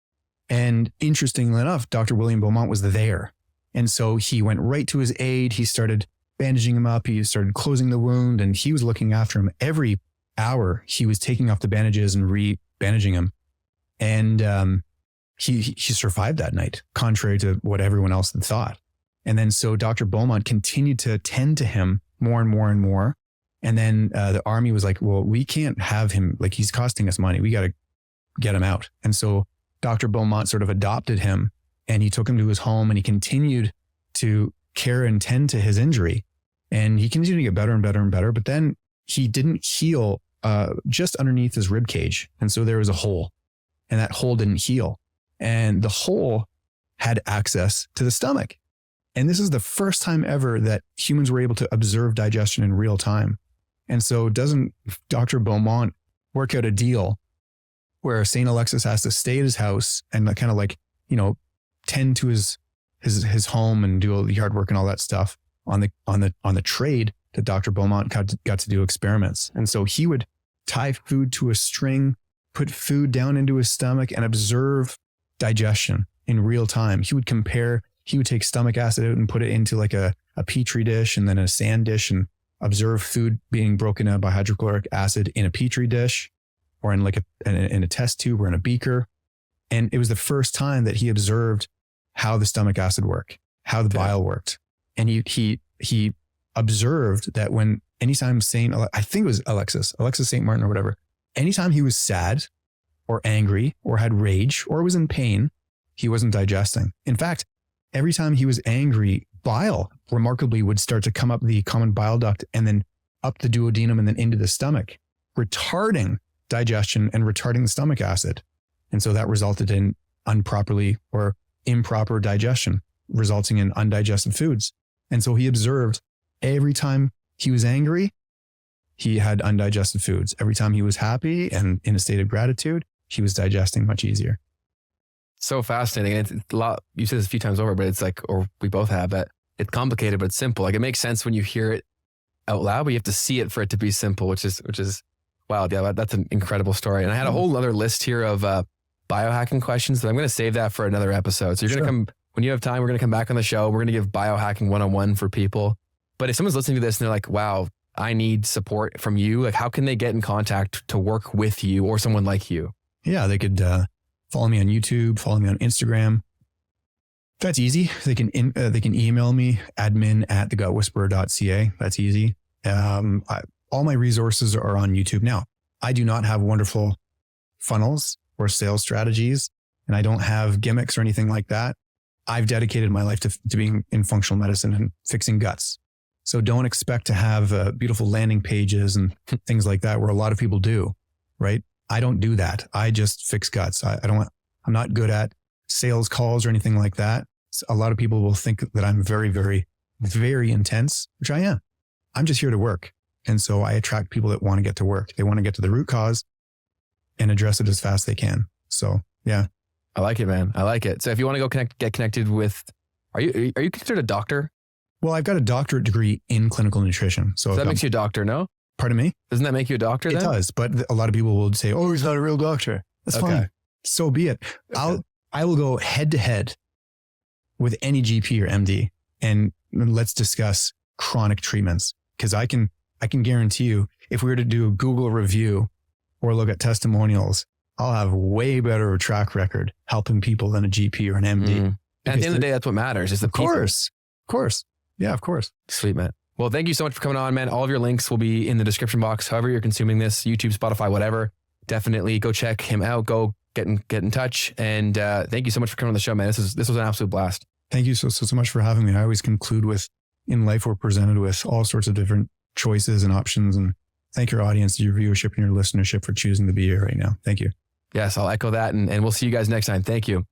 Speaker 2: And interestingly enough, Dr. William Beaumont was there. And so he went right to his aid. He started bandaging him up. He started closing the wound, and he was looking after him every hour. He was taking off the bandages and re-bandaging him. And he survived that night, contrary to what everyone else had thought. And then so Dr. Beaumont continued to tend to him more and more and more. And then the army was like, well, we can't have him. Like, he's costing us money. We got to get him out. And so Dr. Beaumont sort of adopted him, and he took him to his home, and he continued to care and tend to his injury. And he continued to get better and better and better. But then he didn't heal just underneath his rib cage. And so there was a hole, and that hole didn't heal. And the hole had access to the stomach. And this is the first time ever that humans were able to observe digestion in real time. And so doesn't Dr. Beaumont work out a deal where St. Alexis has to stay at his house and kind of like, tend to his home and do all the yard work and all that stuff on the trade that Dr. Beaumont got to do experiments. And so he would tie food to a string, put food down into his stomach, and observe digestion in real time. He would take stomach acid out and put it into like a petri dish and then a sand dish, and observe food being broken down by hydrochloric acid in a petri dish or in in a test tube or in a beaker. And it was the first time that he observed how the stomach acid worked, how the bile worked. And he observed that anytime I think it was Alexis St. Martin or whatever, anytime he was sad or angry or had rage or was in pain, he wasn't digesting. In fact, every time he was angry, bile remarkably would start to come up the common bile duct and then up the duodenum and then into the stomach, retarding digestion and retarding the stomach acid. And so that resulted in improper digestion, resulting in undigested foods. And so he observed every time he was angry, he had undigested foods. Every time he was happy and in a state of gratitude, he was digesting much easier.
Speaker 1: So fascinating. And it's a lot, you said this a few times over, but it's like, or we both have that. It's complicated, but it's simple. Like, it makes sense when you hear it out loud, but you have to see it for it to be simple, which is wow. Yeah, that's an incredible story. And I had a whole other list here of biohacking questions, but I'm going to save that for another episode. So you're going to come, when you have time, we're going to come back on the show. We're going to give biohacking 101 for people. But if someone's listening to this and they're like, wow, I need support from you, like, how can they get in contact to work with you or someone like you?
Speaker 2: Yeah, they could follow me on YouTube, follow me on Instagram. That's easy. They can email me, admin@thegutwhisperer.ca. That's easy. All my resources are on YouTube. Now, I do not have wonderful funnels or sales strategies, and I don't have gimmicks or anything like that. I've dedicated my life to being in functional medicine and fixing guts. So don't expect to have beautiful landing pages and things like that, where a lot of people do, right? I don't do that. I just fix guts. I'm not good at sales calls or anything like that. A lot of people will think that I'm very, very, very intense, which I am. I'm just here to work. And so I attract people that want to get to work. They want to get to the root cause and address it as fast as they can. So yeah.
Speaker 1: I like it, man. I like it. So if you want to go get connected with, are you considered a doctor?
Speaker 2: Well, I've got a doctorate degree in clinical nutrition. So
Speaker 1: that makes you a doctor, no?
Speaker 2: Pardon me?
Speaker 1: Doesn't that make you a doctor then?
Speaker 2: It does, but a lot of people will say, oh, he's not a real doctor. That's fine. So be it. Okay. I will go head to head with any GP or MD, and let's discuss chronic treatments. Because I can guarantee you, if we were to do a Google review or look at testimonials, I'll have way better track record helping people than a GP or an MD.
Speaker 1: And at the end of the day, that's what matters. Is the people.
Speaker 2: Of course. Yeah, of course.
Speaker 1: Sweet, man. Well, thank you so much for coming on, man. All of your links will be in the description box. However you're consuming this, YouTube, Spotify, whatever, definitely go check him out. Go get in touch. And thank you so much for coming on the show, man. This was an absolute blast.
Speaker 2: Thank you so much for having me. I always conclude with, in life, we're presented with all sorts of different choices and options. And thank your audience, your viewership, and your listenership for choosing to be here right now. Thank you.
Speaker 1: Yes, I'll echo that. And we'll see you guys next time. Thank you.